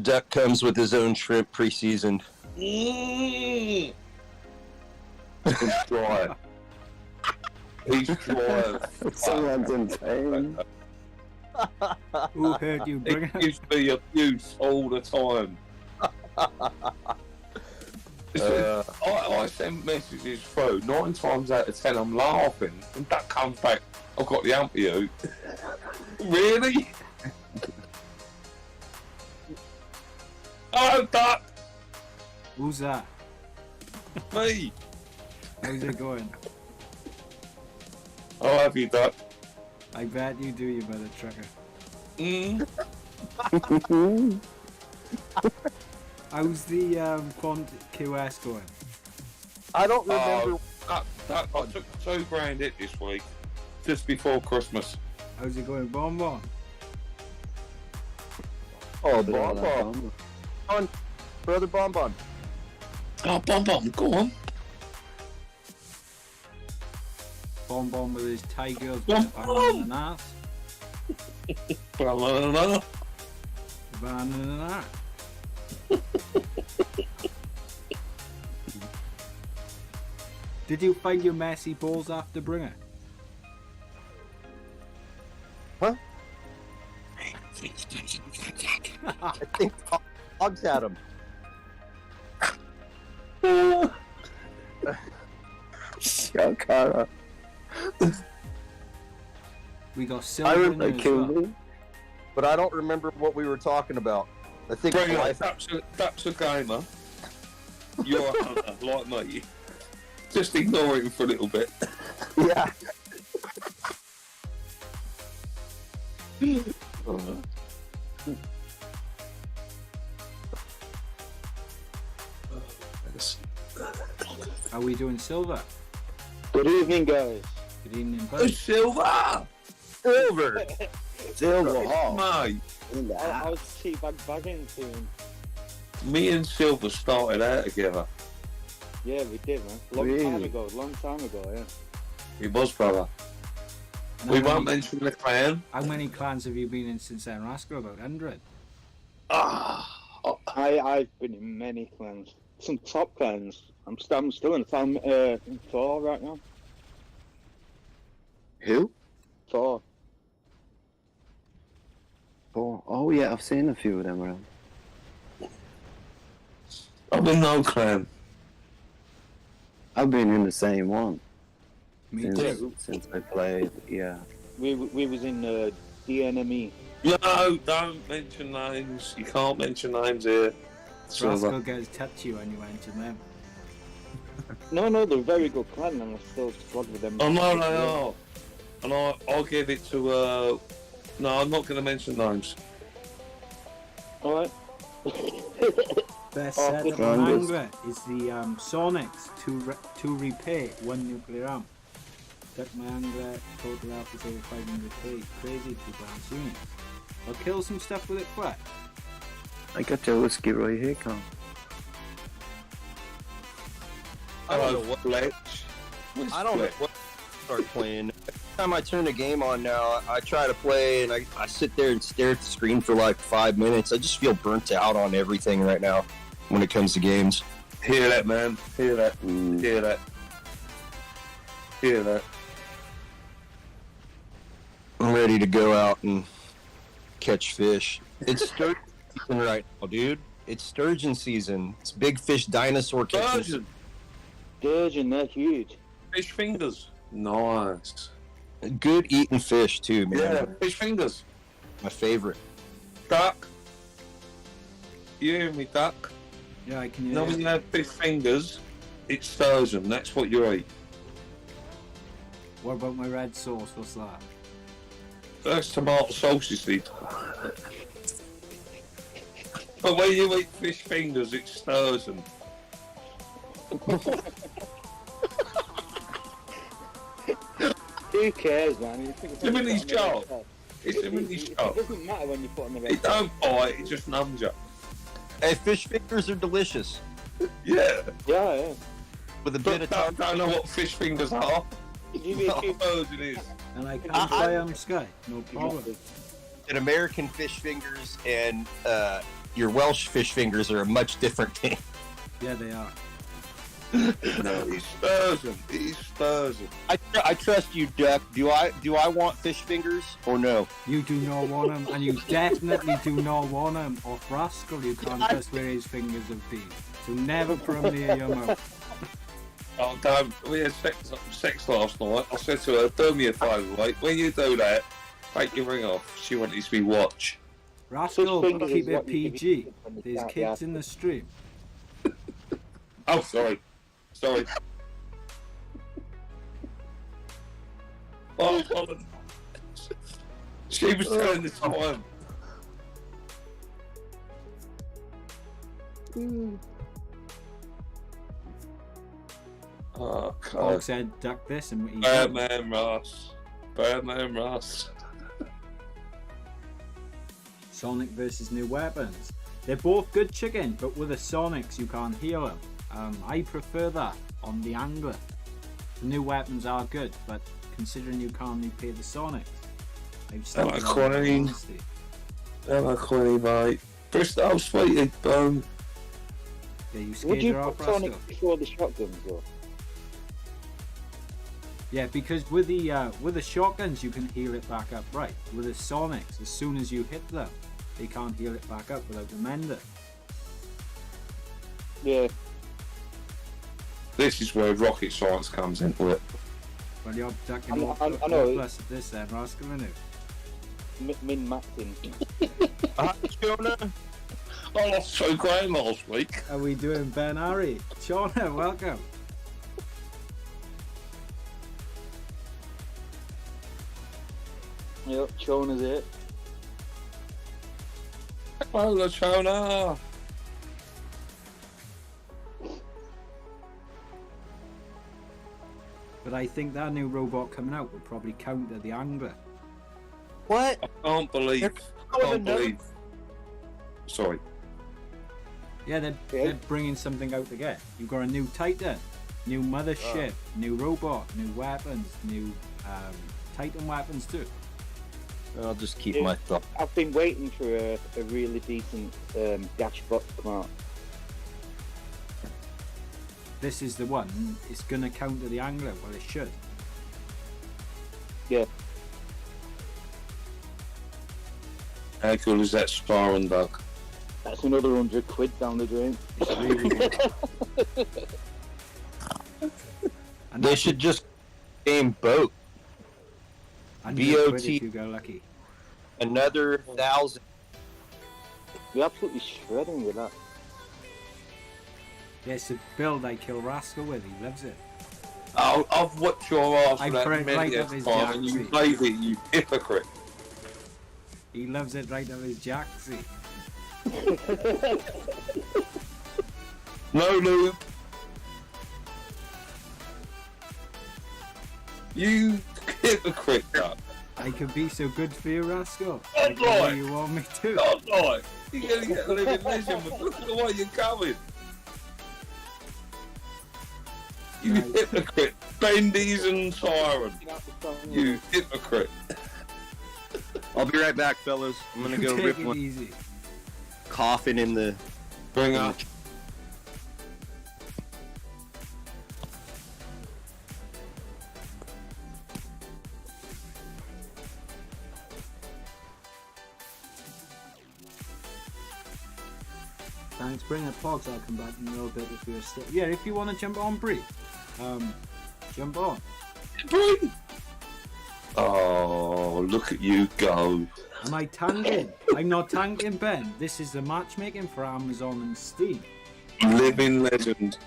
Duck comes with his own shrimp pre-seasoned. He's dry. He's dry. Someone's in pain. Who heard you bring It it? gives me abuse all the time. I send messages through. 9 times out of 10, I'm laughing, and Duck comes back. I've got the amp you. Really? Oh, Duck, Who's that? me. How's it going? I'll have you, Duck. I bet you do, you mother trucker. How's the Quant QS going? I don't remember. Duck, I took $2,000 hit this week, just before Christmas. How's it going, Bonbon? Oh, Bonbon. On, Brother Bonbon. Oh, Bonbon, go on. Bonbon with his Thai girls Bonbon! and ass. Banana. Banana. Did you find your messy balls after Bringer? Huh? I think Hogs had him. Got Cara. We got silver in there as well. But I don't remember what we were talking about. I think Bring life. Duck's a gamer. You're a hunter, like me. Just ignore him for a little bit. Yeah. Are we doing silver? Good evening, guys. Good evening, Oh, bud. Silver! Silver. Silver Hall. Mate, I was teabagging soon. me and Silver started out together. Yeah, we did, man. Long time ago, yeah. It was, brother. And We how won't many- mention the clan. How many clans have you been in since then, Rascal? About 100. I've been in many clans. Some top clans. I'm still in clan 4 right now. Who? 4. Oh yeah, I've seen a few of them around. I'm in no clan. I've been in the same one Me since, too. since I played. Yeah. We was in DNME. No, don't mention names. You can't mention names here. Silver. Rascal gets touchy when you mention them. No, they're a very good clan, and I still squad with them. Oh, no, they are. And I'll give it to, no, I'm not going to mention names. Alright. Best Oh, setup good on one. Angler is the Sonics to repay 1 nuclear amp. Duck my Angler, total out is over 500k. Crazy people aren't seeing it. I'll kill some stuff with it quick. I got your whiskey right here, Con. I don't know Hello, what. Fletch. I don't know what to start playing. Every time I turn the game on now, I try to play and I sit there and stare at the screen for like 5 minutes. I just feel burnt out on everything right now when it comes to games. Hear that, man. Hear that. Hear that. Hear that. I'm ready to go out and catch fish. It's sturgeon season right now, dude. It's sturgeon season. It's big fish dinosaur catching. Sturgeon. Sturgeon, they're huge. Fish fingers. Nice. Good eating fish too, man. Yeah, fish fingers. My favorite. Duck. You hear me, duck? Yeah, I can You hear know when you. you have fish fingers, it's sturgeon. That's what you eat. What about my red sauce? What's that? That's tomato sausage. But when you eat fish fingers, it's sturgeon. Who cares, man? You think It's a mini it's on the shop. red sauce. It's a mini It shop. doesn't matter when you put on the red It don't bite, it just numbs you. Hey, fish fingers are delicious. Yeah. Yeah. With a bit But of time. don't know what fish fingers are. Give me a few. Sturgeon is. And I can I- play on Sky. No problem. And American fish fingers and your Welsh fish fingers are a much different thing. Yeah, they are. No, it's sturgeon. It's sturgeon. I trust you, Duck. Do I want fish fingers or no? You do not want them, and you definitely do not want them off Rascal. You can't trust where his fingers have been. So never put them near your mouth. Oh, damn. We had sex last night. I said to her, do me a favour, mate. When you do that, take your ring off. She wanted to be watch. Rascal, fingers keep is it what you give PG. it when you There's can't kids be in the stream. Oh, sorry. Sorry. Oh, Colin. She was telling the time. Oh, Dog God. said, duck this, and he Birdman Ross. Birdman Ross. Sonic versus new weapons. They're both good chicken, but with the Sonics you can't heal them. I prefer that on the Angler. The new weapons are good, but considering you can't repay the Sonics, I've stuck Hello, with them in Queen. honesty. Hello, Queenie, mate. Bristol, sweetie, boom. Yeah, you Would scared you her off, put Rascal. Sonic before the shotguns, though? Yeah, because with the shotguns you can heal it back up right. With the Sonics, as soon as you hit them, they can't heal it back up without the mender. Yeah. This is where rocket science comes into it. Well, you're ducking I off know. plus at this then, Rascal, isn't it? Min-maxing. Jonah? I lost 2 grand last week. Are we doing Ben Ari? Shauna, welcome. Yep, Chona's it. Hello, Chona. But I think that new robot coming out will probably counter the angler. What? I can't believe. Can't believe. Sorry. Yeah, they're bringing something out again. You've got a new Titan, new mothership, new robot, new weapons, new Titan weapons too. I'll just keep my thought. I've been waiting for a really decent dash bot to come out. This is the one. It's gonna counter the angler. Well, it should. Yeah. How cool is that sparring duck? That's another £100 down the drain. It's really good. And They should just name boat. and BOT. if you go lucky. Another 1,000. You're absolutely shredding with that. Yeah, it's a build I kill Rascal with. He loves it. Oh, I've watched your ass I for that put it right many up his time and you jacksie. played it, you hypocrite. He loves it right up his jacksie. No, Lou. You hypocrite, duck. I could be so good for you, Rascal. God, Like the way Lord. you want me to. God, like, you're going to get a living legend, but look at the way you're going. You Right. hypocrite. Bendy's and Siren. You hypocrite. I'll be right back, fellas. I'm gonna go Take rip it one easy. coffin in the. Bring up. Thanks, bring up pods. I'll come back in a little bit if you're still. Yeah, if you want to jump on, Bree, jump on. Bring. Oh, look at you go. Am I tanking? I'm not tanking, Ben. This is the matchmaking for Amazon and Steam. Living legend.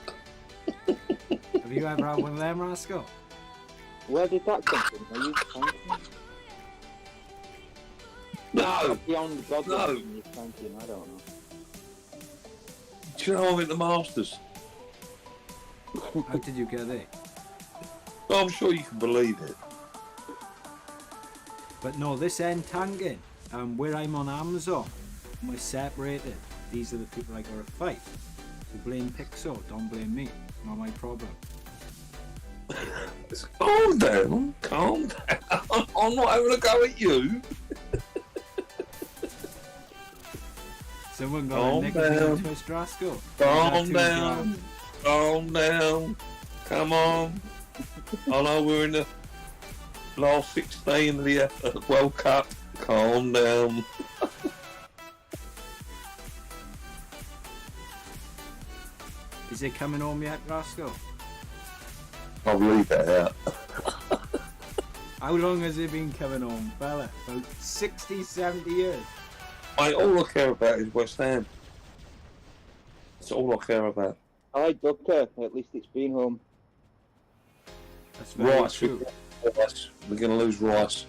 Have you ever had one of them, Rascal? Where did that come from? Are you thanking? No. Beyond God, No. you're thanking. I don't know. Do you know I'm in the Masters? How did you get it? Well, I'm sure you can believe it. But no, this end tanking, where I'm on Amazon, we're separated. These are the people I gotta fight. So blame Pixel, don't blame me. It's not my problem. Calm down. Calm down. I'm not having a go at you. Someone got Calm a negative down. twist, Rascal. Calm down. Calm down. Come on. I know we're in the last 16 of the World Cup. Calm down. Is it coming home yet, Rascal? I'll leave that out. How long has it been coming home, fella? About 60, 70 years. All I care about is West Ham. That's all I care about. I like Ducker. At least it's been home. That's very Rice. true. We're going to lose Rice.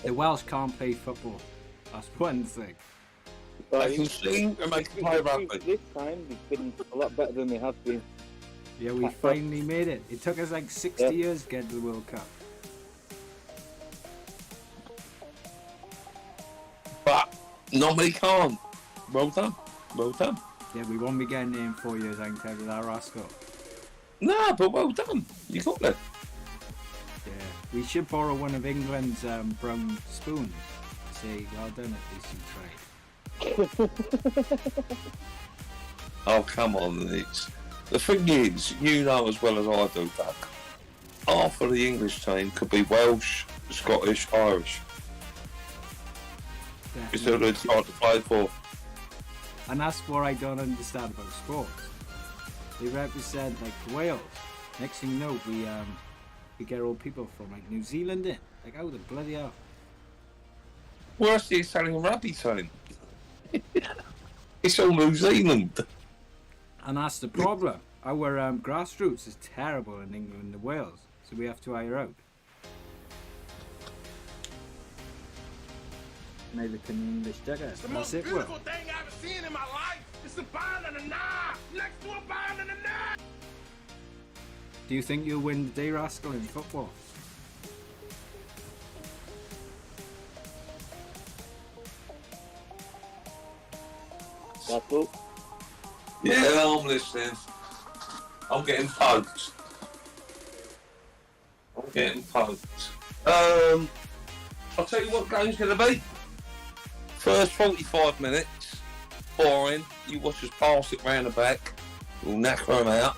The Welsh can't play football. That's one thing. They can sing and they can play rugby. This time they've been a lot better than they have been. Yeah, we finally made it. It took us like 60 years to get to the World Cup. But nobody can't. Well done. Well done. Yeah, we won't be getting there in 4 years, I can tell you that, Rascal. No, but well done. You got that. Yeah, we should borrow one of England's brown spoons. Say, well done, at least you tried. Oh, come on, it's... The thing is, you know as well as I do, Duck, half of the English team could be Welsh, Scottish, Irish. It's who they're trying to play for. And that's what I don't understand about sports. They represent like Wales. Next thing you know, we get all people from like New Zealand in. Like, how the bloody hell? Where's the Italian rugby team? It's all New Zealand. And that's the problem. Our grassroots is terrible in England and Wales, so we have to hire out. American English digger. It's the That's most it, Will. beautiful thing I've ever seen in my life. It's a banana next to a banana. Do you think you'll win the day, Rascal, in football? That's all. Yeah, I'm listening. I'm getting poked. I'm getting poked. I'll tell you what game's going to be. First 45 minutes, boring. You watch us pass it round the back. We'll knacker them out.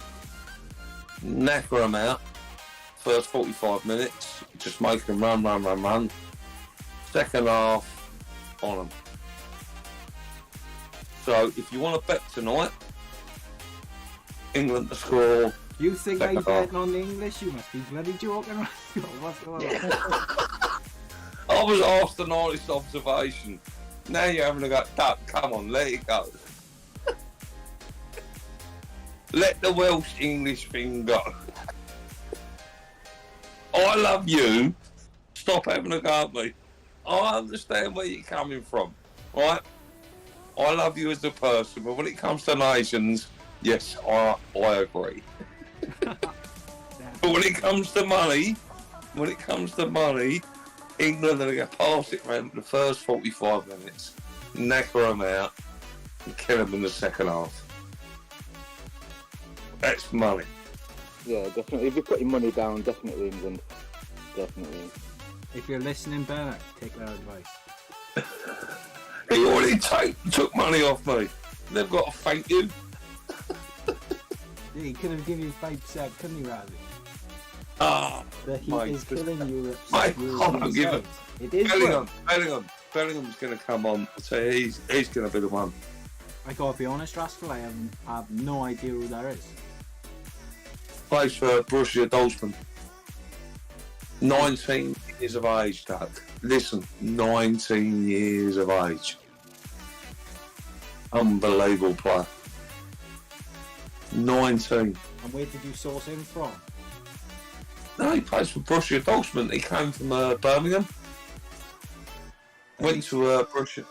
Knacker them out. First 45 minutes, just make them run. Second half, on them. So if you want to bet tonight, England to score. You think I'm second half. betting on the English? You must be bloody joking, Rascal. What's going on? I was asked an honest observation. Now you're having a go. Come on, let it go. Let the Welsh English thing go. I love you. Stop having a go at me. I understand where you're coming from, right? I love you as a person, but when it comes to nations, yes, I agree. But when it comes to money, England are going to pass it around the first 45 minutes, knacker them out, and kill them in the second half. That's money. Yeah, definitely. If you're putting money down, definitely England. Definitely. If you're listening, Bennett, take their advice. He already took money off me. They've got to thank you. Yeah, he could have given you 5%, couldn't he, Razzie? Ah, The heat mate, is killing Europe. mate, I don't give a- It is. Will. Bellingham's going to come on. So he's going to be the one. I gotta be honest, Rascal, I have no idea who that is. Plays for Borussia Dortmund. 19 years of age, Doug. Listen, 19 years of age. Unbelievable player. 19. And where did you source him from? No, he plays for Borussia Dortmund. He came from Birmingham. Went to Borussia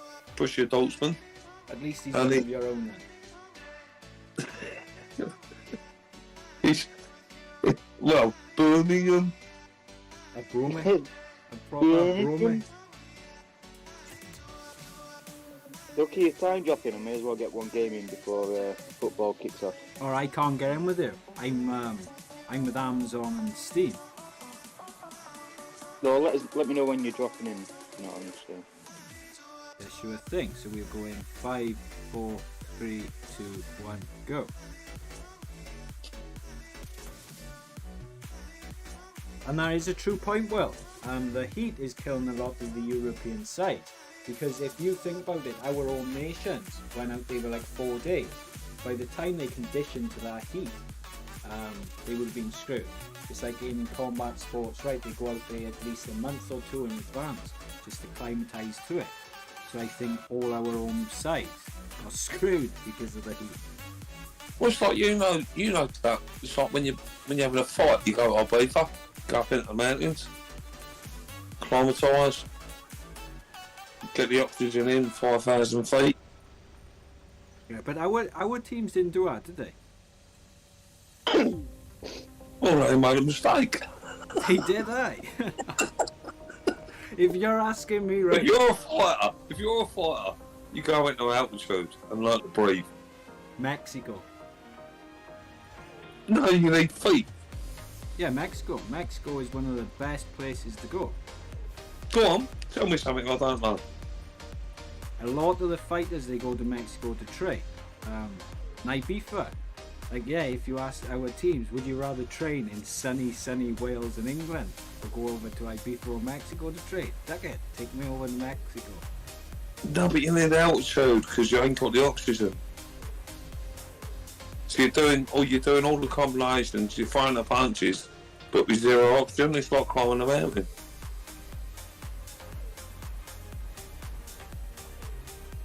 Dortmund. At least he's And one he- of your own then. He's well, Birmingham. A bromie. A proper bromie. Look, your time dropping. I may as well get one game in before football kicks off. Or I can't get in with you. I'm with Amazon and Steam. No, let me know when you're dropping in. You know what I'm saying. Yeah, sure thing. So we'll go in 5, 4, 3, 2, 1, go. And that is a true point, Will. The heat is killing a lot of the European side. Because if you think about it, our own nations went out there for like 4 days. By the time they conditioned to that heat, they would have been screwed. It's like in combat sports, right? They go out there at least a month or two in advance just to climatise to it. So I think all our own sides are screwed because of the heat. Well, it's like you know that. It's like when you're having a fight, you go to Ibiza, go up into the mountains, climatise, get the oxygen in 5,000 feet. Yeah, but our teams didn't do that, did they? Well, they made a mistake. They did, eh? If you're asking me, right? If you're a fighter, you go into altitude and learn to breathe. Mexico. No, you need feet. Yeah, Mexico. Mexico is one of the best places to go. Go on, tell me something I don't know. A lot of the fighters, they go to Mexico to train. Ibiza. Like, yeah, if you ask our teams, would you rather train in sunny Wales and England or go over to Ibiza or Mexico to train? Take me over to Mexico. No, but you need altitude because you ain't got the oxygen. So you're doing all the combinations, you're throwing the punches, but with zero oxygen, it's like climbing a mountain.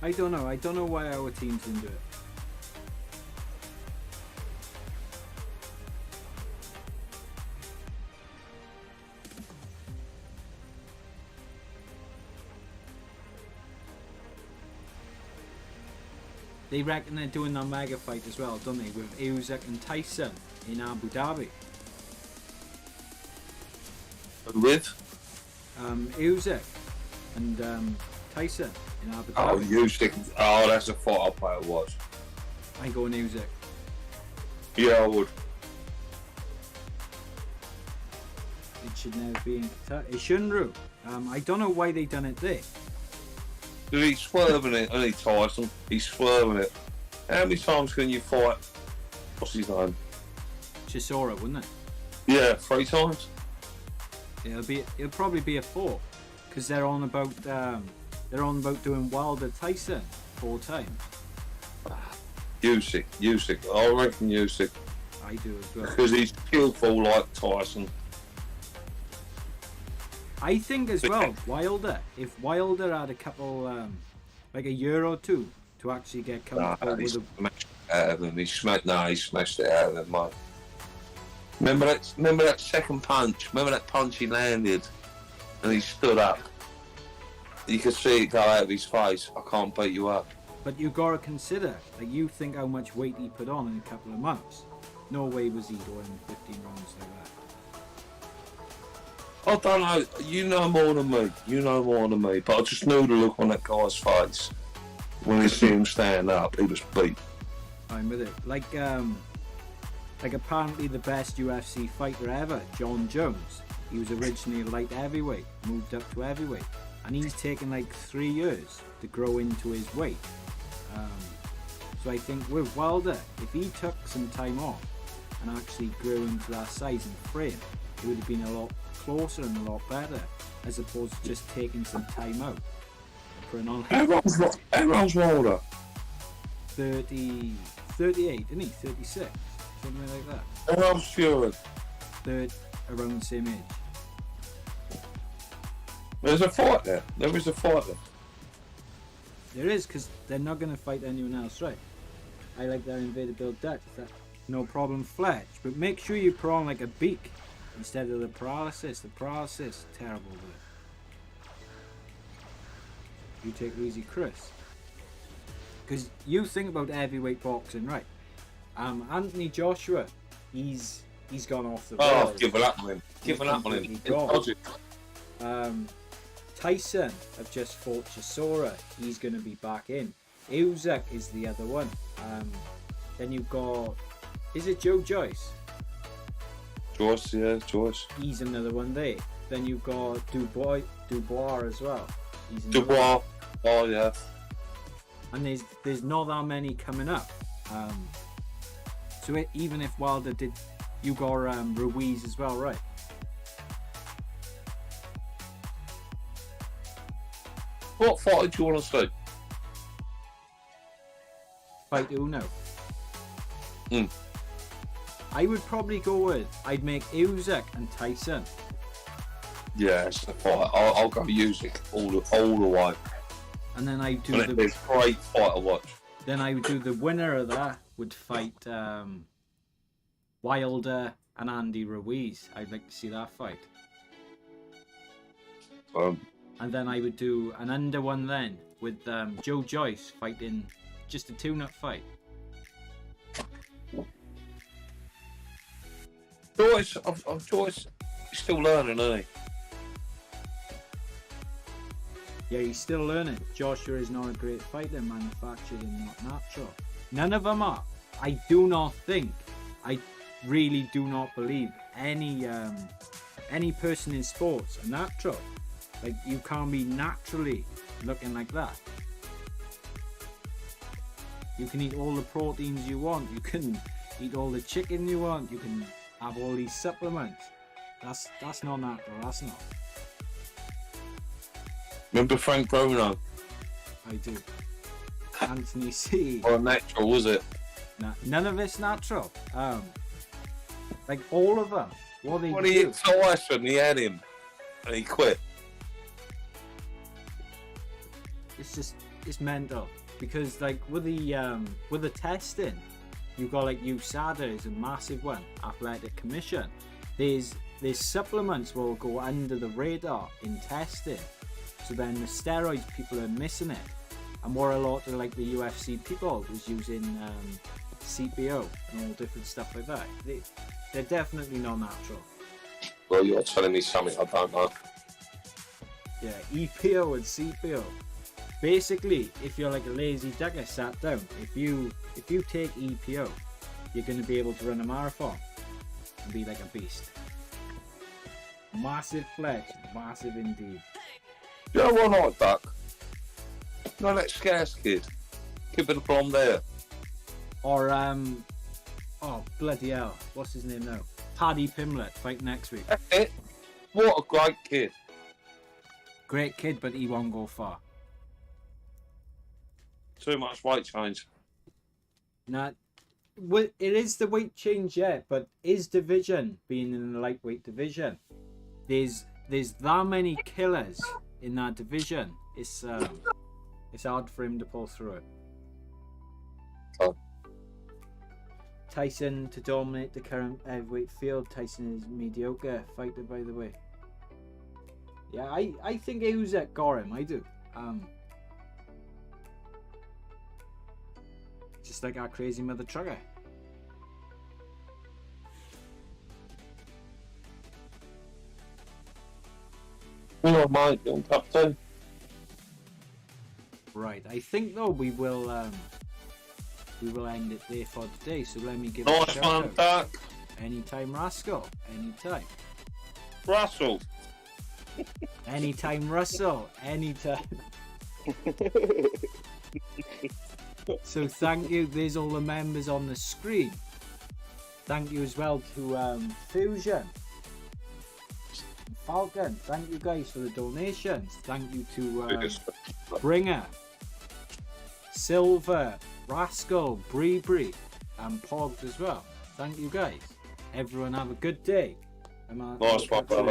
I don't know why our teams didn't do it. They reckon they're doing that mega fight as well, don't they? With Usyk and Tyson in Abu Dhabi. With? Usyk and Tyson in Abu Oh, Dhabi. Usyk. Oh, that's a fight I'll play to watch. I go on Usyk. Yeah, I would. It should never be in Qatar. It shouldn't, Rue. I don't know why they done it there. Dude, he's swerving it, and Tyson. He's swerving it. How many times can you fight? What's his name? Chisora, wouldn't it? Yeah, 3 times. It'll probably be a 4, because they're on about doing Wilder Tyson 4 times. Usyk. I reckon Usyk. I do as well. Because he's skillful like Tyson. I think as well, Wilder. If Wilder had a couple, like a year or 2, to actually get comfortable He with a... smashed it out of him. He smashed it out of him, mate. Remember that second punch? Remember that punch he landed? And he stood up. You could see it go out of his face. I can't beat you up. But you gotta consider, like, you think how much weight he put on in a couple of months. No way was he doing 15 rounds like that. I don't know. You know more than me. But I just knew the look on that guy's face when he see him stand up. He was beat. I'm with it. Like apparently the best UFC fighter ever, John Jones. He was originally light heavyweight, moved up to heavyweight, and he's taken like 3 years to grow into his weight. So I think with Wilder, if he took some time off and actually grew into that size and frame, it would have been a lot closer and a lot better, as opposed to just taking some time out. For an on How old's Wilder? 38, isn't he? 36, something like that. How old's Fury? Third, around the same age. There's a fight there. There is a fight there. There is, because they're not going to fight anyone else, right? I like that Invader Build Dutch. No problem, Fletch. But make sure you put on like a beak instead of the paralysis. The paralysis, terrible with it. You take it easy, Chris. Because you think about heavyweight boxing, right? Anthony Joshua, he's gone off the Oh, rails. give it up on him. Give it up on him. Completely gone. Tyson have just fought Chisora. He's going to be back in. Usyk is the other one. Then you've got, is it Joe Joyce? Joyce. He's another one there. Then you've got Dubois as well. He's another Dubois. one. Oh yeah. And there's not that many coming up. So even if Wilder did, you got Ruiz as well, right? What fight do you want to see? Fight Uno. Mm. I would probably go with, I'd make Usyk and Tyson. Yeah, it's the fight. I'll go Usyk all the way. And then I do And it's a great fight to watch. Then I would do the winner of that would fight Wilder and Andy Ruiz. I'd like to see that fight. And then I would do an under one then with Joe Joyce fighting just a tune-up fight. Joyce, Joyce, he's still learning, isn't he? Yeah, he's still learning. Joshua is not a great fighter, manufactured and not natural. None of them are. I do not think, I really do not believe any person in sports are natural. Like, you can't be naturally looking like that. You can eat all the proteins you want. You can eat all the chicken you want. You can have all these supplements. That's not natural. That's not. Remember Frank Bruno? I do. Anthony C. Or natural, was it? None of it's natural. Like all of them. What they When do. he hit Tyson, he had him, and he quit. It's mental, because like with the testing, you've got like USADA is a massive one, Athletic Commission. There's supplements will go under the radar in testing, so then the steroids people are missing it, And what a lot of like the UFC people was using CPO and all different stuff like that. They're definitely not natural. Well, you're telling me something I don't know. Yeah, EPO and CPO. Basically, if you're like a lazy digger sat down, if you take EPO, you're going to be able to run a marathon and be like a beast. Massive flex, massive indeed. You know what I like, Duck? No, that scarce kid. Kid with the blonde hair. Or oh bloody hell, what's his name now? Paddy Pimlet fight next week. That's it. What a great kid. Great kid, but he won't go far. Too much weight change. Nah, it is the weight change yet, but his division being in the lightweight division, there's that many killers in that division. It's hard for him to pull through it. Oh. Tyson to dominate the current heavyweight field. Tyson is mediocre fighter, by the way. Yeah, I think Uzek got him. I do. Just like our crazy mother trucker. Oh, mate, young captain. Right, I think though we will end it there for today. So let me give a Nice shout one, out. Duck. Anytime, Rascal. Anytime. Russell. Anytime, Russell. Anytime. So thank you. There's all the members on the screen. Thank you as well to Fusion, Falcon. Thank you guys for the donations. Thank you to Bringer, Silver, Rascal, Bree, and Pogged as well. Thank you guys. Everyone have a good day. Nice one, brother.